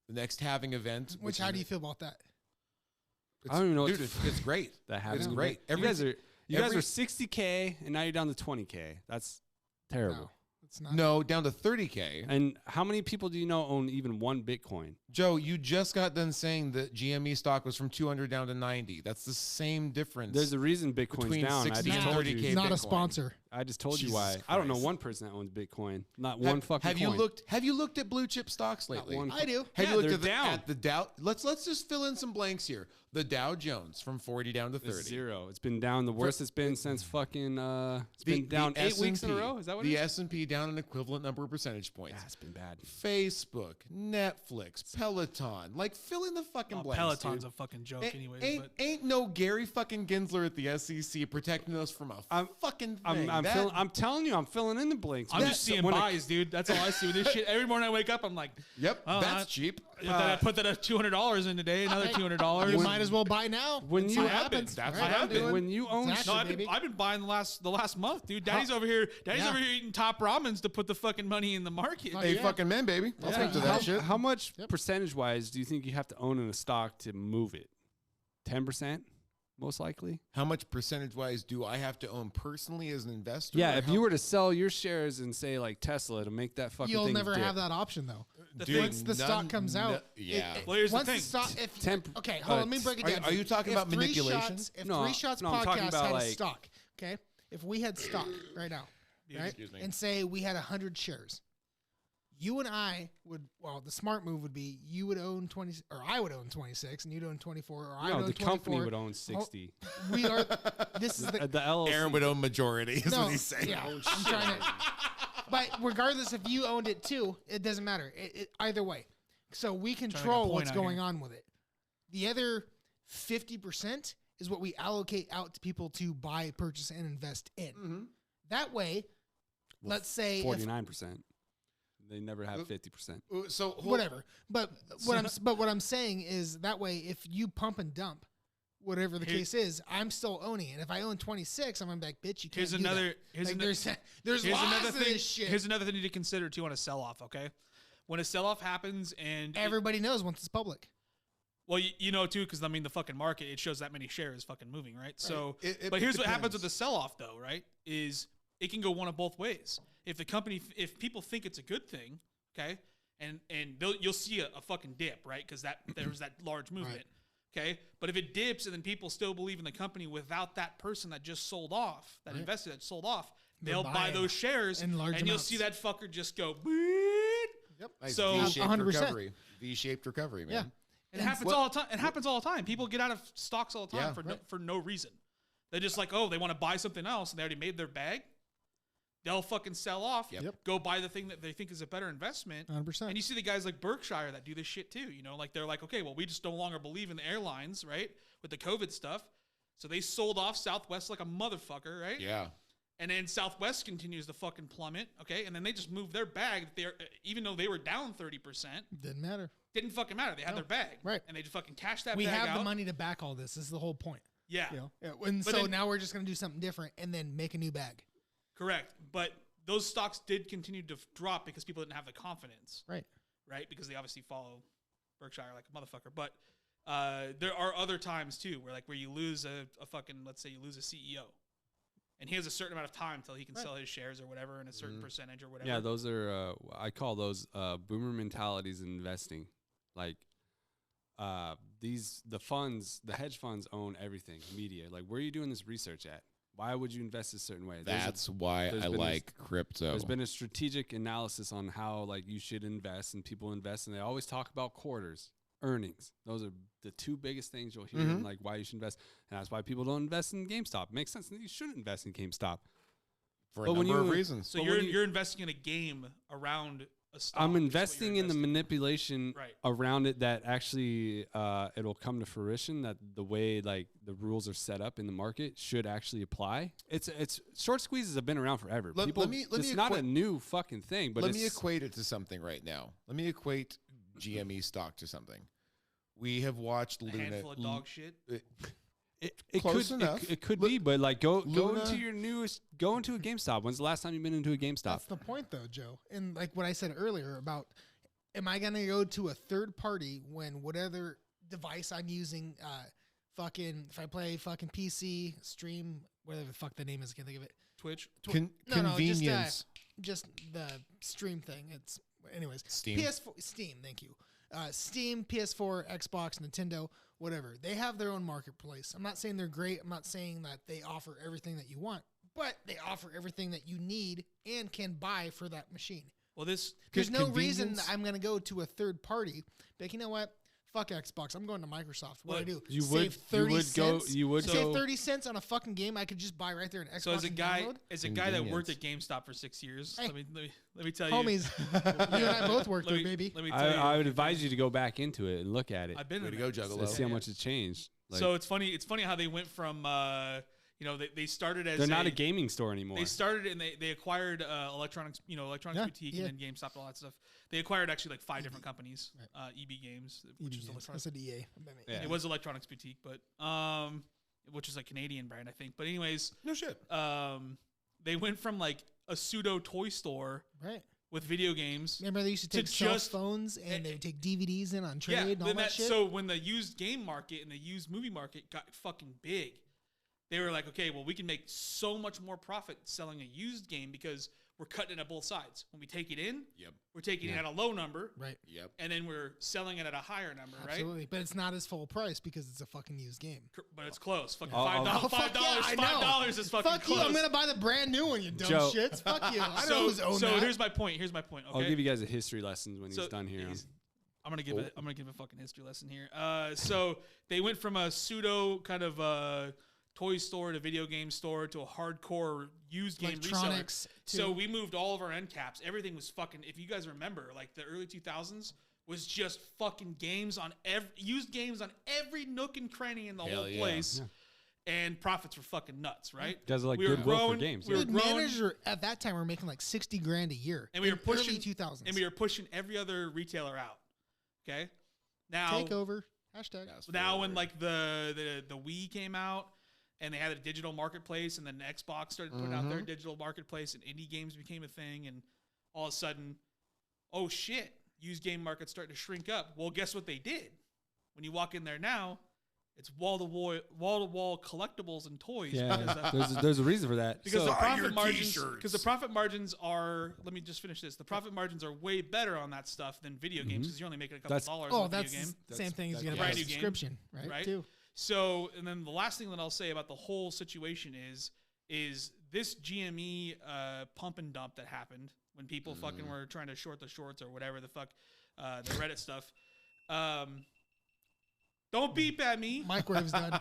Speaker 2: the next halving event.
Speaker 1: Which, how do you feel about that?
Speaker 2: It's,
Speaker 3: I don't even know what
Speaker 2: dude,
Speaker 3: to-
Speaker 2: it's great.
Speaker 3: That happens.
Speaker 2: It's great.
Speaker 3: You guys are
Speaker 2: every-
Speaker 3: 60K and now you're down to 20K. That's terrible.
Speaker 1: No, it's not.
Speaker 2: No, down to 30K.
Speaker 3: And how many people do you know own even one Bitcoin?
Speaker 2: Joe, you just got done saying that GME stock was from 200 down to 90. That's the same difference.
Speaker 3: There's a reason Bitcoin's
Speaker 2: Between
Speaker 3: down. I
Speaker 2: 60
Speaker 3: just
Speaker 2: and
Speaker 3: told
Speaker 2: 30K
Speaker 3: you.
Speaker 1: Not a
Speaker 2: Bitcoin.
Speaker 1: sponsor.
Speaker 3: I just told you
Speaker 2: Jesus
Speaker 3: why. I don't know
Speaker 2: Christ.
Speaker 3: one person that owns Bitcoin. Not one fucking
Speaker 2: Have
Speaker 3: coin.
Speaker 2: you looked at blue chip stocks lately?
Speaker 3: one
Speaker 1: I do.
Speaker 2: Have
Speaker 3: Yeah,
Speaker 2: you looked
Speaker 3: they're
Speaker 2: at the,
Speaker 3: down.
Speaker 2: at the Dow? Let's just fill in some blanks here. The Dow Jones from 40 down to 30.
Speaker 3: It's 0. It's been down the worst it's been since fucking. It's been down 8 weeks in a row. Is that what it
Speaker 2: the
Speaker 3: is?
Speaker 2: S&P down an equivalent number of percentage points.
Speaker 3: Yeah, it's been bad.
Speaker 2: Facebook, Netflix, Peloton, like fill in the fucking blanks.
Speaker 4: Peloton's
Speaker 2: dude.
Speaker 4: a fucking joke, anyways. But
Speaker 2: Ain't no Gary fucking Gensler at the SEC protecting us from a fucking thing.
Speaker 3: I'm telling you, I'm filling in the blanks.
Speaker 4: I'm
Speaker 3: man.
Speaker 4: just seeing
Speaker 3: When it-
Speaker 4: buys, dude. That's all I see with this shit. Every morning I wake up, I'm like,
Speaker 2: Yep,
Speaker 4: Oh,
Speaker 2: that's
Speaker 4: I-
Speaker 2: cheap.
Speaker 4: I put that at $200 in today, another $200.
Speaker 1: You might as well buy now.
Speaker 3: When
Speaker 1: and
Speaker 3: you
Speaker 1: see what
Speaker 3: have
Speaker 1: happens.
Speaker 2: That's
Speaker 1: Right?
Speaker 2: what I'm doing.
Speaker 3: When you own
Speaker 1: Exactly.
Speaker 4: No,
Speaker 3: shit,
Speaker 4: I've been buying the last month, dude. Daddy's over here. Daddy's
Speaker 1: Yeah.
Speaker 4: over here eating top ramens to put the fucking money in the market.
Speaker 1: Fuck
Speaker 2: Hey,
Speaker 1: yeah.
Speaker 2: fucking men, baby. I'll speak to that
Speaker 3: how,
Speaker 2: shit.
Speaker 3: how much
Speaker 1: Yep.
Speaker 3: percentage wise do you think you have to own in a stock to move it? 10%, most likely.
Speaker 2: How much percentage wise do I have to own personally as an investor?
Speaker 3: Yeah,
Speaker 2: Or
Speaker 3: if
Speaker 2: how-
Speaker 3: you were to sell your shares and say like Tesla to make that fucking
Speaker 1: You'll
Speaker 3: thing
Speaker 1: never
Speaker 3: dip.
Speaker 1: have that option though.
Speaker 2: Dude,
Speaker 1: Once the stock comes out,
Speaker 2: yeah.
Speaker 4: Well, here's the
Speaker 1: once
Speaker 4: thing.
Speaker 1: stock, if,
Speaker 3: Temp-
Speaker 1: okay, hold on, let me break it
Speaker 2: are-
Speaker 1: down.
Speaker 2: are you talking
Speaker 1: If
Speaker 2: about
Speaker 1: Three
Speaker 2: manipulation?
Speaker 1: Shots, if
Speaker 3: No,
Speaker 1: Three Shots
Speaker 3: no, I'm talking
Speaker 1: podcast
Speaker 3: about,
Speaker 1: had
Speaker 3: like-
Speaker 1: a stock, okay, if we had stock right now, right,
Speaker 2: Excuse me.
Speaker 1: and say we had 100 shares, you and I would, well, the smart move would be you would own 20, or I would own 26, and you'd own 24, or I would
Speaker 3: No,
Speaker 1: own
Speaker 3: the
Speaker 1: 24.
Speaker 3: company would own 60.
Speaker 1: We are. This is the
Speaker 3: The LLC.
Speaker 2: Aaron would own majority, is
Speaker 1: no,
Speaker 2: what he's saying.
Speaker 1: yeah. I'm trying to. But regardless if you owned it too, it doesn't matter. Either way, so we control
Speaker 4: point
Speaker 1: what's
Speaker 4: out
Speaker 1: going
Speaker 4: here.
Speaker 1: on with it. The other 50% is what we allocate out to people to buy, purchase, and invest in.
Speaker 2: Mm-hmm.
Speaker 1: That way, let's say if,
Speaker 3: 49%. They never have 50%.
Speaker 2: So
Speaker 1: whatever. But what I'm saying is that way, if you pump and dump, whatever the
Speaker 4: Here-
Speaker 1: case is, I'm still owning it. If I own 26, I'm gonna be like, bitch, you can't
Speaker 4: Here's
Speaker 1: do
Speaker 4: another.
Speaker 1: that.
Speaker 4: Here's
Speaker 1: Like,
Speaker 4: another.
Speaker 1: there's
Speaker 4: Here's
Speaker 1: lots
Speaker 4: another
Speaker 1: of
Speaker 4: thing.
Speaker 1: this shit.
Speaker 4: Here's another thing to consider too on a sell-off. Okay, when a sell-off happens and
Speaker 1: Everybody knows once it's public.
Speaker 4: well, you know too, because I mean the fucking market, it shows that many shares fucking moving, right? So,
Speaker 2: It
Speaker 4: but here's what happens with
Speaker 2: depends.
Speaker 4: the sell-off though, right? Is it can go one of both ways. If the company, if people think it's a good thing, okay, and you'll see a fucking dip, right? Because there was that large movement. Okay, but if it dips and then people still believe in the company without that person that just sold off, that investor that sold off,
Speaker 1: They'll
Speaker 4: they'll
Speaker 1: buy
Speaker 4: buy
Speaker 1: it
Speaker 4: those shares,
Speaker 1: in large
Speaker 4: and you'll
Speaker 1: amounts.
Speaker 4: see that fucker just go. "Beep."
Speaker 1: Yep.
Speaker 2: Nice
Speaker 4: So-
Speaker 2: V-shaped
Speaker 1: 100%.
Speaker 2: recovery. V-shaped recovery, man.
Speaker 1: Yeah.
Speaker 4: It happens all the time. It happens all the time. People get out of stocks all the time
Speaker 2: Yeah.
Speaker 4: for no reason. They're just like, oh, they want to buy something else, and they already made their bag. They'll fucking sell off,
Speaker 2: Yep.
Speaker 4: go buy the thing that they think is a better investment.
Speaker 1: 100%.
Speaker 4: And you see the guys like Berkshire that do this shit too. You know, like they're like, okay, well, we just no longer believe in the airlines, right? With the COVID stuff. So they sold off Southwest like a motherfucker, right?
Speaker 2: Yeah.
Speaker 4: And then Southwest continues to fucking plummet, okay? And then they just moved their bag. They're even though they were down 30%,
Speaker 1: Didn't matter.
Speaker 4: didn't fucking matter. They had their bag,
Speaker 1: Right.
Speaker 4: And they just fucking cashed that
Speaker 1: We
Speaker 4: bag
Speaker 1: have
Speaker 4: out.
Speaker 1: the money to back all this. This is the whole point.
Speaker 4: Yeah,
Speaker 1: You know? Yeah. And
Speaker 4: But
Speaker 1: so
Speaker 4: then-
Speaker 1: now we're just gonna do something different and then make a new bag.
Speaker 4: correct. But those stocks did continue to drop because people didn't have the confidence,
Speaker 1: Right.
Speaker 4: right? Because they obviously follow Berkshire like a motherfucker. But there are other times too where you lose a fucking, let's say you lose a CEO, and he has a certain amount of time till he can sell his shares or whatever in a certain percentage or whatever.
Speaker 3: Yeah, those are I call those boomer mentalities in investing. Like the hedge funds own everything, media. Like, where are you doing this research at? Why would you invest a certain way?
Speaker 2: That's why
Speaker 3: there's
Speaker 2: I
Speaker 3: been
Speaker 2: like crypto.
Speaker 3: There's been a strategic analysis on how like you should invest, and people invest, and they always talk about quarters, earnings. Those are the two biggest things you'll hear, and like why you should invest, and that's why people don't invest in GameStop. It makes sense that you shouldn't invest in GameStop.
Speaker 2: for a
Speaker 3: but when
Speaker 2: number of
Speaker 3: you-
Speaker 2: reasons.
Speaker 4: So
Speaker 3: But
Speaker 4: you're
Speaker 3: when you-
Speaker 4: you're investing in a game around a stock.
Speaker 3: I'm
Speaker 4: is what you're
Speaker 3: investing in the manipulation
Speaker 4: Right.
Speaker 3: around it that actually it'll come to fruition that the way like the rules are set up in the market should actually apply. It's short squeezes have been around forever.
Speaker 2: Let me
Speaker 3: it's not a new fucking thing, but
Speaker 2: Let me
Speaker 3: it's
Speaker 2: equate it to something right now. Let me equate GME stock to something. We have watched
Speaker 4: A
Speaker 2: Luna.
Speaker 4: handful of dog shit.
Speaker 3: it
Speaker 2: Close
Speaker 3: could
Speaker 2: enough.
Speaker 3: it could
Speaker 2: Lu-
Speaker 3: be, but like go
Speaker 2: Luna-
Speaker 3: into a GameStop. When's the last time you've been into a GameStop?
Speaker 1: That's the point, though, Joe. And like what I said earlier about, am I gonna go to a third party when whatever device I'm using, if I play fucking PC, stream, whatever the fuck the name is, I can't think of it.
Speaker 4: Twitch.
Speaker 2: Convenience.
Speaker 1: Just the stream thing. It's anyways.
Speaker 2: Steam.
Speaker 1: PS4, Steam. Thank you. Steam, PS4, Xbox, Nintendo, whatever. They have their own marketplace. I'm not saying they're great. I'm not saying that they offer everything that you want. but they offer everything that you need and can buy for that machine.
Speaker 4: Well, this
Speaker 1: There's no reason
Speaker 3: convenience.
Speaker 1: that I'm going to go to a third party. Like, you know what? Fuck Xbox. I'm going to Microsoft. What do I do?
Speaker 3: You
Speaker 1: Save
Speaker 3: would
Speaker 1: 30
Speaker 3: you would
Speaker 1: cents?
Speaker 3: go you would
Speaker 1: Save
Speaker 3: go
Speaker 1: 30 cents on a fucking game I could just buy right there in Xbox.
Speaker 4: so as a
Speaker 1: and
Speaker 4: guy
Speaker 1: download?
Speaker 4: that worked at GameStop for 6 years,
Speaker 1: Hey.
Speaker 4: let me tell you,
Speaker 1: Homies, you and I both worked
Speaker 4: let
Speaker 1: there,
Speaker 4: me,
Speaker 1: baby.
Speaker 4: Let me tell you,
Speaker 3: I would advise you to go back into it and look at it.
Speaker 4: I've been
Speaker 2: Way
Speaker 4: in
Speaker 2: to go,
Speaker 4: there.
Speaker 2: Juggalo.
Speaker 3: See how
Speaker 4: Yeah.
Speaker 3: much it's changed. Like,
Speaker 4: So it's funny. It's funny how they went from they started as
Speaker 3: they're not a gaming store anymore.
Speaker 4: They started and they acquired electronics
Speaker 1: Yeah,
Speaker 4: boutique
Speaker 1: yeah.
Speaker 4: and then GameStop and all that stuff. They acquired actually like 5 different companies. EB Games, which
Speaker 1: EB
Speaker 4: is
Speaker 1: Games. I
Speaker 4: electronics.
Speaker 1: said EA.
Speaker 3: Yeah.
Speaker 4: It was Electronics Boutique, but which is a Canadian brand, I think. But anyways,
Speaker 2: No shit.
Speaker 4: they went from like a pseudo toy store
Speaker 1: Right.
Speaker 4: with video games.
Speaker 1: Remember they used to
Speaker 4: To
Speaker 1: take cell
Speaker 4: just-
Speaker 1: phones and they would take DVDs in on trade and all
Speaker 4: then
Speaker 1: that shit.
Speaker 4: so when the used game market and the used movie market got fucking big, they were like, okay, well, we can make so much more profit selling a used game because we're cutting it at both sides. When we take it in,
Speaker 2: Yep.
Speaker 4: we're taking it at a low number,
Speaker 1: Right.
Speaker 2: Yep.
Speaker 4: and then we're selling it at a higher number,
Speaker 1: Absolutely. But it's not as full price because it's a fucking used game.
Speaker 4: right? But it's close. Fucking
Speaker 3: I'll-
Speaker 4: $5.
Speaker 1: Oh, fuck yeah, I know.
Speaker 4: $5 is fucking
Speaker 1: Fuck
Speaker 4: close.
Speaker 1: you. I'm going to buy the brand new one, you dumb
Speaker 3: Joe.
Speaker 1: shits. Fuck you. I know
Speaker 4: so
Speaker 1: who's owned
Speaker 4: so
Speaker 1: that.
Speaker 4: here's my point. Here's my point. Okay.
Speaker 3: I'll give you guys a history lesson when
Speaker 4: So
Speaker 3: he's done here.
Speaker 4: he's- I'm gonna give a fucking history lesson here. So they went from a pseudo kind of toy store to video game store to a hardcore used game reseller.
Speaker 1: Electronics,
Speaker 4: So
Speaker 1: too.
Speaker 4: we moved all of our end caps. Everything was fucking. If you guys remember, like the early 2000s was just fucking games on used games on every nook and cranny in the
Speaker 2: Hell
Speaker 4: whole
Speaker 2: yeah.
Speaker 4: place. And profits were fucking nuts, right?
Speaker 3: You guys are like
Speaker 4: we were
Speaker 3: Goodwill for
Speaker 4: growing,
Speaker 3: games.
Speaker 4: We were
Speaker 1: Dude,
Speaker 4: growing,
Speaker 1: managers at that time were making like 60 grand a year.
Speaker 4: and we
Speaker 1: in
Speaker 4: were pushing
Speaker 1: early 2000s.
Speaker 4: and we were pushing every other retailer out. Okay, now
Speaker 1: Takeover. Hashtag.
Speaker 4: now when like the Wii came out and they had a digital marketplace and then Xbox started putting out their digital marketplace and indie games became a thing and all of a sudden, oh shit, used game market's starting to shrink up. Well, guess what they did? When you walk in there now, it's wall to wall collectibles and toys.
Speaker 3: Yeah,
Speaker 4: because,
Speaker 3: there's a reason for that.
Speaker 4: because
Speaker 3: So-
Speaker 4: the
Speaker 2: Buy
Speaker 4: profit
Speaker 2: your
Speaker 4: margins
Speaker 2: t-shirts.
Speaker 4: because the profit margins are let me just finish this. The profit margins are way better on that stuff than video games because you're only making a couple
Speaker 3: That's-
Speaker 4: dollars
Speaker 1: Oh,
Speaker 4: on a
Speaker 1: that's
Speaker 4: video game.
Speaker 1: the same thing as
Speaker 3: that's
Speaker 1: you get a
Speaker 4: brand
Speaker 1: buy a
Speaker 4: new game,
Speaker 1: subscription, right?
Speaker 4: right?
Speaker 1: Too.
Speaker 4: So, and then the last thing that I'll say about the whole situation is this GME pump and dump that happened when people fucking were trying to short the shorts or whatever the fuck, the Reddit stuff. Don't beep at me.
Speaker 1: Microwave's done.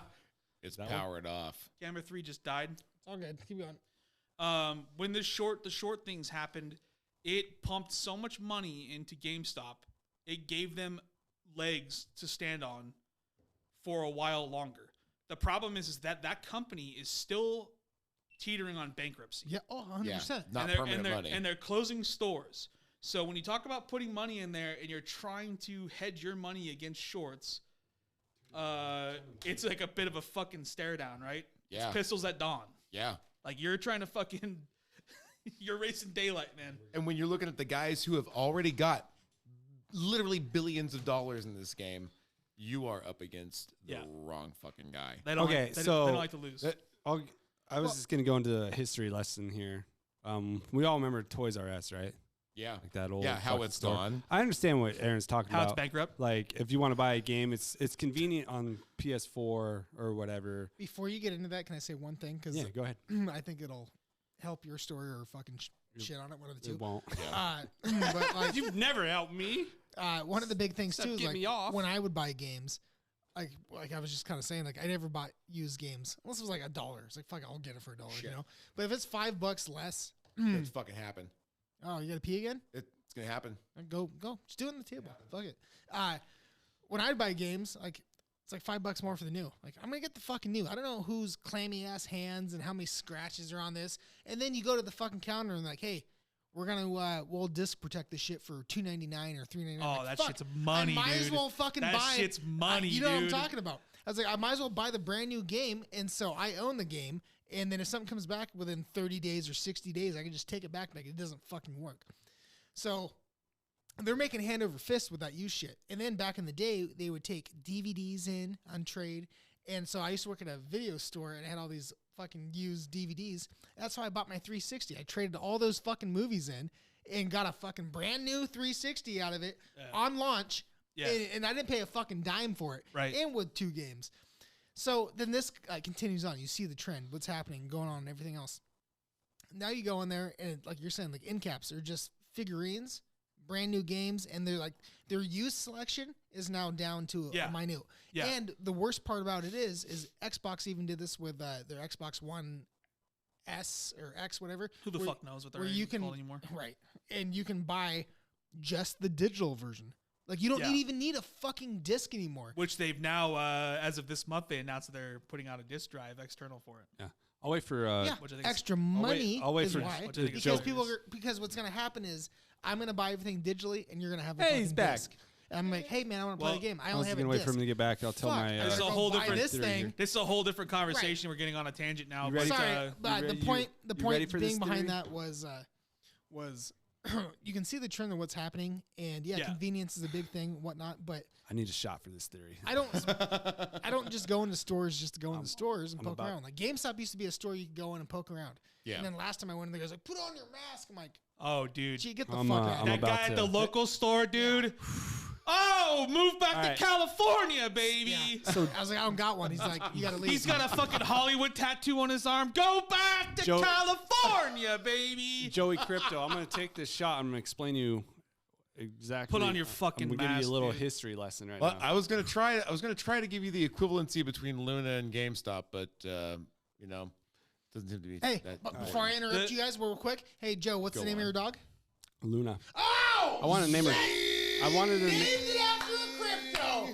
Speaker 2: It's
Speaker 3: That one?
Speaker 2: powered off.
Speaker 4: Camera 3 just died.
Speaker 1: It's all good. Keep going.
Speaker 4: When the short things happened, it pumped so much money into GameStop, it gave them legs to stand on for a while longer. The problem is that company is still teetering on bankruptcy.
Speaker 1: Yeah. Oh, 100%.
Speaker 2: Yeah, not
Speaker 4: and they're,
Speaker 2: permanent
Speaker 4: and they're,
Speaker 2: money.
Speaker 4: and they're closing stores. So when you talk about putting money in there and you're trying to hedge your money against shorts, it's like a bit of a fucking stare down, right?
Speaker 2: Yeah.
Speaker 4: It's pistols at dawn.
Speaker 2: Yeah.
Speaker 4: Like you're trying to fucking, you're racing daylight, man.
Speaker 2: And when you're looking at the guys who have already got literally billions of dollars in this game, you are up against the
Speaker 4: Yeah.
Speaker 2: wrong fucking guy.
Speaker 4: They don't
Speaker 3: Okay,
Speaker 4: like, they
Speaker 3: so-
Speaker 4: don't like to lose.
Speaker 3: I was just gonna go into a history lesson here. We all remember Toys R Us, right?
Speaker 2: Yeah.
Speaker 3: Like that old
Speaker 2: Yeah, how
Speaker 3: fucking
Speaker 2: it's
Speaker 3: store.
Speaker 2: gone.
Speaker 3: I understand what Aaron's talking
Speaker 4: How it's
Speaker 3: about.
Speaker 4: bankrupt.
Speaker 3: Like if you want to buy a game, it's convenient on PS4 or whatever.
Speaker 1: Before you get into that, can I say one thing? Because
Speaker 3: Yeah, go ahead.
Speaker 1: I think it'll help your story or fucking shit on it, one of the
Speaker 3: It
Speaker 1: two.
Speaker 3: won't.
Speaker 1: But like,
Speaker 4: You've never helped me.
Speaker 1: one of the big things
Speaker 4: Except
Speaker 1: too is
Speaker 4: get
Speaker 1: like
Speaker 4: me off.
Speaker 1: when I would buy games, like I was just kind of saying, like I never bought used games unless it was like $1. It's like fuck, I'll get it for $1, you
Speaker 2: Shit.
Speaker 1: know. But if it's $5 less,
Speaker 2: It's fucking happen.
Speaker 1: oh, you gotta pee again?
Speaker 2: It's gonna happen.
Speaker 1: Go, just do it on the table. Fuck it. When I'd buy games, like it's like $5 more for the new. Like I'm gonna get the fucking new. I don't know whose clammy ass hands and how many scratches are on this. And then you go to the fucking counter and like, hey, we're gonna we'll disc protect this shit for $2.99 or $3.99.
Speaker 4: Oh,
Speaker 1: like,
Speaker 4: that
Speaker 1: fuck,
Speaker 4: shit's money,
Speaker 1: I might as
Speaker 4: dude.
Speaker 1: well fucking
Speaker 4: That
Speaker 1: buy
Speaker 4: shit's money,
Speaker 1: you know
Speaker 4: dude.
Speaker 1: what I'm talking about. I was like, I might as well buy the brand new game, and so I own the game. And then if something comes back within 30 days or 60 days, I can just take it back. Like it doesn't fucking work. So they're making hand over fist with that used shit. And then back in the day, they would take DVDs in on trade. And so I used to work at a video store and I had all these fucking used DVDs. That's how I bought my 360. I traded all those fucking movies in and got a fucking brand new 360 out of it on launch.
Speaker 4: Yeah.
Speaker 1: And I didn't pay a fucking dime for it.
Speaker 4: Right.
Speaker 1: And with 2 games. So then this continues on. You see the trend, what's happening, going on, and everything else. Now you go in there and like you're saying, like end caps are just figurines, brand new games, and they're like their use selection is now down to a minute.
Speaker 4: Yeah.
Speaker 1: And the worst part about it is Xbox even did this with their Xbox One S or X, whatever.
Speaker 4: Who the fuck knows what they're called anymore?
Speaker 1: Right. And you can buy just the digital version. Like you don't even need a fucking disc anymore.
Speaker 4: Which they've now, as of this month, they announced that they're putting out a disc drive external for it.
Speaker 3: Yeah. I'll wait for
Speaker 4: which I think
Speaker 1: extra money.
Speaker 3: I'll wait
Speaker 1: is
Speaker 3: for
Speaker 1: why.
Speaker 4: which I think is
Speaker 1: Because
Speaker 4: hilarious.
Speaker 1: because what's gonna happen is I'm gonna buy everything digitally and you're gonna have the
Speaker 3: Hey,
Speaker 1: fucking
Speaker 3: he's back.
Speaker 1: disc. And I'm like, hey man, I want to play
Speaker 4: Well,
Speaker 1: a game. I
Speaker 3: I
Speaker 1: only
Speaker 3: was
Speaker 1: have a
Speaker 3: gonna wait
Speaker 1: disc.
Speaker 3: for him to get back. I'll tell
Speaker 1: Fuck,
Speaker 3: my.
Speaker 1: I
Speaker 4: This is
Speaker 1: gotta
Speaker 4: a
Speaker 1: go
Speaker 4: whole
Speaker 1: buy
Speaker 4: different
Speaker 1: this
Speaker 3: theory
Speaker 1: thing.
Speaker 3: here.
Speaker 4: This is a whole different conversation. We're getting on a tangent now.
Speaker 3: You ready
Speaker 4: but,
Speaker 1: Sorry,
Speaker 3: You
Speaker 1: but
Speaker 3: ready-
Speaker 1: the point
Speaker 3: you ready for this
Speaker 1: being behind
Speaker 3: theory?
Speaker 1: that was you can see the trend of what's happening, and
Speaker 4: Yeah.
Speaker 1: convenience is a big thing, whatnot. But
Speaker 3: I need a shot for this theory.
Speaker 1: I don't just go into stores just to go into stores and
Speaker 3: I'm
Speaker 1: poke
Speaker 3: about-
Speaker 1: around. Like GameStop used to be a store you could go in and poke around.
Speaker 2: Yeah.
Speaker 1: And then last time I went in there, I was like, put on your mask. I'm like,
Speaker 4: oh, dude.
Speaker 1: gee, get the
Speaker 3: I'm,
Speaker 1: fuck
Speaker 3: I'm
Speaker 1: out.
Speaker 4: That
Speaker 3: about
Speaker 4: guy at
Speaker 3: to-
Speaker 4: the local store, dude. Oh, move back
Speaker 3: All
Speaker 4: to
Speaker 3: right.
Speaker 4: California, baby.
Speaker 1: Yeah. So I was like, I don't got one. He's like, you gotta leave.
Speaker 4: He's got a fucking Hollywood tattoo on his arm. Go back to
Speaker 3: Joe-
Speaker 4: California, baby.
Speaker 3: Joey Krypto, I'm gonna take this shot. I'm gonna explain you exactly.
Speaker 4: Put on your fucking
Speaker 3: I'm gonna give you
Speaker 4: mask,
Speaker 3: a little
Speaker 4: dude.
Speaker 3: history lesson right
Speaker 2: Well,
Speaker 3: now.
Speaker 2: I was gonna try to give you the equivalency between Luna and GameStop, but doesn't seem to be.
Speaker 1: Hey,
Speaker 2: that
Speaker 1: before I interrupt
Speaker 4: The-
Speaker 1: you guys real quick, hey Joe, what's
Speaker 2: Go
Speaker 1: the name
Speaker 2: on.
Speaker 1: of your dog?
Speaker 3: Luna.
Speaker 1: Oh,
Speaker 3: I want to name her. I wanted to.
Speaker 1: named it after a crypto.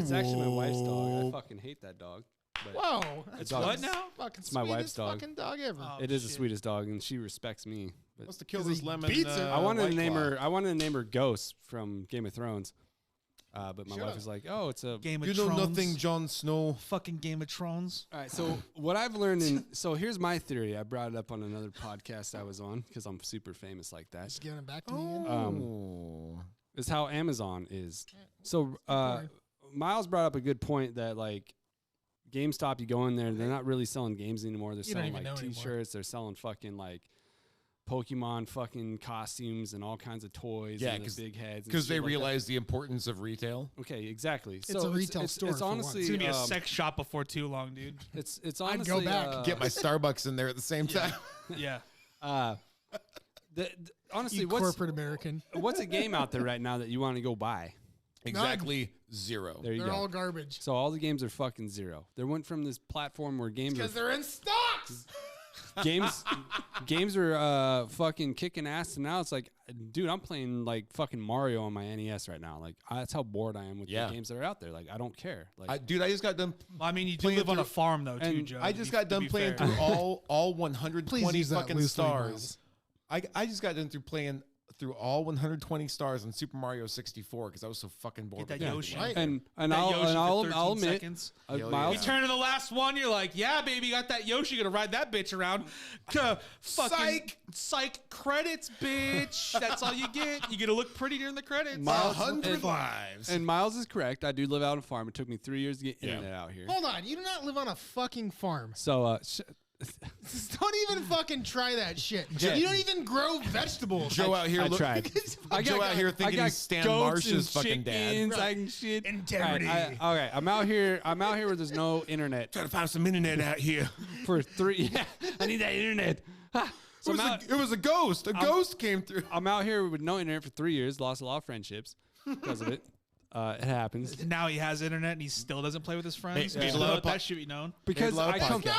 Speaker 3: It's actually my wife's dog. I fucking hate that dog. But
Speaker 1: Whoa,
Speaker 3: It's
Speaker 1: that's
Speaker 3: what
Speaker 1: the
Speaker 4: now?
Speaker 1: Fucking
Speaker 3: It's my wife's
Speaker 1: sweetest
Speaker 3: dog.
Speaker 1: fucking dog ever.
Speaker 4: Oh,
Speaker 3: it is the
Speaker 4: shit.
Speaker 3: sweetest dog, and she respects me. But
Speaker 2: Must have killed
Speaker 1: 'Cause
Speaker 2: this
Speaker 1: he
Speaker 2: lemon.
Speaker 1: beats her.
Speaker 3: I wanted to
Speaker 2: White
Speaker 3: name
Speaker 2: Claw.
Speaker 3: her. I wanted to name her Ghost from Game of Thrones. But my
Speaker 1: Shut
Speaker 3: wife
Speaker 1: up.
Speaker 3: was like, "Oh, it's a."
Speaker 4: Game of
Speaker 2: You know
Speaker 4: Thrones.
Speaker 2: nothing, Jon Snow.
Speaker 4: Fucking Game of Thrones.
Speaker 3: All right. So what I've learned so here's my theory. I brought it up on another podcast I was on because I'm super famous like that.
Speaker 1: Just giving it back to me again.
Speaker 2: Oh.
Speaker 3: Is how Amazon is. So
Speaker 1: going.
Speaker 3: Miles brought up a good point that like GameStop, you go in there, they're not really selling games anymore. They're
Speaker 1: You don't
Speaker 3: selling
Speaker 1: even
Speaker 3: like
Speaker 1: know anymore.
Speaker 3: T-shirts. They're selling fucking like Pokemon fucking costumes and all kinds of toys.
Speaker 2: Yeah,
Speaker 3: and the big heads. and
Speaker 2: Because
Speaker 3: shit
Speaker 2: they
Speaker 3: like that.
Speaker 2: realize the importance of retail.
Speaker 3: Okay, exactly.
Speaker 1: It's a retail store
Speaker 3: It's
Speaker 1: for once.
Speaker 3: honestly
Speaker 4: It's gonna be a
Speaker 3: um,
Speaker 4: sex shop before too long, dude.
Speaker 3: It's
Speaker 1: I'd go
Speaker 3: honestly
Speaker 1: back.
Speaker 2: Get my Starbucks in there at the same time.
Speaker 4: Yeah.
Speaker 3: Honestly,
Speaker 1: You
Speaker 3: what's
Speaker 1: corporate American.
Speaker 3: what's a game out there right now that you want to go buy?
Speaker 2: Exactly zero.
Speaker 3: There you
Speaker 1: They're
Speaker 3: go.
Speaker 1: all garbage.
Speaker 3: So all the games are fucking zero. They went from this platform where games
Speaker 1: Because
Speaker 3: are
Speaker 1: they're in stocks.
Speaker 3: games are fucking kicking ass, and now it's like, dude, I'm playing like fucking Mario on my NES right now. Like that's how bored I am with
Speaker 2: Yeah.
Speaker 3: the games that are out there. Like I don't care. Like
Speaker 2: Dude, I just got done.
Speaker 4: Well, I mean, you do
Speaker 2: Playing
Speaker 4: live on a
Speaker 2: through-
Speaker 4: farm, though, too,
Speaker 3: and
Speaker 4: Joe.
Speaker 2: I
Speaker 4: to
Speaker 2: just
Speaker 4: be-
Speaker 2: got
Speaker 4: to
Speaker 2: done
Speaker 4: be
Speaker 2: playing
Speaker 4: fair.
Speaker 2: through all
Speaker 1: Please
Speaker 2: 120
Speaker 1: use that
Speaker 2: fucking
Speaker 1: loosely,
Speaker 2: stars.
Speaker 1: Miles.
Speaker 2: I just got done through playing through all 120 stars on Super Mario 64 because I was so fucking bored.
Speaker 4: Get
Speaker 2: with
Speaker 4: that
Speaker 2: that
Speaker 4: Yoshi.
Speaker 2: game.
Speaker 1: Right.
Speaker 3: and
Speaker 4: That
Speaker 3: I'll
Speaker 4: Yoshi
Speaker 3: and
Speaker 4: for
Speaker 3: I'll,
Speaker 4: 13
Speaker 3: I'll admit,
Speaker 4: seconds.
Speaker 2: Hell
Speaker 3: Miles,
Speaker 2: yeah.
Speaker 4: You turn to the last one, you're like, yeah, baby, got that Yoshi, gonna ride that bitch around. Fucking psych credits, bitch. That's all you get. You get to look pretty during the credits.
Speaker 3: Miles-
Speaker 2: 100
Speaker 3: and-
Speaker 2: lives.
Speaker 3: and Miles is correct. I do live out on a farm. It took me 3 years to get
Speaker 2: Yeah.
Speaker 3: internet out here.
Speaker 1: Hold on. You do not live on a fucking farm.
Speaker 3: So
Speaker 1: Don't even fucking try that shit.
Speaker 3: Yeah.
Speaker 1: You don't even grow vegetables.
Speaker 2: Joe out here,
Speaker 3: I
Speaker 2: look,
Speaker 3: tried.
Speaker 2: Joe out here thinking he's Stan Marsh's fucking dad.
Speaker 3: Right. And shit.
Speaker 1: Integrity.
Speaker 3: All right, I'm out here where there's no internet
Speaker 2: Trying to find some internet out here.
Speaker 3: for 3. Yeah, I need that internet. Ha. So
Speaker 2: It was a ghost. A ghost came through.
Speaker 3: I'm out here with no internet for 3 years. Lost a lot of friendships because of it. It happens
Speaker 4: Now he has internet and he still doesn't play with his friends.
Speaker 2: Made a
Speaker 4: Still
Speaker 2: lot of
Speaker 4: let
Speaker 2: po-
Speaker 4: that shit be known.
Speaker 3: because
Speaker 2: love
Speaker 3: I come.
Speaker 2: podcasts.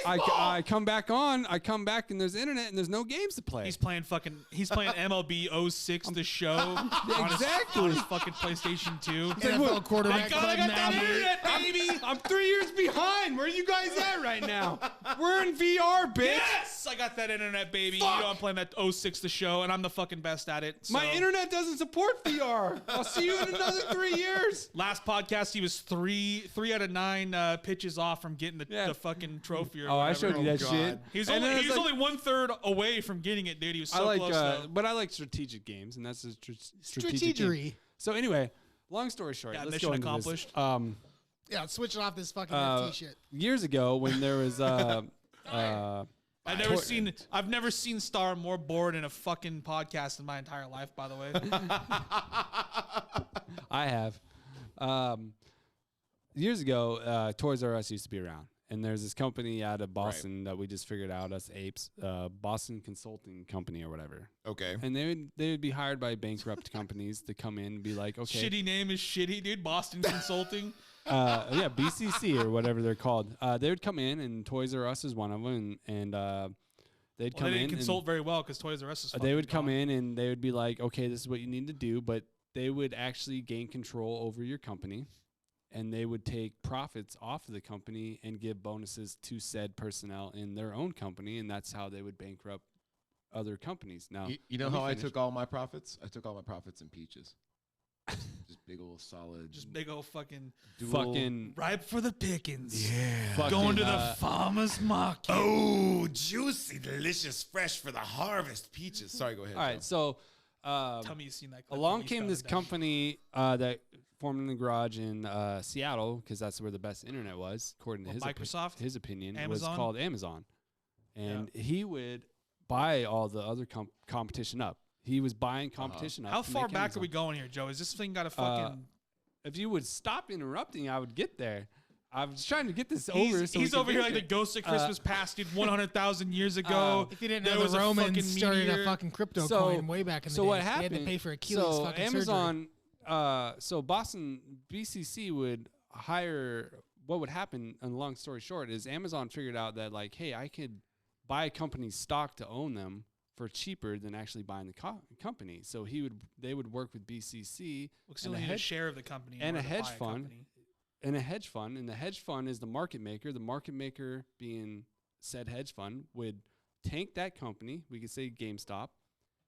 Speaker 3: I come back on. I come back and there's internet and there's no games to play.
Speaker 4: He's playing MLB 06 the show on
Speaker 3: Exactly.
Speaker 4: his fucking PlayStation 2.
Speaker 1: NFL quarterback.
Speaker 4: I got that
Speaker 1: Club
Speaker 4: internet, baby.
Speaker 3: I'm 3 years behind. Where are you guys at right now? We're in VR, bitch.
Speaker 4: Yes, I got that internet, baby. You know I'm playing that 06 the show, and I'm the fucking best at it.
Speaker 3: My
Speaker 4: so-
Speaker 3: internet doesn't support VR. I'll see you in another 3 years.
Speaker 4: Last podcast, he was three out of 9 pitches off from getting the fucking trophy. Or
Speaker 3: Oh, I
Speaker 4: whatever.
Speaker 3: showed you that
Speaker 2: God.
Speaker 3: shit.
Speaker 4: He was
Speaker 3: And
Speaker 4: only
Speaker 3: then
Speaker 4: he
Speaker 3: it's
Speaker 4: was
Speaker 3: like-
Speaker 4: only 1/3 away from getting it, dude. He was so
Speaker 3: I like,
Speaker 4: close. though.
Speaker 3: but I like strategic games, and that's a strategic game.
Speaker 1: Strategery.
Speaker 3: So anyway, long story short,
Speaker 4: Yeah,
Speaker 3: let's
Speaker 4: mission
Speaker 3: go into
Speaker 4: accomplished.
Speaker 3: This.
Speaker 1: Yeah, switch it off this fucking FT shit.
Speaker 3: Years ago, when there was
Speaker 4: I've never seen Star more bored in a fucking podcast in my entire life. By the way,
Speaker 3: I have. years ago, Toys R Us used to be around. And there's this company out of Boston that we just figured out, us apes, Boston Consulting Company or whatever.
Speaker 2: Okay.
Speaker 3: And they would be hired by bankrupt companies to come in and be like, okay.
Speaker 4: Shitty name is shitty, dude. Boston Consulting.
Speaker 3: Yeah, BCC or whatever they're called. They would come in, and Toys R Us is one of them, and they'd come in.
Speaker 4: They didn't consult very well because Toys R Us is
Speaker 3: they would come in, and they would be like, okay, this is what you need to do, but they would actually gain control over your company. And they would take profits off of the company and give bonuses to said personnel in their own company, and that's how they would bankrupt other companies. Now,
Speaker 2: you know how I took all my profits? I took all my profits in peaches. Just big old solid.
Speaker 4: Just big old fucking ripe for the pickings.
Speaker 2: Yeah.
Speaker 4: Going to the farmer's market.
Speaker 2: Oh, juicy, delicious, fresh for the harvest peaches. Sorry, go ahead.
Speaker 3: All right, so
Speaker 4: Tell me you've seen that clip
Speaker 3: along
Speaker 4: when you
Speaker 3: came
Speaker 4: found
Speaker 3: this
Speaker 4: it out.
Speaker 3: company that formed in the garage in Seattle, because that's where the best internet was, according to
Speaker 4: Microsoft?
Speaker 3: his opinion.
Speaker 4: Amazon?
Speaker 3: Was called Amazon. And he would buy all the other competition up. He was buying competition up.
Speaker 4: How
Speaker 3: to
Speaker 4: far
Speaker 3: make
Speaker 4: back
Speaker 3: Amazon.
Speaker 4: are we going here, Joe? Is this thing got a fucking...
Speaker 3: If you would stop interrupting, I would get there. I was trying to get this over. So
Speaker 4: He's over here like the ghost of Christmas past, dude, 100,000 years ago.
Speaker 1: If you didn't
Speaker 4: there
Speaker 1: know,
Speaker 4: was
Speaker 1: the
Speaker 4: a
Speaker 1: Romans
Speaker 4: fucking
Speaker 1: started
Speaker 4: meteor.
Speaker 1: a fucking crypto
Speaker 3: So-
Speaker 1: coin way back in the
Speaker 3: so
Speaker 1: day.
Speaker 3: what
Speaker 1: They had
Speaker 3: happened?
Speaker 1: to pay for Achilles'
Speaker 3: So
Speaker 1: fucking surgery.
Speaker 3: Amazon, so Boston BCC would hire. What would happen? And long story short, is Amazon figured out that like, hey, I could buy a company's stock to own them for cheaper than actually buying the company. So they would work with BCC
Speaker 4: Looks like a share of the company
Speaker 3: and
Speaker 4: in
Speaker 3: a
Speaker 4: order to
Speaker 3: hedge
Speaker 4: buy
Speaker 3: fund.
Speaker 4: company.
Speaker 3: And a hedge fund, and the hedge fund is the market maker. The market maker being said hedge fund would tank that company. We could say GameStop,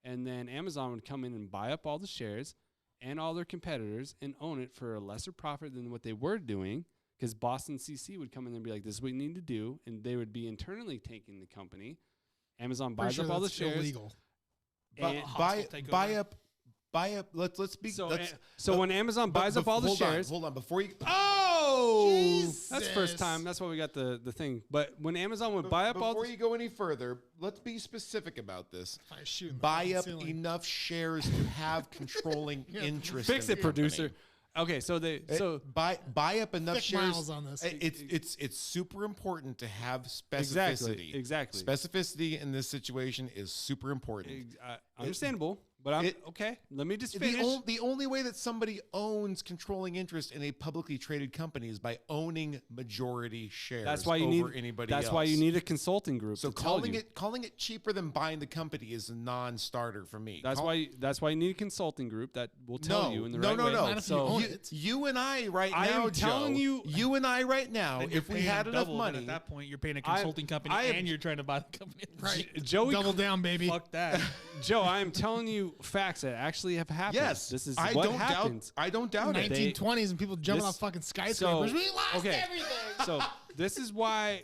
Speaker 3: and then Amazon would come in and buy up all the shares and all their competitors and own it for a lesser profit than what they were doing. Because Boston CC would come in and be like, "This is what you need to do," and they would be internally tanking the company. Amazon buys
Speaker 1: Pretty
Speaker 3: up
Speaker 1: sure
Speaker 3: all the
Speaker 1: that's
Speaker 3: shares.
Speaker 1: illegal.
Speaker 3: And
Speaker 2: Buy up. Let's be.
Speaker 3: So when Amazon buys up all the shares,
Speaker 2: Hold on, before you.
Speaker 3: that's first time. That's why we got the thing. But when Amazon would buy up all
Speaker 2: Before you go any further, let's be specific about this.
Speaker 1: I shoot in the
Speaker 2: Buy
Speaker 1: fucking
Speaker 2: up
Speaker 1: ceiling.
Speaker 2: enough shares to have controlling interest.
Speaker 3: fix
Speaker 2: in
Speaker 3: it,
Speaker 2: the
Speaker 3: producer.
Speaker 2: company.
Speaker 3: Okay, so
Speaker 2: buy up enough
Speaker 1: Thick
Speaker 2: shares.
Speaker 1: miles on this.
Speaker 2: It's super important to have specificity.
Speaker 3: Exactly.
Speaker 2: Specificity in this situation is super important.
Speaker 3: Understandable, but I'm okay. Let me just finish.
Speaker 2: The only way that somebody owns controlling interest in a publicly traded company is by owning majority shares.
Speaker 3: That's why you
Speaker 2: over
Speaker 3: need
Speaker 2: anybody
Speaker 3: That's
Speaker 2: else.
Speaker 3: why you need a consulting group.
Speaker 2: So
Speaker 3: to tell you.
Speaker 2: calling it cheaper than buying the company is a non-starter for me.
Speaker 3: That's why you need a consulting group that will tell you in the right way.
Speaker 2: No.
Speaker 1: Not if you
Speaker 3: So
Speaker 1: own
Speaker 2: You,
Speaker 1: it.
Speaker 2: you and I right
Speaker 3: I
Speaker 2: now,
Speaker 3: am telling
Speaker 2: Joe, you and I right now,
Speaker 4: Then you're
Speaker 2: if we
Speaker 4: paying
Speaker 2: had
Speaker 4: them
Speaker 2: enough
Speaker 4: double, but
Speaker 2: money,
Speaker 4: at that point you're paying a consulting company
Speaker 3: I am-
Speaker 4: and you're trying to buy the company.
Speaker 1: Right.
Speaker 3: Joey,
Speaker 1: Double down, baby.
Speaker 4: Fuck that.
Speaker 3: Joe, I am telling you facts that actually have happened.
Speaker 2: yes,
Speaker 3: this is
Speaker 2: I
Speaker 3: what
Speaker 2: don't
Speaker 3: happens.
Speaker 2: doubt. I don't doubt it.
Speaker 1: 1920s and people jumping
Speaker 3: this-
Speaker 1: off fucking skyscrapers.
Speaker 3: So,
Speaker 1: We lost
Speaker 3: okay.
Speaker 1: everything.
Speaker 3: So this is why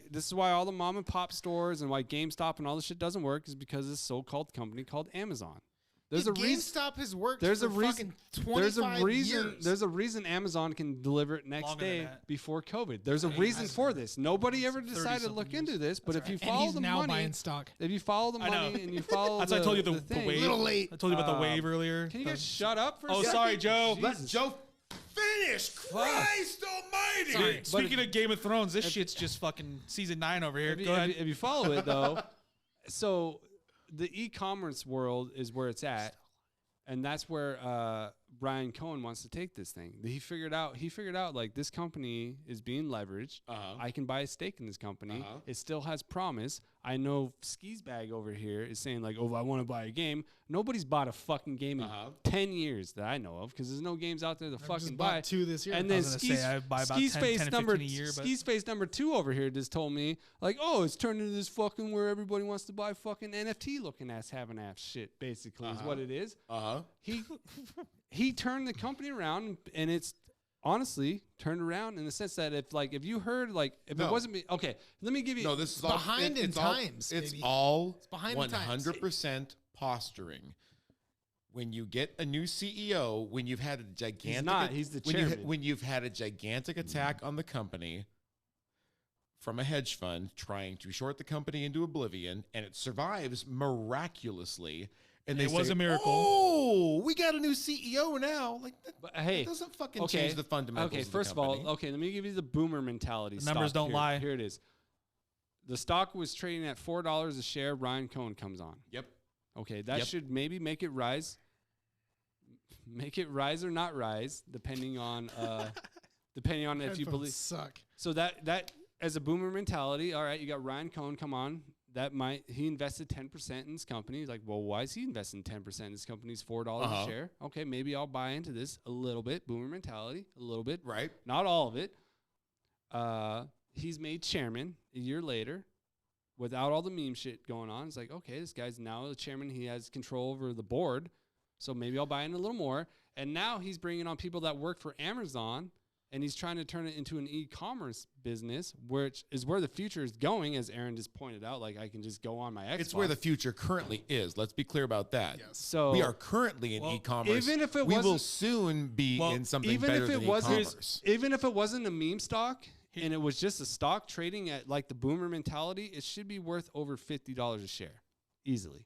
Speaker 3: all the mom and pop stores and why GameStop and all this shit doesn't work is because of this so-called company called Amazon. There's a reason.
Speaker 1: GameStop has worked
Speaker 3: There's
Speaker 1: for
Speaker 3: a reason.
Speaker 1: fucking 25
Speaker 3: There's a reason.
Speaker 1: years.
Speaker 3: There's a reason Amazon can deliver it next
Speaker 4: Longer than
Speaker 3: day
Speaker 4: that.
Speaker 3: before COVID. There's a
Speaker 4: It
Speaker 3: reason
Speaker 4: hasn't.
Speaker 3: for this. Nobody ever decided to
Speaker 4: 30-something
Speaker 3: look into
Speaker 4: years.
Speaker 3: this. But if you
Speaker 1: and
Speaker 3: follow
Speaker 1: he's
Speaker 3: the
Speaker 1: now
Speaker 3: money,
Speaker 1: buying stock.
Speaker 3: if you follow the
Speaker 4: I know.
Speaker 3: money and you follow,
Speaker 4: That's why I told you the
Speaker 3: thing,
Speaker 4: wave.
Speaker 1: Little late.
Speaker 4: I told you about the wave earlier.
Speaker 3: Can you guys shut up for a
Speaker 4: Oh,
Speaker 3: second?
Speaker 4: sorry, Joe.
Speaker 2: Let
Speaker 3: Jesus.
Speaker 2: Joe finish. Christ Almighty!
Speaker 1: Sorry.
Speaker 4: Speaking of Game of Thrones, this shit's just fucking season 9 over here.
Speaker 3: If you,
Speaker 4: Go ahead.
Speaker 3: if you follow it though, so the e-commerce world is where it's at, and that's where Brian Cohen wants to take this thing. He figured out like this company is being leveraged. I can buy a stake in this company. It still has promise. I know Skis Bag over here is saying like, oh, I want to buy a game. Nobody's bought a fucking game in 10 years that I know of because there's no games out there to fucking
Speaker 1: just
Speaker 3: buy.
Speaker 1: bought 2 this year.
Speaker 3: And
Speaker 1: I
Speaker 3: then
Speaker 4: was gonna
Speaker 3: Skis,
Speaker 4: say, I buy about
Speaker 3: Skis
Speaker 4: 10
Speaker 3: Face
Speaker 4: to 15
Speaker 3: number
Speaker 4: a year, but-
Speaker 3: Skis Face number 2 over here just told me like, oh, it's turned into this fucking where everybody wants to buy fucking NFT looking ass having ass shit. Basically, is what it is. He turned the company around, and it's honestly turned around in the sense that if you heard if it wasn't me, okay, let me give you
Speaker 2: No, this is
Speaker 1: behind in
Speaker 2: it's all-
Speaker 1: times,
Speaker 2: It's
Speaker 1: baby.
Speaker 2: all
Speaker 1: It's behind in times.
Speaker 2: 100% posturing. When you get a new CEO, when you've had a gigantic,
Speaker 3: He's the
Speaker 2: when
Speaker 3: chairman.
Speaker 2: when you've had a gigantic attack on the company from a hedge fund trying to short the company into oblivion, and it survives miraculously, and
Speaker 4: It was
Speaker 2: say,
Speaker 4: a miracle.
Speaker 2: Oh, we got a new CEO now. Like
Speaker 3: But hey,
Speaker 2: that doesn't fucking change the fundamentals.
Speaker 3: Okay,
Speaker 2: of the
Speaker 3: first of all,
Speaker 2: company.
Speaker 3: okay, let me give you the boomer mentality.
Speaker 4: The numbers
Speaker 3: stock
Speaker 4: don't
Speaker 3: here.
Speaker 4: lie.
Speaker 3: Here it is. The stock was trading at $4 a share. Ryan Cohen comes on.
Speaker 2: Yep.
Speaker 3: Okay, that
Speaker 2: Yep.
Speaker 3: should maybe make it rise. Make it rise or not rise, depending on if you
Speaker 1: Headphones
Speaker 3: believe.
Speaker 1: suck.
Speaker 3: So that as a boomer mentality, all right, you got Ryan Cohen come on. He invested 10% in this company. He's like, well, why is he investing 10% in this company? It's $4 a share. Okay, maybe I'll buy into this a little bit. Boomer mentality, a little bit.
Speaker 2: Right.
Speaker 3: Not all of it. He's made chairman a year later without all the meme shit going on. It's like, okay, this guy's now the chairman. He has control over the board. So maybe I'll buy in a little more. And now he's bringing on people that work for Amazon, and he's trying to turn it into an e-commerce business, which is where the future is going, as Aaron just pointed out. Like, I can just go on my Xbox.
Speaker 2: It's where the future currently is. Let's be clear about that.
Speaker 1: Yes.
Speaker 3: So
Speaker 2: We are currently in e-commerce.
Speaker 3: even if it
Speaker 2: we will
Speaker 3: wasn't-
Speaker 2: soon be in something
Speaker 3: even
Speaker 2: better
Speaker 3: if it
Speaker 2: than
Speaker 3: wasn't,
Speaker 2: e-commerce.
Speaker 3: even if it wasn't a meme stock and it was just a stock trading at like the boomer mentality, it should be worth over $50 a share, easily.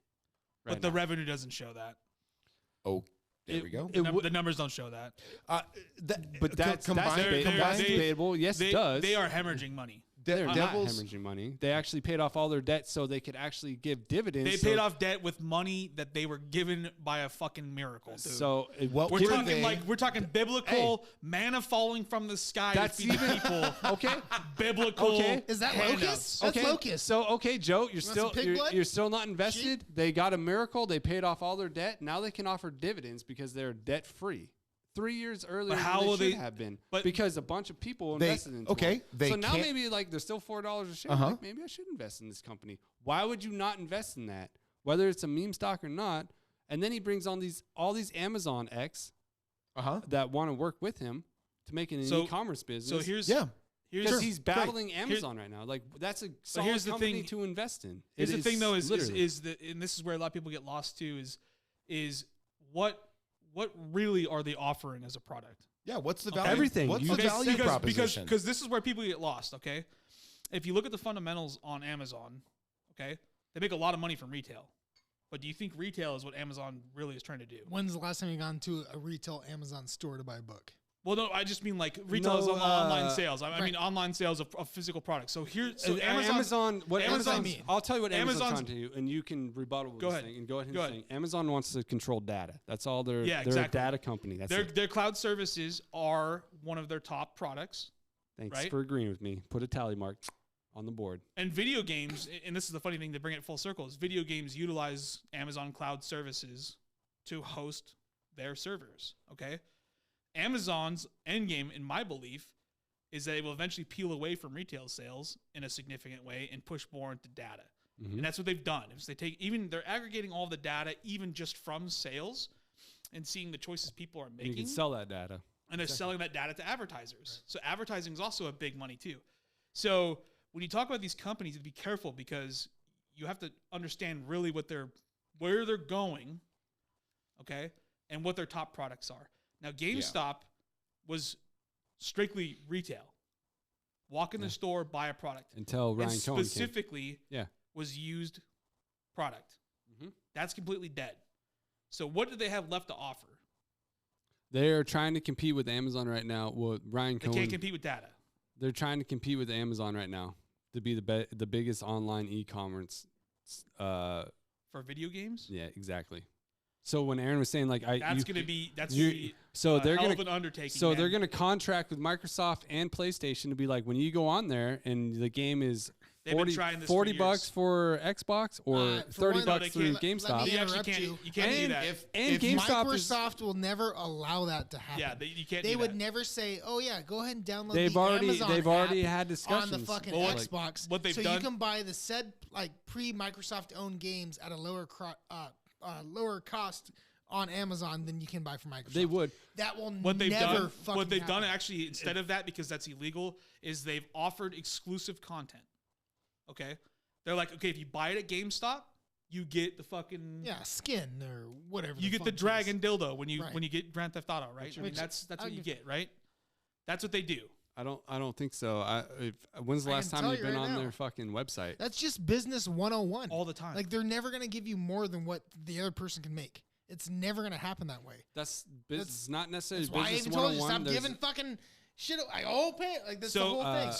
Speaker 4: But the revenue doesn't show that.
Speaker 2: Oh, there we go.
Speaker 4: The numbers don't show that.
Speaker 3: But that's
Speaker 2: combined.
Speaker 3: debatable. Yes, it does.
Speaker 4: They are hemorrhaging money.
Speaker 3: They're not
Speaker 2: Devils.
Speaker 3: hemorrhaging money. They actually paid off all their debt so they could actually give dividends.
Speaker 4: They paid off debt with money that they were given by a fucking miracle, dude.
Speaker 3: So
Speaker 2: What
Speaker 4: we're
Speaker 2: were
Speaker 4: talking
Speaker 2: they-
Speaker 4: we're talking biblical manna falling from the sky.
Speaker 3: That's
Speaker 4: to feed the
Speaker 3: even-
Speaker 4: people.
Speaker 3: okay.
Speaker 4: Biblical.
Speaker 3: Okay.
Speaker 1: Is that
Speaker 4: handouts.
Speaker 1: locust? That's
Speaker 3: Okay,
Speaker 1: locust.
Speaker 3: so okay, Joe,
Speaker 1: want some pig blood?
Speaker 3: you're still not invested. They got a miracle. They paid off all their debt. Now they can offer dividends because they're debt free. 3 years earlier,
Speaker 4: how
Speaker 3: than
Speaker 4: will
Speaker 3: they
Speaker 4: they-
Speaker 3: should have been,
Speaker 4: but-
Speaker 3: because a bunch of people
Speaker 2: They-
Speaker 3: invested into
Speaker 2: okay,
Speaker 3: them.
Speaker 2: they
Speaker 3: so now
Speaker 2: can't-
Speaker 3: maybe like they're still $4 a share.
Speaker 2: Uh-huh.
Speaker 3: Like, maybe I should invest in this company. Why would you not invest in that, whether it's a meme stock or not? And then he brings on all these Amazon that want to work with him to make it an e-commerce business.
Speaker 4: So here's
Speaker 3: because he's battling Amazon right now. Like, that's a solid
Speaker 4: here's the
Speaker 3: company
Speaker 4: thing-
Speaker 3: to invest in.
Speaker 4: Here's
Speaker 3: It
Speaker 4: the thing, though,
Speaker 3: literally-
Speaker 4: is that, and this is where a lot of people get lost too, is what really are they offering as a product?
Speaker 2: Yeah, what's the value?
Speaker 3: Everything.
Speaker 2: What's
Speaker 3: You
Speaker 2: the
Speaker 3: just-
Speaker 2: value proposition?
Speaker 4: Because this is where people get lost. Okay, if you look at the fundamentals on Amazon, okay, they make a lot of money from retail. But do you think retail is what Amazon really is trying to do?
Speaker 1: When's the last time you gone to a retail Amazon store to buy a book?
Speaker 4: Well, no, I just mean like retail is
Speaker 3: No,
Speaker 4: online sales. I
Speaker 1: right.
Speaker 4: mean online sales of physical products. So here, so
Speaker 3: And
Speaker 4: Amazon,
Speaker 3: what
Speaker 4: Amazon's-
Speaker 3: Amazon's, I'll tell you what Amazon's
Speaker 4: Amazon's-
Speaker 3: trying to do, and you can rebuttal
Speaker 4: Go
Speaker 3: this
Speaker 4: ahead.
Speaker 3: thing and go ahead and
Speaker 4: Go ahead.
Speaker 3: say Amazon wants to control data. That's all they're
Speaker 4: Yeah,
Speaker 3: they're
Speaker 4: exactly.
Speaker 3: a data company. That's it.
Speaker 4: their cloud services are one of their top products.
Speaker 3: Thanks
Speaker 4: right?
Speaker 3: for agreeing with me. Put a tally mark on the board.
Speaker 4: And video games, and this is the funny thing to bring it full circle, is video games utilize Amazon cloud services to host their servers. Okay, Amazon's end game, in my belief, is that it will eventually peel away from retail sales in a significant way and push more into data.
Speaker 3: Mhm.
Speaker 4: And that's what they've done. Is they're aggregating all the data, even just from sales, and seeing the choices people are
Speaker 3: And
Speaker 4: making.
Speaker 3: you can sell that data.
Speaker 4: And they're selling that data to advertisers. So advertising is also a big money too. So when you talk about these companies, be careful because you have to understand really where they're going, okay, and what their top products are. Now, GameStop was strictly retail. Walk in the store, buy a product.
Speaker 3: Until Ryan
Speaker 4: and
Speaker 3: Cohen came.
Speaker 4: specifically was used product.
Speaker 3: Mhm.
Speaker 4: That's completely dead. So what do they have left to offer?
Speaker 3: They're trying to compete with Amazon right now. Well, Ryan
Speaker 4: They
Speaker 3: Cohen.
Speaker 4: can't compete with data.
Speaker 3: They're trying to compete with Amazon right now to be the biggest online e-commerce.
Speaker 4: For video games?
Speaker 3: Yeah, exactly. So when Aaron was saying like
Speaker 4: That's going to be
Speaker 3: they're
Speaker 4: hell
Speaker 3: gonna
Speaker 4: of an undertaking.
Speaker 3: so
Speaker 4: man.
Speaker 3: they're gonna contract with Microsoft and PlayStation to be like, when you go on there and the game is
Speaker 4: They've been
Speaker 3: 40,
Speaker 4: trying this
Speaker 3: 40
Speaker 4: for
Speaker 3: bucks
Speaker 4: years.
Speaker 3: for Xbox or
Speaker 1: For
Speaker 3: 30
Speaker 1: one,
Speaker 3: bucks
Speaker 4: they
Speaker 3: through
Speaker 4: can't-
Speaker 3: GameStop.
Speaker 1: let me
Speaker 4: You actually
Speaker 1: interrupt
Speaker 4: can't.
Speaker 1: you.
Speaker 4: You can't do
Speaker 2: And
Speaker 4: that.
Speaker 3: And GameStop is
Speaker 1: Microsoft will never allow that to happen.
Speaker 4: Yeah, you can't.
Speaker 1: They
Speaker 4: do
Speaker 1: would
Speaker 4: that.
Speaker 1: never say, "Oh yeah, go ahead and download
Speaker 3: They've
Speaker 1: the Amazon
Speaker 3: already
Speaker 1: app
Speaker 3: had
Speaker 1: on
Speaker 3: discussions.
Speaker 1: the fucking
Speaker 4: Well,
Speaker 1: Xbox,
Speaker 4: what they've
Speaker 1: so
Speaker 4: done-
Speaker 1: you can buy the said like pre-Microsoft owned games at a lower cost on Amazon than you can buy from Microsoft.
Speaker 3: They would.
Speaker 1: That will
Speaker 4: What they've
Speaker 1: never
Speaker 4: done.
Speaker 1: fucking
Speaker 4: What they've done
Speaker 1: happen.
Speaker 4: actually instead of that, because that's illegal, is they've offered exclusive content. Okay, they're like, okay, if you buy it at GameStop, you get the fucking
Speaker 1: skin or whatever.
Speaker 4: You get the
Speaker 1: fuck it is.
Speaker 4: dragon dildo when you
Speaker 1: Right.
Speaker 4: when you get Grand Theft Auto, right? I mean,
Speaker 1: Which
Speaker 4: that's
Speaker 1: I'll
Speaker 4: what you
Speaker 1: give-
Speaker 4: get, right? That's what they do.
Speaker 3: I don't think so. When's the
Speaker 1: I
Speaker 3: last
Speaker 1: can
Speaker 3: time
Speaker 1: tell
Speaker 3: you've
Speaker 1: you
Speaker 3: been
Speaker 1: right
Speaker 3: on
Speaker 1: now.
Speaker 3: their fucking website?
Speaker 1: That's just business 101.
Speaker 4: all the time.
Speaker 1: Like they're never gonna give you more than what the other person can make. It's never gonna happen that way.
Speaker 3: That's business, not necessarily
Speaker 1: That's why I
Speaker 3: business
Speaker 1: even told you
Speaker 3: 101.
Speaker 1: stop giving fucking shit. I all pay it. Like that's the whole thing.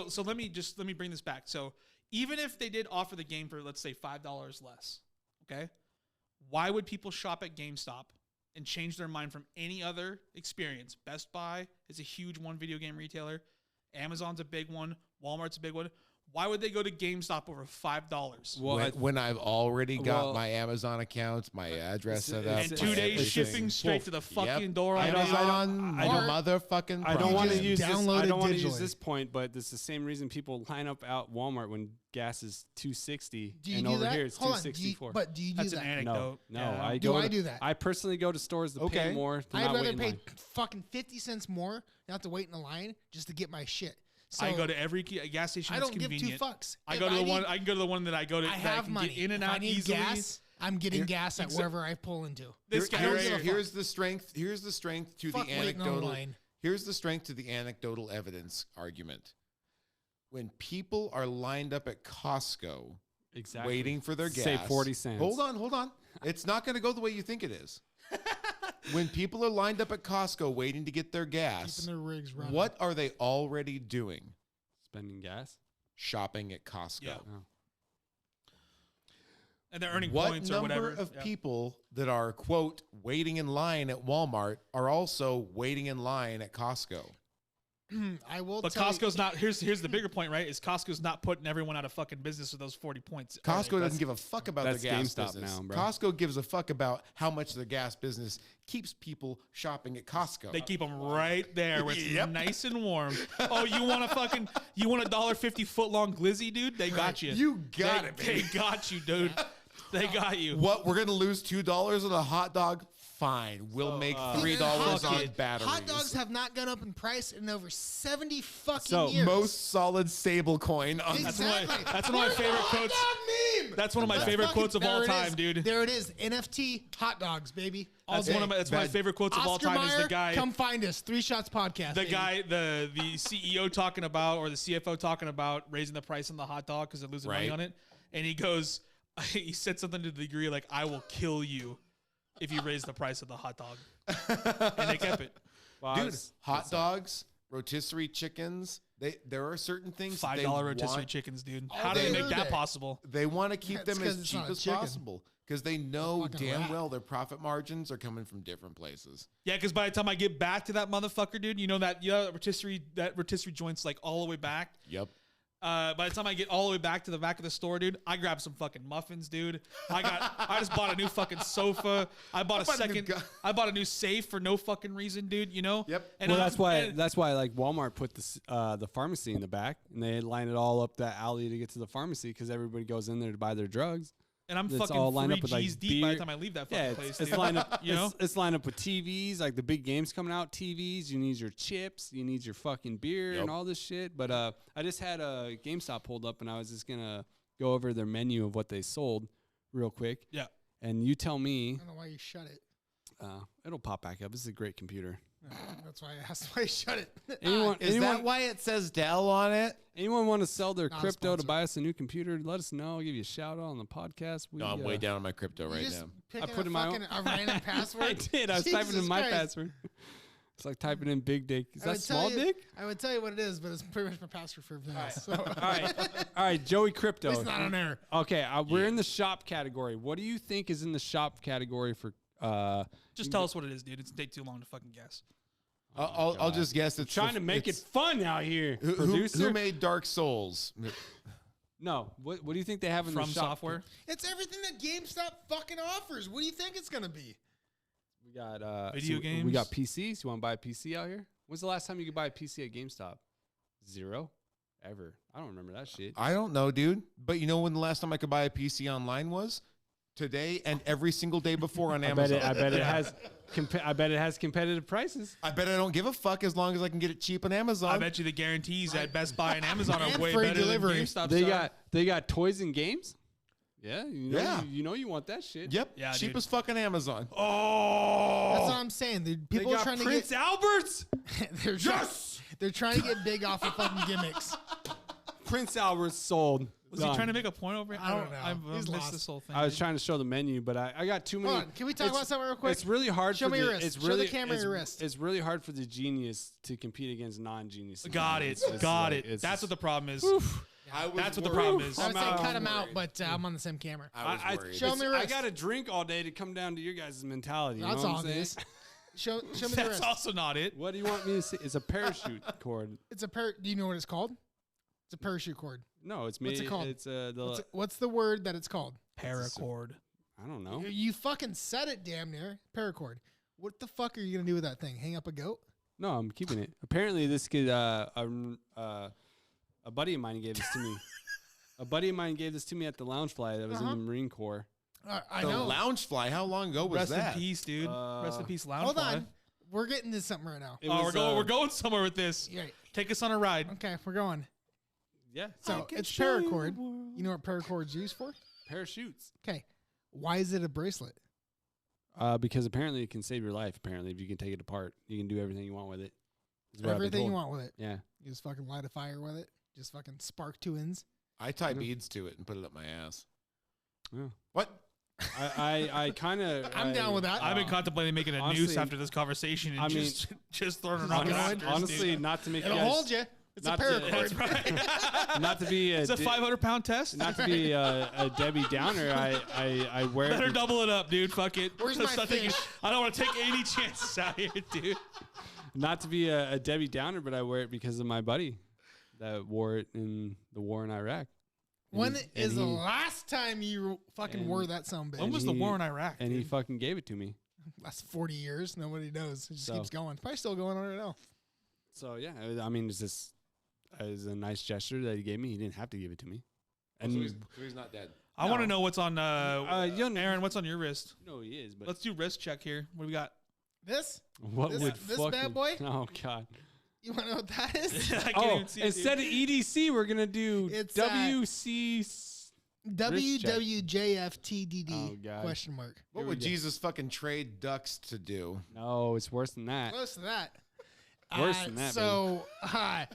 Speaker 4: So let me bring this back. So even if they did offer the game for, let's say, $5 less, okay, why would people shop at GameStop and change their mind from any other experience? Best Buy is a huge one video game retailer. Amazon's a big one. Walmart's a big one. Why would they go to GameStop over $5?
Speaker 3: Well,
Speaker 2: when I've already got
Speaker 3: well,
Speaker 2: my Amazon account, my address set up,
Speaker 4: And
Speaker 3: It's-
Speaker 4: 2
Speaker 3: it's-
Speaker 4: days
Speaker 3: it's-
Speaker 4: shipping straight to the fucking door.
Speaker 3: I don't-
Speaker 2: Amazon,
Speaker 3: I don't-
Speaker 2: motherfucking.
Speaker 3: I don't want to
Speaker 1: just
Speaker 3: use this.
Speaker 1: download
Speaker 3: I
Speaker 1: it
Speaker 3: don't want to use
Speaker 1: digitally.
Speaker 3: this point, but it's the same reason people line up out Walmart when gas is $2.60,
Speaker 1: Do you
Speaker 3: and
Speaker 1: do
Speaker 3: over
Speaker 1: that?
Speaker 3: here it's
Speaker 1: Hold on. Do you,
Speaker 3: $2.64.
Speaker 1: but do you do
Speaker 4: That's
Speaker 1: that?
Speaker 4: an anecdote.
Speaker 3: No,
Speaker 4: Yeah.
Speaker 3: I
Speaker 1: Do
Speaker 3: go.
Speaker 1: I do that?
Speaker 3: I personally go to stores to pay more. To
Speaker 1: I'd
Speaker 3: not
Speaker 1: rather
Speaker 3: wait in
Speaker 1: pay
Speaker 3: line.
Speaker 1: fucking 50 cents more, not to wait in a line, just to get my shit. So
Speaker 4: I go to every gas station
Speaker 1: I
Speaker 4: that's
Speaker 1: don't give two
Speaker 4: convenient.
Speaker 1: fucks.
Speaker 4: I
Speaker 1: If
Speaker 4: go to the
Speaker 1: need-
Speaker 4: one. I can go to the one that I go to.
Speaker 1: I
Speaker 4: that
Speaker 1: have
Speaker 4: can
Speaker 1: money.
Speaker 4: Get in and
Speaker 1: if
Speaker 4: out
Speaker 1: I need
Speaker 4: easily.
Speaker 1: gas, I'm getting gas at wherever I pull into.
Speaker 4: This guy right here.
Speaker 2: Here's the strength. Here's the strength to
Speaker 1: Fuck
Speaker 2: the
Speaker 1: waiting
Speaker 2: anecdotal.
Speaker 1: online.
Speaker 2: Here's the strength to the anecdotal evidence argument. When people are lined up at Costco
Speaker 3: Exactly.
Speaker 2: waiting for their gas,
Speaker 3: Save 40 cents.
Speaker 2: Hold on. It's not going to go the way you think it is. When people are lined up at Costco waiting to get their gas,
Speaker 1: Keeping their rigs running.
Speaker 2: what are they already doing?
Speaker 3: Spending gas.
Speaker 2: Shopping at Costco.
Speaker 4: Yeah.
Speaker 3: Oh.
Speaker 4: And they're earning
Speaker 2: What
Speaker 4: points
Speaker 2: number
Speaker 4: or whatever.
Speaker 2: of
Speaker 4: Yeah.
Speaker 2: people that are, quote, waiting in line at Walmart are also waiting in line at Costco?
Speaker 1: I will
Speaker 4: But
Speaker 1: tell
Speaker 4: Costco's not. Here's the bigger point, right? Is Costco's not putting everyone out of fucking business with those 40 points. are
Speaker 2: Costco
Speaker 4: they?
Speaker 2: doesn't give a fuck about
Speaker 3: that's
Speaker 2: their gas
Speaker 3: GameStop
Speaker 2: business.
Speaker 3: now, bro.
Speaker 2: Costco gives a fuck about how much their gas business keeps people shopping at Costco.
Speaker 4: They keep them right there where it's
Speaker 2: Yep.
Speaker 4: nice and warm. Oh, you want a $1.50 foot long glizzy, dude? They got you.
Speaker 2: You got
Speaker 4: they,
Speaker 2: it,
Speaker 4: They
Speaker 2: baby.
Speaker 4: got you, dude. They got you.
Speaker 2: What? We're gonna lose $2 on a hot dog? Fine, we'll make $3
Speaker 1: Hot-
Speaker 2: on batteries.
Speaker 1: Hot dogs have not gone up in price in over 70 fucking
Speaker 3: So,
Speaker 1: years.
Speaker 2: Most solid stable coin on
Speaker 1: Exactly.
Speaker 4: That's one of my favorite quotes. That's one of my favorite quotes of all time, dude.
Speaker 1: There it is. NFT hot dogs, baby. All
Speaker 4: That's
Speaker 1: day.
Speaker 4: one of my favorite quotes of all
Speaker 1: Oscar
Speaker 4: time. Is
Speaker 1: Mayer,
Speaker 4: the guy,
Speaker 1: come find us. 3 Shots Podcast.
Speaker 4: the
Speaker 1: baby.
Speaker 4: guy, the CEO talking about, or the CFO talking about raising the price on the hot dog because they're losing money
Speaker 2: Right.
Speaker 4: on it, and he goes, he said something to the degree like, "I will kill you if you raise the price of the hot dog," and they kept it.
Speaker 3: Well,
Speaker 2: Dude, hot dogs, rotisserie chickens. There are certain things
Speaker 4: $5
Speaker 2: they
Speaker 4: rotisserie
Speaker 2: want-
Speaker 4: chickens, dude.
Speaker 1: Oh,
Speaker 4: How do they
Speaker 1: they
Speaker 4: make
Speaker 1: do
Speaker 4: that
Speaker 1: that.
Speaker 4: possible?
Speaker 2: They want to keep
Speaker 1: That's
Speaker 2: them
Speaker 1: 'cause
Speaker 2: as
Speaker 1: it's
Speaker 2: cheap
Speaker 1: not a
Speaker 2: as
Speaker 1: chicken.
Speaker 2: possible because they know
Speaker 1: fucking
Speaker 2: damn
Speaker 1: rat.
Speaker 2: well their profit margins are coming from different places.
Speaker 4: Yeah, because by the time I get back to that motherfucker, dude, you know that rotisserie joint's like all the way back.
Speaker 2: Yep.
Speaker 4: By the time I get all the way back to the back of the store, dude, I grabbed some fucking muffins, dude. I just bought a new fucking sofa. I bought I bought a new safe for no fucking reason, dude. You know.
Speaker 2: Yep.
Speaker 4: And
Speaker 3: Well,
Speaker 4: I'm-
Speaker 3: that's why like Walmart put the pharmacy in the back, and they line it all up that alley to get to the pharmacy because everybody goes in there to buy their drugs.
Speaker 4: And I'm
Speaker 3: It's
Speaker 4: fucking
Speaker 3: all lined
Speaker 4: 3
Speaker 3: up with,
Speaker 4: G's
Speaker 3: like,
Speaker 4: deep by the
Speaker 3: beer.
Speaker 4: time I leave that fucking
Speaker 3: Yeah,
Speaker 4: place.
Speaker 3: it's
Speaker 4: dude.
Speaker 3: lined up.
Speaker 4: You know.
Speaker 3: It's lined up with TVs, like the big games coming out. TVs. You need your chips. You need your fucking beer
Speaker 2: Yep.
Speaker 3: and all this shit. But I just had a GameStop pulled up, and I was just gonna go over their menu of what they sold real quick.
Speaker 4: Yeah.
Speaker 3: And you tell me,
Speaker 1: I don't know why you shut it.
Speaker 3: it'll pop back up. This is a great computer.
Speaker 1: That's why I asked why you shut it.
Speaker 3: Anyone,
Speaker 2: Is
Speaker 3: anyone,
Speaker 2: that why it says Dell on it?
Speaker 3: anyone want to sell their
Speaker 1: Not a
Speaker 3: crypto to
Speaker 1: sponsor.
Speaker 3: buy us a new computer? Let us know. I'll give you a shout out on the podcast. We,
Speaker 2: No, I'm way down on my crypto
Speaker 1: You
Speaker 2: right
Speaker 1: just
Speaker 2: now.
Speaker 1: picking
Speaker 3: put
Speaker 1: a
Speaker 3: in my own-
Speaker 1: fucking a random password.
Speaker 3: I did. I was
Speaker 1: Jesus
Speaker 3: typing in my
Speaker 1: Christ.
Speaker 3: password. It's like typing in big dick. Is
Speaker 1: I
Speaker 3: that
Speaker 1: would tell
Speaker 3: small
Speaker 1: you-
Speaker 3: dick?
Speaker 1: I would tell you what it is, but it's pretty much my password for everything else. So.
Speaker 3: All right, Joey Crypto.
Speaker 1: It's not on air.
Speaker 3: Okay, we're in the shop category. What do you think is in the shop category for?
Speaker 4: Just tell us what it is, dude. It's take too long to fucking guess.
Speaker 2: I'll just guess it's
Speaker 3: Trying to make it
Speaker 2: it's-
Speaker 3: fun out here,
Speaker 2: Who
Speaker 3: producer.
Speaker 2: made Dark Souls?
Speaker 3: No, what do you think they have in
Speaker 4: From
Speaker 3: the shop?
Speaker 4: software.
Speaker 1: It's everything that GameStop fucking offers. What do you think it's gonna be?
Speaker 3: We got
Speaker 4: Video
Speaker 3: We got
Speaker 4: games?
Speaker 3: PCs. You want to buy a PC out here? When's the last time you could buy a PC at GameStop? Zero, ever. I don't remember that shit.
Speaker 2: I don't know, dude. But you know when the last time I could buy a PC online was? Today and every single day before on Amazon.
Speaker 3: I bet it has. I bet it has competitive prices.
Speaker 2: I bet I don't give a fuck as long as I can get it cheap on Amazon.
Speaker 4: I bet you the guarantees at Best Buy and Amazon are
Speaker 1: And
Speaker 4: way
Speaker 1: free
Speaker 4: better
Speaker 1: delivery.
Speaker 4: than GameStop.
Speaker 3: They got toys and games. Yeah,
Speaker 2: Yeah.
Speaker 3: You know you want that shit.
Speaker 2: Yep,
Speaker 4: Yeah,
Speaker 2: cheap
Speaker 4: dude.
Speaker 2: as fucking Amazon.
Speaker 1: That's what I'm saying. The
Speaker 3: They
Speaker 1: people are
Speaker 3: got
Speaker 1: trying
Speaker 3: Prince
Speaker 1: to
Speaker 3: Albert's.
Speaker 1: get. They're They're trying to get big off of fucking gimmicks.
Speaker 3: Prince Albert sold.
Speaker 4: Was he
Speaker 3: Done.
Speaker 4: trying to make a point over here?
Speaker 1: I don't know.
Speaker 4: I've
Speaker 1: He's
Speaker 4: missed
Speaker 1: lost.
Speaker 4: this whole thing.
Speaker 3: I was trying to show the menu, but I got too many.
Speaker 1: Hold on. Can we talk about something real quick?
Speaker 3: It's really hard.
Speaker 1: Show
Speaker 3: for
Speaker 1: me
Speaker 3: the,
Speaker 1: your wrist.
Speaker 3: It's
Speaker 1: Show
Speaker 3: really,
Speaker 1: the camera
Speaker 3: it's,
Speaker 1: your wrist.
Speaker 3: It's really hard for the genius to compete against non-geniuses.
Speaker 4: Got it.
Speaker 3: It's
Speaker 4: Got
Speaker 3: like-
Speaker 4: it.
Speaker 3: it's
Speaker 4: That's what
Speaker 3: just-
Speaker 4: the problem is.
Speaker 2: was
Speaker 4: That's what the
Speaker 2: worried.
Speaker 4: problem is.
Speaker 1: I would say
Speaker 3: I'm
Speaker 1: cut him out,
Speaker 2: worried.
Speaker 1: but I'm on the same camera.
Speaker 2: I was
Speaker 3: I-
Speaker 2: worried.
Speaker 1: Show me your
Speaker 3: I
Speaker 1: wrist.
Speaker 3: got to drink all day to come down to your guys' mentality. You
Speaker 1: That's
Speaker 3: know what I'm saying?
Speaker 1: obvious. Show me the
Speaker 4: That's
Speaker 1: wrist.
Speaker 4: also not it.
Speaker 3: What do you want me to say? It's a parachute cord.
Speaker 1: It's a Do you know what it's called? It's a parachute cord.
Speaker 3: No, it's me.
Speaker 1: What's it called?
Speaker 3: It's
Speaker 1: What's the word that it's called?
Speaker 4: Paracord.
Speaker 3: I don't know.
Speaker 1: You fucking said it, damn near. Paracord. What the fuck are you gonna do with that thing? Hang up a goat?
Speaker 3: No, I'm keeping it. Apparently, this kid, a buddy of mine gave this to me. A buddy of mine gave this to me at the lounge fly that was in the Marine Corps.
Speaker 1: I
Speaker 2: The
Speaker 1: know.
Speaker 2: Loungefly. How long ago was
Speaker 4: Rest
Speaker 2: that?
Speaker 4: in peace, dude. Rest in peace, Lounge.
Speaker 1: Hold on. We're getting to something right now.
Speaker 3: It
Speaker 4: Oh,
Speaker 3: was,
Speaker 4: we're going somewhere with this.
Speaker 1: Right.
Speaker 4: Take us on a ride.
Speaker 1: Okay, we're going.
Speaker 3: Yeah.
Speaker 1: So it's paracord. You know what paracord's used for?
Speaker 3: Parachutes.
Speaker 1: Okay. Why is it a bracelet?
Speaker 3: Because apparently it can save your life. Apparently, if you can take it apart, you can do everything you want with it. is what I've been
Speaker 1: Everything you
Speaker 3: told.
Speaker 1: want with it.
Speaker 3: Yeah.
Speaker 1: You just fucking light a fire with it. Just fucking spark two ends.
Speaker 2: I tie beads to it and put it up my ass.
Speaker 3: Yeah.
Speaker 2: What?
Speaker 3: I kind of.
Speaker 1: I'm down with that.
Speaker 4: I've been contemplating making a
Speaker 3: honestly,
Speaker 4: noose after this conversation and
Speaker 3: I mean,
Speaker 4: just throwing it
Speaker 1: Honest-
Speaker 4: on the rafters,
Speaker 3: honestly,
Speaker 4: dude.
Speaker 3: not to make
Speaker 1: It'll
Speaker 3: you guys,
Speaker 1: hold you. It's a
Speaker 3: not to-
Speaker 1: paracord.
Speaker 4: That's right.
Speaker 3: not to be
Speaker 4: It's a 500-pound test.
Speaker 3: not to be a Debbie Downer. I wear
Speaker 4: Better
Speaker 3: it.
Speaker 4: double it up, dude. Fuck it.
Speaker 1: Where's
Speaker 4: Let's
Speaker 1: my
Speaker 4: not take it-
Speaker 1: fish?
Speaker 4: I don't want to take any chances out here, dude.
Speaker 3: Not to be a Debbie Downer, but I wear it because of my buddy that wore it in the war in Iraq. And
Speaker 1: When
Speaker 3: he-
Speaker 1: is
Speaker 3: and
Speaker 1: the
Speaker 3: he-
Speaker 1: last time you fucking
Speaker 3: and-
Speaker 1: wore that soundbit?
Speaker 4: When was the
Speaker 3: he-
Speaker 4: war in Iraq?
Speaker 3: And he
Speaker 4: dude?
Speaker 3: fucking gave it to me.
Speaker 1: Last 40 years. Nobody knows. It just
Speaker 3: So-
Speaker 1: keeps going. It's probably still going on right now.
Speaker 3: So yeah, I mean, it's just it was a nice gesture that he gave me. He didn't have to give it to me. And
Speaker 2: So he's not dead.
Speaker 4: I want to know what's on
Speaker 3: young
Speaker 4: Aaron. What's on your wrist?
Speaker 3: no, he is. But
Speaker 4: Let's do wrist check here. What do we got?
Speaker 1: This?
Speaker 3: what
Speaker 1: this-
Speaker 3: would
Speaker 1: this
Speaker 3: fucking,
Speaker 1: bad boy?
Speaker 3: Oh god.
Speaker 1: You want to know what that is?
Speaker 4: I can't
Speaker 3: Oh,
Speaker 4: even see it, dude.
Speaker 3: instead of EDC, we're gonna do
Speaker 1: It's,
Speaker 3: WC.
Speaker 1: WWJFTDD
Speaker 3: Oh, God.
Speaker 1: question mark.
Speaker 2: What
Speaker 3: Here we
Speaker 2: would
Speaker 3: go.
Speaker 2: Jesus fucking trade ducks to do?
Speaker 3: No, it's worse than that.
Speaker 1: Close to that.
Speaker 3: Worse than that,
Speaker 1: So I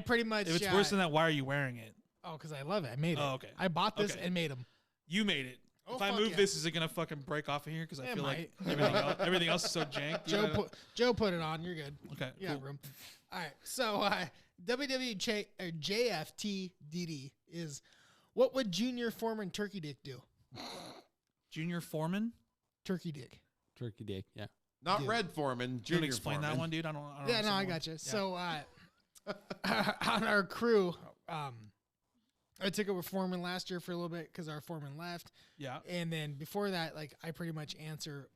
Speaker 1: pretty much.
Speaker 4: If it's worse than that, why are you wearing it?
Speaker 1: Oh, because I love it. I made it.
Speaker 4: Oh, okay.
Speaker 1: I bought this
Speaker 4: Okay.
Speaker 1: and made them.
Speaker 4: You made it.
Speaker 1: Oh,
Speaker 4: if I
Speaker 1: fuck
Speaker 4: move
Speaker 1: yeah.
Speaker 4: this, is it gonna fucking break off of here? Because I
Speaker 1: It
Speaker 4: feel like
Speaker 1: might.
Speaker 4: everything else is so jank. You
Speaker 1: Joe
Speaker 4: gotta-
Speaker 1: Joe put it on. You're good.
Speaker 4: okay.
Speaker 1: You got
Speaker 4: Cool.
Speaker 1: room. All right. So JFTDD is what would Junior Foreman Turkey Dick do?
Speaker 4: Junior Foreman.
Speaker 1: Turkey Dick.
Speaker 3: Turkey dick. Yeah.
Speaker 2: Not
Speaker 1: Dude.
Speaker 2: Red Foreman,
Speaker 4: You want
Speaker 2: Junior
Speaker 4: to explain
Speaker 2: Foreman.
Speaker 4: that one, dude? I don't.
Speaker 1: Yeah, no, I
Speaker 4: understand
Speaker 1: got you.
Speaker 4: one.
Speaker 1: So on our crew, I took over foreman last year for a little bit because our foreman left,
Speaker 4: yeah.
Speaker 1: and then before that, like I pretty much answer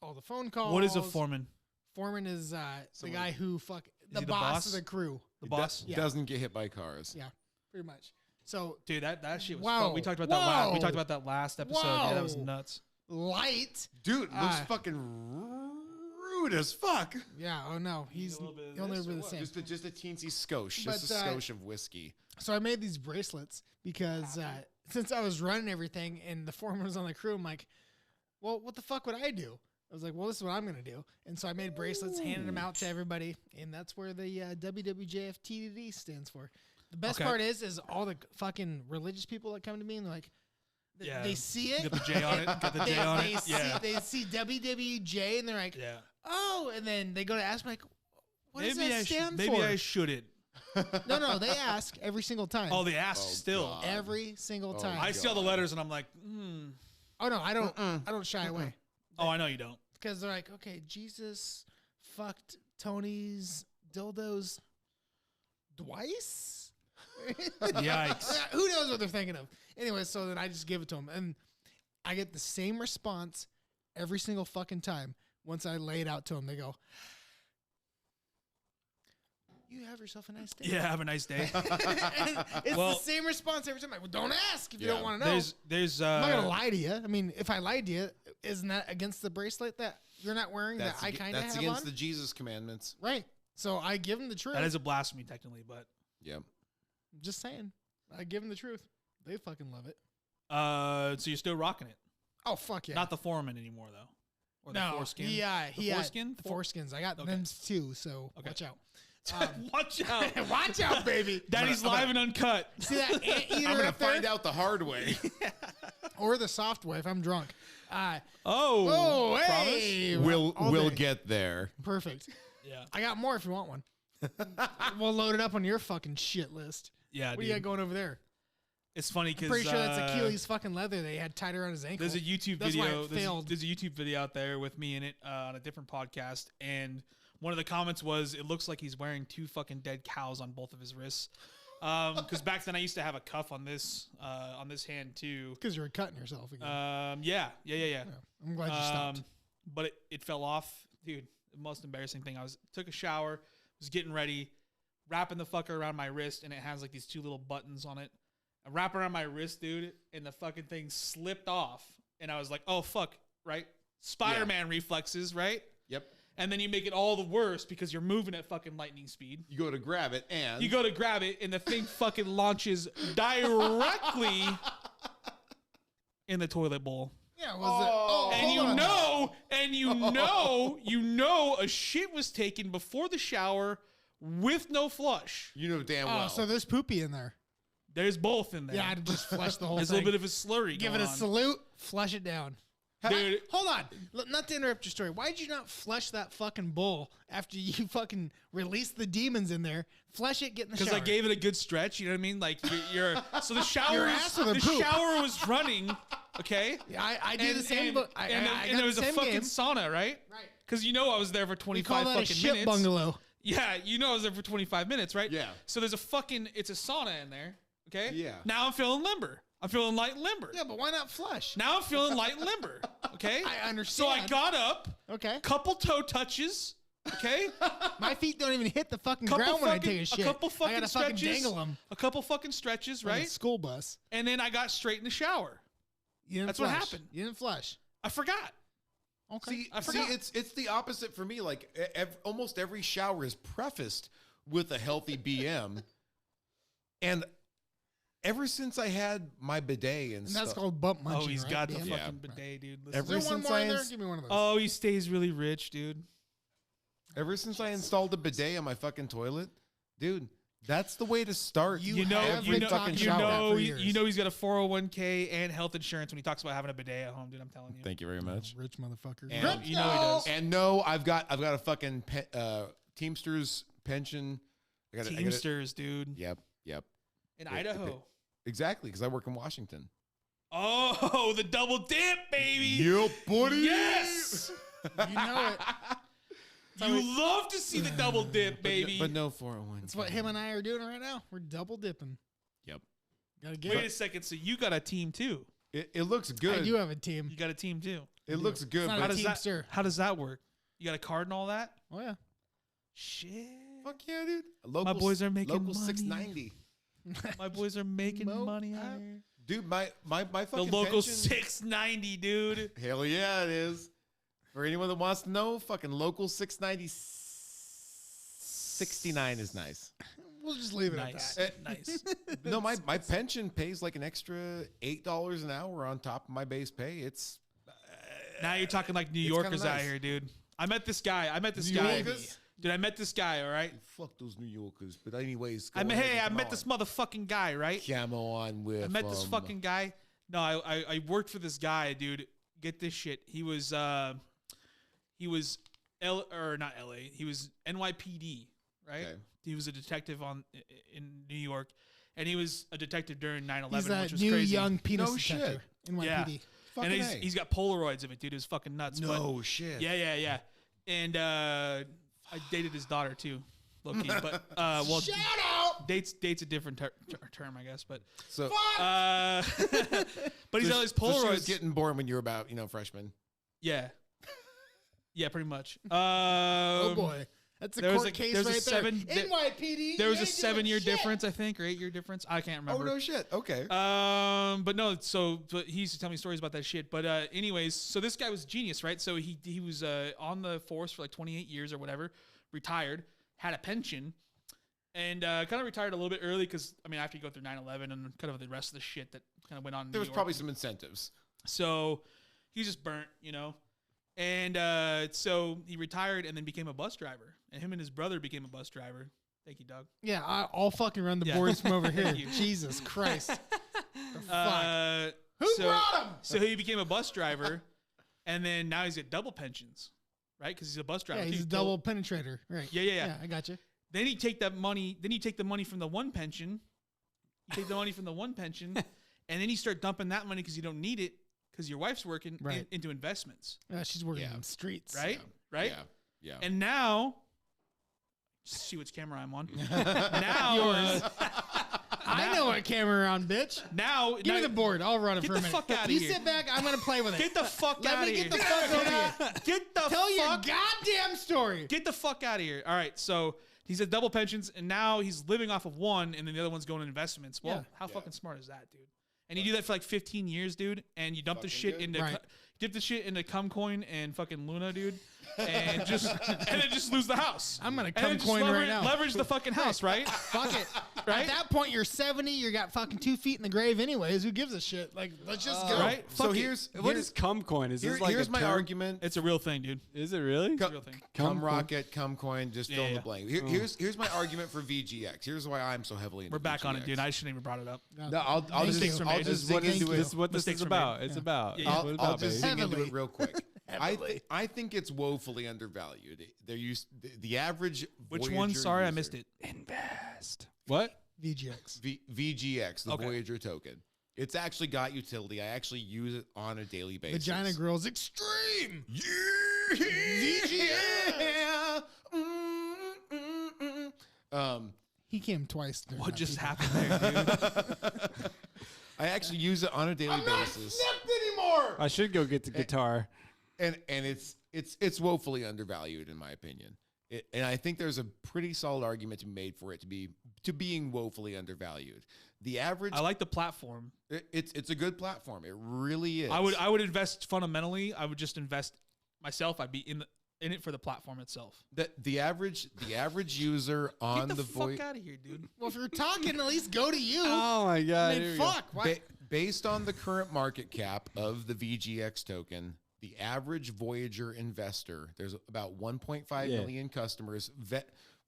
Speaker 1: all the phone calls.
Speaker 4: What is a foreman?
Speaker 1: Foreman is the
Speaker 2: Someone-
Speaker 1: guy who the
Speaker 4: he the
Speaker 1: boss
Speaker 4: boss?
Speaker 1: of the crew,
Speaker 4: The
Speaker 2: He
Speaker 4: boss.
Speaker 1: Yeah.
Speaker 2: doesn't get hit by cars.
Speaker 1: Yeah. pretty much. So
Speaker 4: Dude, that shit was
Speaker 1: Whoa.
Speaker 4: fun. We talked about that last. We
Speaker 1: Whoa.
Speaker 4: talked about that last episode. Yeah, that was
Speaker 1: Whoa.
Speaker 4: nuts.
Speaker 1: light.
Speaker 2: Dude, looks
Speaker 1: Ah.
Speaker 2: fucking rude as fuck.
Speaker 1: Yeah. Oh no, he's
Speaker 4: a little bit of
Speaker 1: he'll
Speaker 4: this
Speaker 1: never
Speaker 4: or
Speaker 1: be the
Speaker 4: what?
Speaker 1: same.
Speaker 2: Just a teensy skosh.
Speaker 1: But,
Speaker 2: Just a skosh of whiskey.
Speaker 1: So I made these bracelets because since I was running everything and the foreman was on the crew, I'm like, well, what the fuck would I do? I was like, well, this is what I'm going to do. And so I made bracelets, handed them out to everybody. And that's where the WWJFTDD stands for. The best
Speaker 4: Okay.
Speaker 1: part is all the fucking religious people that come to me and they're like,
Speaker 4: Yeah.
Speaker 1: they see it.
Speaker 4: Get the J on it. Get the J on it. Yeah.
Speaker 1: They see WWJ and they're like,
Speaker 4: Yeah.
Speaker 1: oh, and then they go to ask me like, what does that stand
Speaker 4: maybe
Speaker 1: for?
Speaker 4: I shouldn't.
Speaker 1: No, they ask every single time.
Speaker 4: Oh, they ask
Speaker 2: Oh,
Speaker 4: still.
Speaker 2: God.
Speaker 1: Every single
Speaker 2: Oh,
Speaker 1: time.
Speaker 4: I see all the letters and I'm like,
Speaker 1: Oh no, I don't shy away
Speaker 4: oh, I know you don't.
Speaker 1: because they're like, okay, Jesus fucked Tony's dildos twice.
Speaker 4: Yikes.
Speaker 1: Who knows what they're thinking of? Anyway, so then I just give it to them, and I get the same response every single fucking time. Once I lay it out to them, they go, "You have yourself a nice day."
Speaker 4: Yeah, have a nice day.
Speaker 1: And it's
Speaker 4: Well-
Speaker 1: the same response every time. Like, well, don't ask if you don't
Speaker 2: Yeah.
Speaker 1: want to know.
Speaker 4: There's
Speaker 1: I'm not gonna lie to you. I mean, if I lied to you, isn't that against the bracelet that you're not wearing that I kind of
Speaker 2: that's
Speaker 1: have
Speaker 2: against
Speaker 1: on?
Speaker 2: the Jesus commandments.
Speaker 1: Right. So I give them the truth.
Speaker 4: that is a blasphemy technically, but
Speaker 2: Yep.
Speaker 1: Just saying. I give them the truth. They fucking love it.
Speaker 4: so you're still rocking it.
Speaker 1: Oh fuck yeah.
Speaker 4: Not the foreman anymore though. Or the
Speaker 1: no,
Speaker 4: foreskin.
Speaker 1: he
Speaker 4: the
Speaker 1: had
Speaker 4: foreskin?
Speaker 1: the foreskins. I got
Speaker 4: Okay.
Speaker 1: them too. So
Speaker 4: Okay.
Speaker 1: watch out.
Speaker 4: Watch out.
Speaker 1: Watch out, baby.
Speaker 4: Daddy's live and uncut.
Speaker 1: See that anteater
Speaker 2: I'm gonna
Speaker 1: up there?
Speaker 2: find out the hard way.
Speaker 1: Or the soft way if I'm drunk.
Speaker 4: Oh.
Speaker 1: Hey.
Speaker 2: we'll
Speaker 1: all day.
Speaker 2: get there.
Speaker 1: Perfect.
Speaker 4: Yeah.
Speaker 1: I got more if you want one. We'll load it up on your fucking shit list.
Speaker 4: Yeah,
Speaker 1: What
Speaker 4: dude.
Speaker 1: do you got going over there?
Speaker 4: It's funny because
Speaker 1: Pretty sure that's Achilles fucking leather they had tied around his ankle.
Speaker 4: There's a YouTube
Speaker 1: That's why
Speaker 4: video.
Speaker 1: it failed.
Speaker 4: There's a YouTube video out there with me in it on a different podcast, and one of the comments was, "It looks like he's wearing 2 fucking dead cows on both of his wrists." Because back then I used to have a cuff on this hand too.
Speaker 1: Because you were cutting yourself again.
Speaker 4: Yeah.
Speaker 1: I'm glad you stopped.
Speaker 4: But it fell off, dude. The most embarrassing thing. Took a shower, was getting ready, wrapping the fucker around my wrist, and it has like these 2 little buttons on it. I wrap around my wrist, dude, and the fucking thing slipped off. And I was like, oh, fuck, right? Spider-Man reflexes, right?
Speaker 2: Yep.
Speaker 4: And then you make it all the worse because you're moving at fucking lightning speed.
Speaker 2: You go to grab it, and
Speaker 4: You go to grab it, and the thing fucking launches directly in the toilet bowl.
Speaker 1: Yeah, was it? Oh,
Speaker 4: And you know a shit was taken before the shower with no flush.
Speaker 2: you know damn
Speaker 1: Oh,
Speaker 2: well.
Speaker 1: so there's poopy in there.
Speaker 4: There's both in there.
Speaker 1: Yeah, I'd just flush the whole
Speaker 4: There's
Speaker 1: thing.
Speaker 4: a little bit of a slurry
Speaker 1: Give it
Speaker 4: going
Speaker 1: a
Speaker 4: on.
Speaker 1: salute, flush it down.
Speaker 4: Dude,
Speaker 1: Hold on. Not to interrupt your story. Why did you not flush that fucking bowl after you fucking released the demons in there? Flush it, get in the shower.
Speaker 4: because I gave it a good stretch, you know what I mean? Like you're so the shower
Speaker 1: Your
Speaker 4: was,
Speaker 1: ass or the
Speaker 4: the
Speaker 1: poop?
Speaker 4: shower was running, okay?
Speaker 1: Yeah, I do the same.
Speaker 4: And,
Speaker 1: But I
Speaker 4: and
Speaker 1: got
Speaker 4: there was
Speaker 1: the
Speaker 4: a
Speaker 1: same
Speaker 4: fucking
Speaker 1: game.
Speaker 4: sauna, right?
Speaker 1: Right.
Speaker 4: Because you know I was there for
Speaker 1: We
Speaker 4: 25
Speaker 1: call that a
Speaker 4: fucking
Speaker 1: shit
Speaker 4: minutes.
Speaker 1: bungalow.
Speaker 4: Yeah, you know I was there for 25 minutes, right?
Speaker 2: Yeah.
Speaker 4: So there's it's a sauna in there, okay?
Speaker 2: Yeah.
Speaker 4: Now I'm feeling limber. I'm feeling light and limber.
Speaker 1: Yeah, but why not flush?
Speaker 4: Now I'm feeling light and limber, okay?
Speaker 1: I understand.
Speaker 4: So I got up,
Speaker 1: Okay.
Speaker 4: couple toe touches, okay?
Speaker 1: My feet don't even hit the fucking
Speaker 4: couple
Speaker 1: ground when I
Speaker 4: fucking,
Speaker 1: take a shit.
Speaker 4: A couple
Speaker 1: I
Speaker 4: fucking
Speaker 1: gotta fucking
Speaker 4: stretches.
Speaker 1: dangle them.
Speaker 4: A couple fucking stretches,
Speaker 1: Like a
Speaker 4: right?
Speaker 1: school bus.
Speaker 4: And then I got straight in the shower.
Speaker 1: You didn't
Speaker 4: That's what
Speaker 1: flush.
Speaker 4: happened.
Speaker 1: You didn't flush.
Speaker 4: I forgot.
Speaker 1: Okay.
Speaker 2: See,
Speaker 4: I forgot.
Speaker 2: it's the opposite for me. Like almost every shower is prefaced with a healthy BM, and ever since I had my bidet and
Speaker 1: And
Speaker 2: stuff,
Speaker 1: that's called bump munching.
Speaker 4: Oh, he's
Speaker 1: right?
Speaker 4: got the
Speaker 1: Yeah.
Speaker 4: fucking bidet, dude. Listen.
Speaker 1: Is
Speaker 2: Ever
Speaker 1: there one
Speaker 2: since
Speaker 1: more
Speaker 2: I
Speaker 1: in there?
Speaker 2: ins-
Speaker 1: Give me one of those.
Speaker 4: Oh, he stays really rich, dude.
Speaker 2: ever since I installed a bidet on my fucking toilet, dude, that's the way to start.
Speaker 1: You
Speaker 4: You know,
Speaker 1: have
Speaker 4: you
Speaker 1: been
Speaker 4: know,
Speaker 1: talking
Speaker 4: you
Speaker 1: about that
Speaker 4: know,
Speaker 1: for
Speaker 4: you
Speaker 1: years.
Speaker 4: know, he's got a 401k and health insurance when he talks about having a bidet at home, dude. I'm telling you.
Speaker 2: Thank you very much.
Speaker 1: Rich motherfucker.
Speaker 2: And-
Speaker 4: You know he does.
Speaker 2: And no, I've got a fucking Teamsters pension. I got
Speaker 4: Teamsters, dude,
Speaker 2: Yep.
Speaker 4: in
Speaker 2: Yeah,
Speaker 4: Idaho.
Speaker 2: Exactly, because I work in Washington.
Speaker 4: Oh, the double dip, baby.
Speaker 2: Yep, buddy.
Speaker 4: Yes.
Speaker 1: You know it.
Speaker 4: You love to see the double dip, baby.
Speaker 2: But no 401.
Speaker 1: That's what him and I are doing right now. We're double dipping.
Speaker 2: Yep.
Speaker 1: Gotta get
Speaker 4: Wait a
Speaker 1: it.
Speaker 4: second. So you got a team too?
Speaker 2: It looks good.
Speaker 1: I do have a team.
Speaker 4: You got a team too?
Speaker 2: It looks good.
Speaker 1: It's not
Speaker 2: But
Speaker 1: a teamster.
Speaker 4: How does that work? You got a card and all that?
Speaker 1: Oh yeah.
Speaker 4: Shit.
Speaker 2: fuck yeah, dude. Local,
Speaker 4: boys are making
Speaker 2: local
Speaker 4: money.
Speaker 2: 690.
Speaker 4: My boys are making
Speaker 1: Mo-
Speaker 4: money out here.
Speaker 2: Dude, my
Speaker 4: The
Speaker 2: fucking
Speaker 4: local
Speaker 2: pension,
Speaker 4: 690, dude.
Speaker 2: Hell yeah, it is. For anyone that wants to know, fucking local 690 69 is nice.
Speaker 1: We'll just leave it
Speaker 4: Nice.
Speaker 1: at that.
Speaker 4: Nice.
Speaker 2: No, my pension pays like an extra $8 an hour on top of my base pay. It's
Speaker 4: Now you're talking like New
Speaker 2: It's
Speaker 4: Yorkers
Speaker 2: kinda
Speaker 4: out
Speaker 2: nice.
Speaker 4: here, dude. I met this guy.
Speaker 2: New Yorkers?
Speaker 4: Dude, I met this guy, all right?
Speaker 2: Fuck those New Yorkers. But anyways,
Speaker 4: I
Speaker 2: go
Speaker 4: met,
Speaker 2: ahead
Speaker 4: hey, I
Speaker 2: and
Speaker 4: met
Speaker 2: come
Speaker 4: this
Speaker 2: on.
Speaker 4: motherfucking guy, right?
Speaker 2: Come on with
Speaker 4: I met this fucking guy. No, I worked for this guy, dude. Get this shit. He was not LA. He was NYPD, right?
Speaker 2: Okay.
Speaker 4: He was a detective in New York, and he was a detective during 9/11,
Speaker 1: He's that
Speaker 4: which was
Speaker 1: new
Speaker 4: crazy.
Speaker 1: young penis
Speaker 2: No
Speaker 1: detector. NYPD.
Speaker 4: Yeah.
Speaker 2: Fucking
Speaker 4: And
Speaker 2: A.
Speaker 4: he's got Polaroids of it, dude. It was fucking nuts. but-
Speaker 2: No shit.
Speaker 4: yeah. And I dated his daughter too, low-key. But well,
Speaker 1: Shout out!
Speaker 4: dates a different term, I guess. But
Speaker 2: So,
Speaker 4: but he's got his Polaroids.
Speaker 2: So she was getting born when you were about, freshman.
Speaker 4: Yeah. Yeah, pretty much.
Speaker 1: Oh boy. That's a
Speaker 4: there was
Speaker 1: court
Speaker 4: a-
Speaker 1: case
Speaker 4: there's a
Speaker 1: right
Speaker 4: seven-
Speaker 1: there. NYPD.
Speaker 4: There was
Speaker 1: you
Speaker 4: a
Speaker 1: ain't doing
Speaker 4: 7-year
Speaker 1: shit.
Speaker 4: difference, I think, or 8-year difference. I can't remember.
Speaker 2: Oh, no shit. Okay.
Speaker 4: But no, but he used to tell me stories about that shit. But anyways, so this guy was genius, right? So he was on the force for like 28 years or whatever, retired, had a pension, and kind of retired a little bit early because, after you go through 9/11 and kind of the rest of the shit that kind of went on in
Speaker 2: There
Speaker 4: New
Speaker 2: was
Speaker 4: York.
Speaker 2: probably some incentives.
Speaker 4: So he was just burnt, And so he retired and then became a bus driver. and him and his brother became a bus driver. Thank you, Doug.
Speaker 1: Yeah, I'll fucking run the
Speaker 4: Yeah.
Speaker 1: boards from over here.
Speaker 4: Thank you.
Speaker 1: Jesus Christ. The fuck? Who
Speaker 4: So-
Speaker 1: brought him?
Speaker 4: So he became a bus driver, and then now he's got double pensions, right? Because he's a bus driver.
Speaker 1: Yeah, he's a
Speaker 4: too.
Speaker 1: double penetrator. Right.
Speaker 4: Yeah.
Speaker 1: I got you.
Speaker 4: Then you take that money. Then you take the money from the one pension. You take the money from the one pension, and then you start dumping that money because you don't need it because your wife's working
Speaker 1: Right.
Speaker 4: into investments,
Speaker 1: She's working
Speaker 2: Yeah.
Speaker 1: in the streets.
Speaker 4: right? Right.
Speaker 2: Yeah.
Speaker 4: And now, see which camera I'm on. Now,
Speaker 1: Yours. I know what camera you're on, bitch.
Speaker 4: now,
Speaker 1: Give me the board. I'll run it
Speaker 4: Get
Speaker 1: for a
Speaker 4: the
Speaker 1: minute.
Speaker 4: fuck outta
Speaker 1: You
Speaker 4: here.
Speaker 1: sit back. I'm going to play with it.
Speaker 4: Get the fuck
Speaker 1: Let
Speaker 4: out of
Speaker 1: me
Speaker 4: here.
Speaker 1: get the fuck over here.
Speaker 4: Get the
Speaker 1: Tell your
Speaker 4: fuck.
Speaker 1: goddamn story.
Speaker 4: Get the fuck out of here. All right, so he's at double pensions, and now he's living off of one, and then the other one's going to investments. Well,
Speaker 1: Yeah.
Speaker 4: how fucking smart is that, dude? And you do that for like 15 years, dude, and you dump the shit into
Speaker 1: Right.
Speaker 4: dip the shit into Cumcoin and fucking Luna, dude, and then just lose the house.
Speaker 1: I'm going to
Speaker 4: And
Speaker 1: come
Speaker 4: then just
Speaker 1: coin right
Speaker 4: leverage,
Speaker 1: now.
Speaker 4: leverage the fucking house, right?
Speaker 1: Fuck it.
Speaker 4: Right?
Speaker 1: At that point, you're 70. You got fucking 2 feet in the grave anyways. Who gives a shit? Like, let's just go.
Speaker 4: Right?
Speaker 2: So
Speaker 4: Fuck it.
Speaker 2: here's
Speaker 3: What is cum coin? Is this like
Speaker 2: here's
Speaker 3: a
Speaker 2: my
Speaker 3: term?
Speaker 2: argument.
Speaker 4: It's a real thing, dude.
Speaker 3: Is it really?
Speaker 4: It's a real thing.
Speaker 2: Cum
Speaker 3: Cum
Speaker 2: rocket, cum coin, just fill in
Speaker 4: Yeah.
Speaker 2: the blank. Here's my argument for VGX. Here's why I'm so heavily into
Speaker 4: We're back on it,
Speaker 2: VGX.
Speaker 4: dude. I shouldn't even brought it up.
Speaker 2: No, I'll
Speaker 1: Mistakes
Speaker 2: just
Speaker 1: were
Speaker 2: I'll
Speaker 1: made.
Speaker 2: just
Speaker 3: This is what
Speaker 2: dig
Speaker 3: this,
Speaker 2: into
Speaker 3: this
Speaker 2: it.
Speaker 3: is what this
Speaker 4: Mistakes
Speaker 3: is
Speaker 4: were made.
Speaker 3: about. It's
Speaker 1: Yeah.
Speaker 3: about.
Speaker 4: Yeah.
Speaker 3: It's what
Speaker 2: I'll
Speaker 3: it's about,
Speaker 2: just
Speaker 3: baby.
Speaker 2: dig into
Speaker 1: Heavily.
Speaker 2: it real quick. I think it's woefully undervalued. They're used the average.
Speaker 4: Which
Speaker 2: Voyager
Speaker 4: one? Sorry, I
Speaker 2: user-
Speaker 4: missed it.
Speaker 3: Invest. What?
Speaker 1: VGX.
Speaker 2: VGX, the
Speaker 4: Okay.
Speaker 2: Voyager token. It's actually got utility. I actually use it on a daily basis.
Speaker 1: Vagina Girls Extreme.
Speaker 2: Yeah.
Speaker 1: He came twice. during
Speaker 4: What
Speaker 1: that
Speaker 4: just
Speaker 1: people.
Speaker 4: happened there, dude?
Speaker 2: I actually use it on a daily basis,
Speaker 1: anymore.
Speaker 3: I should go get the guitar.
Speaker 2: and it's woefully undervalued in my opinion. And I think there's a pretty solid argument to be made for it to being woefully undervalued. The average,
Speaker 4: I like the platform.
Speaker 2: it's a good platform. It really is.
Speaker 4: I would invest fundamentally. I would just invest myself. I'd be in it for the platform itself.
Speaker 2: the average user on
Speaker 4: Get the
Speaker 2: the
Speaker 4: fuck
Speaker 2: Voyager.
Speaker 4: out of here, dude.
Speaker 1: Well, if you're talking, at least go to you.
Speaker 3: Oh my
Speaker 1: I
Speaker 3: god!
Speaker 1: mean,
Speaker 3: here we go.
Speaker 1: fuck. Why?
Speaker 2: Based on the current market cap of the VGX token, the average Voyager investor, there's about 1.5
Speaker 3: Yeah.
Speaker 2: million customers,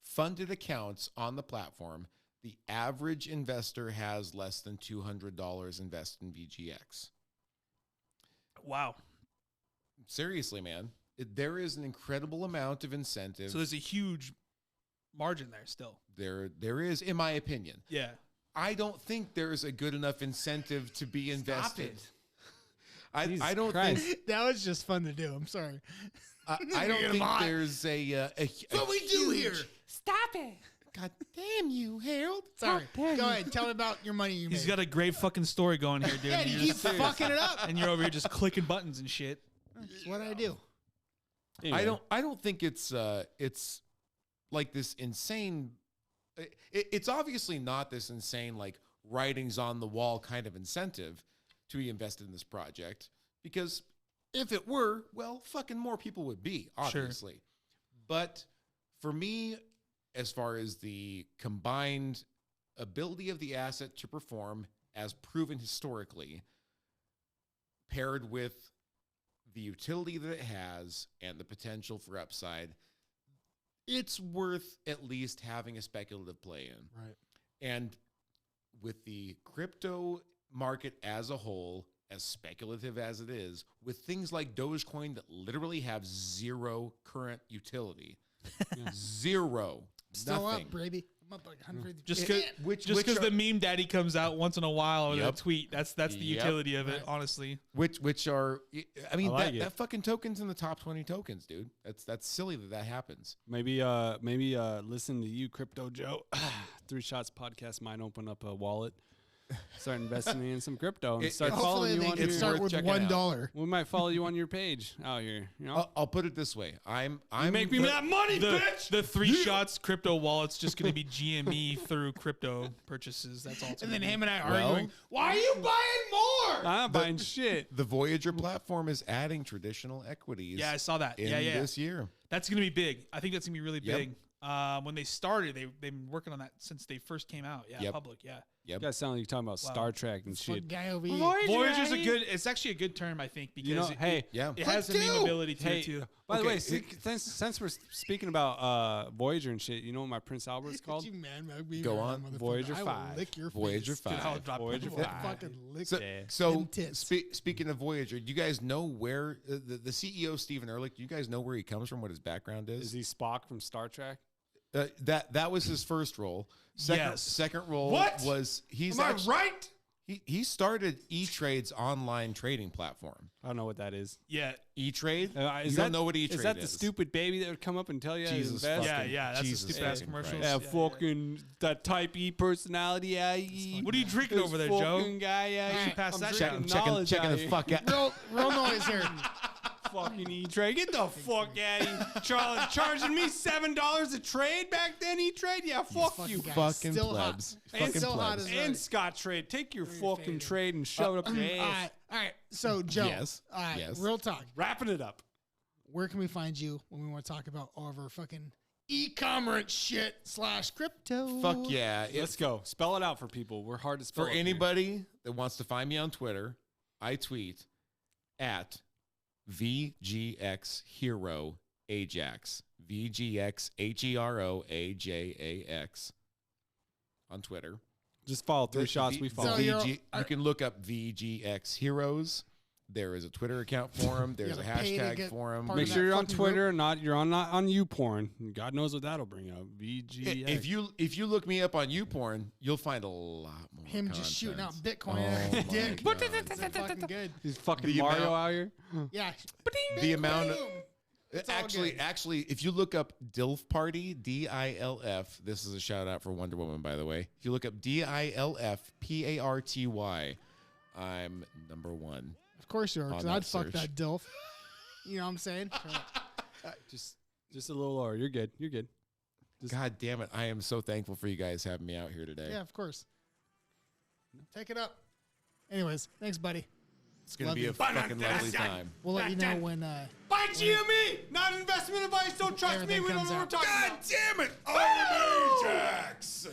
Speaker 2: funded accounts on the platform. The average investor has less than $200 invested in VGX.
Speaker 4: Wow.
Speaker 2: Seriously, man. There is an incredible amount of incentive.
Speaker 4: So there's a huge margin there still.
Speaker 2: There is, in my opinion.
Speaker 4: Yeah.
Speaker 2: I don't think there's a good enough incentive to be invested.
Speaker 4: it.
Speaker 3: Jesus
Speaker 2: I don't
Speaker 3: Christ.
Speaker 2: think
Speaker 1: That was just fun to do. I'm sorry.
Speaker 2: I don't
Speaker 1: You're
Speaker 2: think
Speaker 1: lying.
Speaker 2: there's a
Speaker 1: What we do here?
Speaker 5: Stop it.
Speaker 2: God damn you, Harold.
Speaker 1: Sorry. Go ahead. Tell me about your money you
Speaker 4: He's
Speaker 1: made.
Speaker 4: got a great fucking story going here, dude.
Speaker 1: Yeah,
Speaker 4: and
Speaker 1: you
Speaker 4: you're
Speaker 1: keep
Speaker 4: just-
Speaker 1: fucking it up.
Speaker 4: and you're over here just clicking buttons and shit.
Speaker 1: That's what I do.
Speaker 3: Anyway.
Speaker 2: I don't think it's like this insane. It's obviously not this insane like writings on the wall kind of incentive to be invested in this project, because if it were, well, fucking more people would be,
Speaker 4: Sure.
Speaker 2: obviously. But for me, as far as the combined ability of the asset to perform as proven historically, paired with the utility that it has and the potential for upside, it's worth at least having a speculative play in.
Speaker 1: Right.
Speaker 2: And with the crypto market as a whole, as speculative as it is, with things like Dogecoin that literally have zero current utility, zero,
Speaker 1: Still
Speaker 2: nothing.
Speaker 1: up, baby. I'm up like 150.
Speaker 4: Just
Speaker 2: It-
Speaker 4: because
Speaker 2: which
Speaker 4: the
Speaker 2: are-
Speaker 4: meme daddy comes out once in a while with
Speaker 2: Yep.
Speaker 4: a tweet. That's the
Speaker 2: Yep.
Speaker 4: utility of it,
Speaker 1: Right.
Speaker 4: honestly.
Speaker 2: which are, I mean,
Speaker 3: I like it.
Speaker 2: that fucking token's in the top 20 tokens, dude. That's silly that happens.
Speaker 3: Maybe listen to you, Crypto Joe. 3 Shots Podcast might open up a wallet, start investing in some crypto, and start
Speaker 1: Hopefully
Speaker 3: following
Speaker 1: they
Speaker 3: you on
Speaker 1: can
Speaker 2: It's
Speaker 3: your.
Speaker 1: start
Speaker 2: worth
Speaker 1: with
Speaker 2: checking out.
Speaker 1: $1.
Speaker 3: We might follow you on your page out here. You know,
Speaker 2: I'll put it this way: I'm
Speaker 3: make me that money,
Speaker 4: The,
Speaker 3: bitch.
Speaker 4: the 3 Shots crypto wallet's just going to be GME through crypto purchases. That's all. It's
Speaker 1: And
Speaker 4: gonna
Speaker 1: then
Speaker 4: be.
Speaker 1: him and I
Speaker 2: Well-
Speaker 1: arguing, why are you buying more?
Speaker 3: I'm not buying shit.
Speaker 2: The Voyager platform is adding traditional equities.
Speaker 4: Yeah, I saw that.
Speaker 2: in
Speaker 4: Yeah.
Speaker 2: this year.
Speaker 4: That's going to be big. I think that's going to be really
Speaker 2: Yep.
Speaker 4: big. When they started, they've been working on that since they first came out. Yeah,
Speaker 2: Yep.
Speaker 4: public. Yeah.
Speaker 3: You guys sound like you're talking about Star Trek and shit.
Speaker 1: Guy over here.
Speaker 4: Voyager's a good. It's actually a good term, I think, because
Speaker 3: You know, hey,
Speaker 4: it has a meme ability to it too.
Speaker 3: By the way,
Speaker 2: Okay.
Speaker 3: since we're speaking about Voyager and shit, you know what my Prince Albert's called?
Speaker 1: You man, me
Speaker 2: Go
Speaker 1: right
Speaker 2: on.
Speaker 1: now, motherfucker.
Speaker 3: Voyager
Speaker 1: I will
Speaker 3: 5.
Speaker 1: lick your
Speaker 2: Voyager
Speaker 1: face.
Speaker 2: 5.
Speaker 4: I'll drop
Speaker 3: Voyager
Speaker 4: it.
Speaker 3: 5.
Speaker 1: Fucking lick
Speaker 2: So,
Speaker 3: Yeah.
Speaker 2: so
Speaker 1: Them tits.
Speaker 2: speaking of Voyager, do you guys know where the CEO Stephen Ehrlich? Do you guys know where he comes from? What his background
Speaker 3: Is he Spock from Star Trek?
Speaker 2: That was his first role.
Speaker 4: Yes.
Speaker 2: Second role
Speaker 4: What?
Speaker 2: was he's
Speaker 4: Am I
Speaker 2: actually,
Speaker 4: right?
Speaker 2: he started E-Trade's online trading platform.
Speaker 3: I don't know what that is.
Speaker 4: Yeah.
Speaker 2: E-Trade?
Speaker 3: Is
Speaker 2: You
Speaker 3: that,
Speaker 2: don't know what E-Trade
Speaker 3: is? That the stupid baby that would come up and tell you how to
Speaker 2: Jesus
Speaker 3: invest?
Speaker 2: fucking-
Speaker 4: Yeah, that's
Speaker 2: Jesus
Speaker 4: the stupid ass
Speaker 2: fucking
Speaker 4: commercials.
Speaker 2: Christ.
Speaker 3: Yeah, fucking that type E personality.
Speaker 4: What are you drinking over there, Joe?
Speaker 3: Fucking guy, yeah,
Speaker 1: Alright,
Speaker 3: you pass
Speaker 1: I'm
Speaker 3: that
Speaker 1: drinking-
Speaker 3: shit knowledge
Speaker 2: checking
Speaker 3: out
Speaker 2: the
Speaker 3: here.
Speaker 2: fuck out.
Speaker 1: Real noise here.
Speaker 3: Fucking E-Trade. Get the fuck out of here. Charging me $7 a trade back then, E-Trade? Yeah, fuck you.
Speaker 1: guy.
Speaker 2: Fucking
Speaker 1: Still hot.
Speaker 2: plebs.
Speaker 1: And
Speaker 2: Fucking
Speaker 1: still hot
Speaker 2: plebs.
Speaker 1: as
Speaker 3: And Scott Trade. Take your
Speaker 1: Very
Speaker 3: fucking
Speaker 1: faded.
Speaker 3: trade and shove it up your ass.
Speaker 1: All right. So, Joe.
Speaker 2: Yes.
Speaker 1: All right.
Speaker 2: Yes.
Speaker 1: Real talk.
Speaker 3: Wrapping it up.
Speaker 1: Where can we find you when we want to talk about all of our fucking e-commerce shit / crypto?
Speaker 2: Fuck yeah.
Speaker 3: Let's go. Spell it out for people. We're hard to spell.
Speaker 2: For
Speaker 3: up here.
Speaker 2: anybody that wants to find me on Twitter, I tweet at VGX Hero Ajax. VGX HEROAJAX on Twitter.
Speaker 3: Just follow 3 shots. We follow.
Speaker 1: So you're-
Speaker 2: you can look up VGX Heroes. There is a Twitter account for him. There's a
Speaker 1: gotta pay to
Speaker 2: hashtag
Speaker 1: get
Speaker 2: for him.
Speaker 1: part
Speaker 3: Make
Speaker 1: of
Speaker 3: sure
Speaker 1: that
Speaker 3: you're on
Speaker 1: fucking
Speaker 3: Twitter, you're not on YouPorn. God knows what that'll bring up. VGX.
Speaker 2: If you look me up on YouPorn, you'll find a lot more.
Speaker 1: Him just shooting out
Speaker 2: content.
Speaker 1: Bitcoin
Speaker 2: Oh
Speaker 1: at his
Speaker 2: my
Speaker 1: dick.
Speaker 2: God.
Speaker 1: It's fucking good.
Speaker 3: He's fucking
Speaker 2: The
Speaker 3: Mario
Speaker 2: amount-
Speaker 3: out here.
Speaker 1: Yeah.
Speaker 2: The amount of
Speaker 1: Boom. It's all
Speaker 2: actually,
Speaker 1: good.
Speaker 2: if you look up DILF Party, DILF, this is a shout out for Wonder Woman, by the way. If you look up DILF PARTY, I'm number 1.
Speaker 1: Of course you are, because
Speaker 2: on
Speaker 1: I'd
Speaker 2: that
Speaker 1: fuck
Speaker 2: search.
Speaker 1: that dilf. You know what I'm saying?
Speaker 3: Just a little lower. You're good. You're good.
Speaker 2: God damn it! I am so thankful for you guys having me out here today.
Speaker 1: Yeah, of course. Take it up. Anyways, thanks, buddy.
Speaker 2: It's gonna
Speaker 1: Love
Speaker 2: be
Speaker 1: you.
Speaker 2: a fucking lovely time.
Speaker 1: We'll let you know when.
Speaker 3: Buy GME, not investment advice. Don't trust me.
Speaker 1: Everything
Speaker 3: We don't
Speaker 1: comes
Speaker 3: know what we're
Speaker 1: out.
Speaker 3: talking about.
Speaker 2: damn it! I'm Ajax.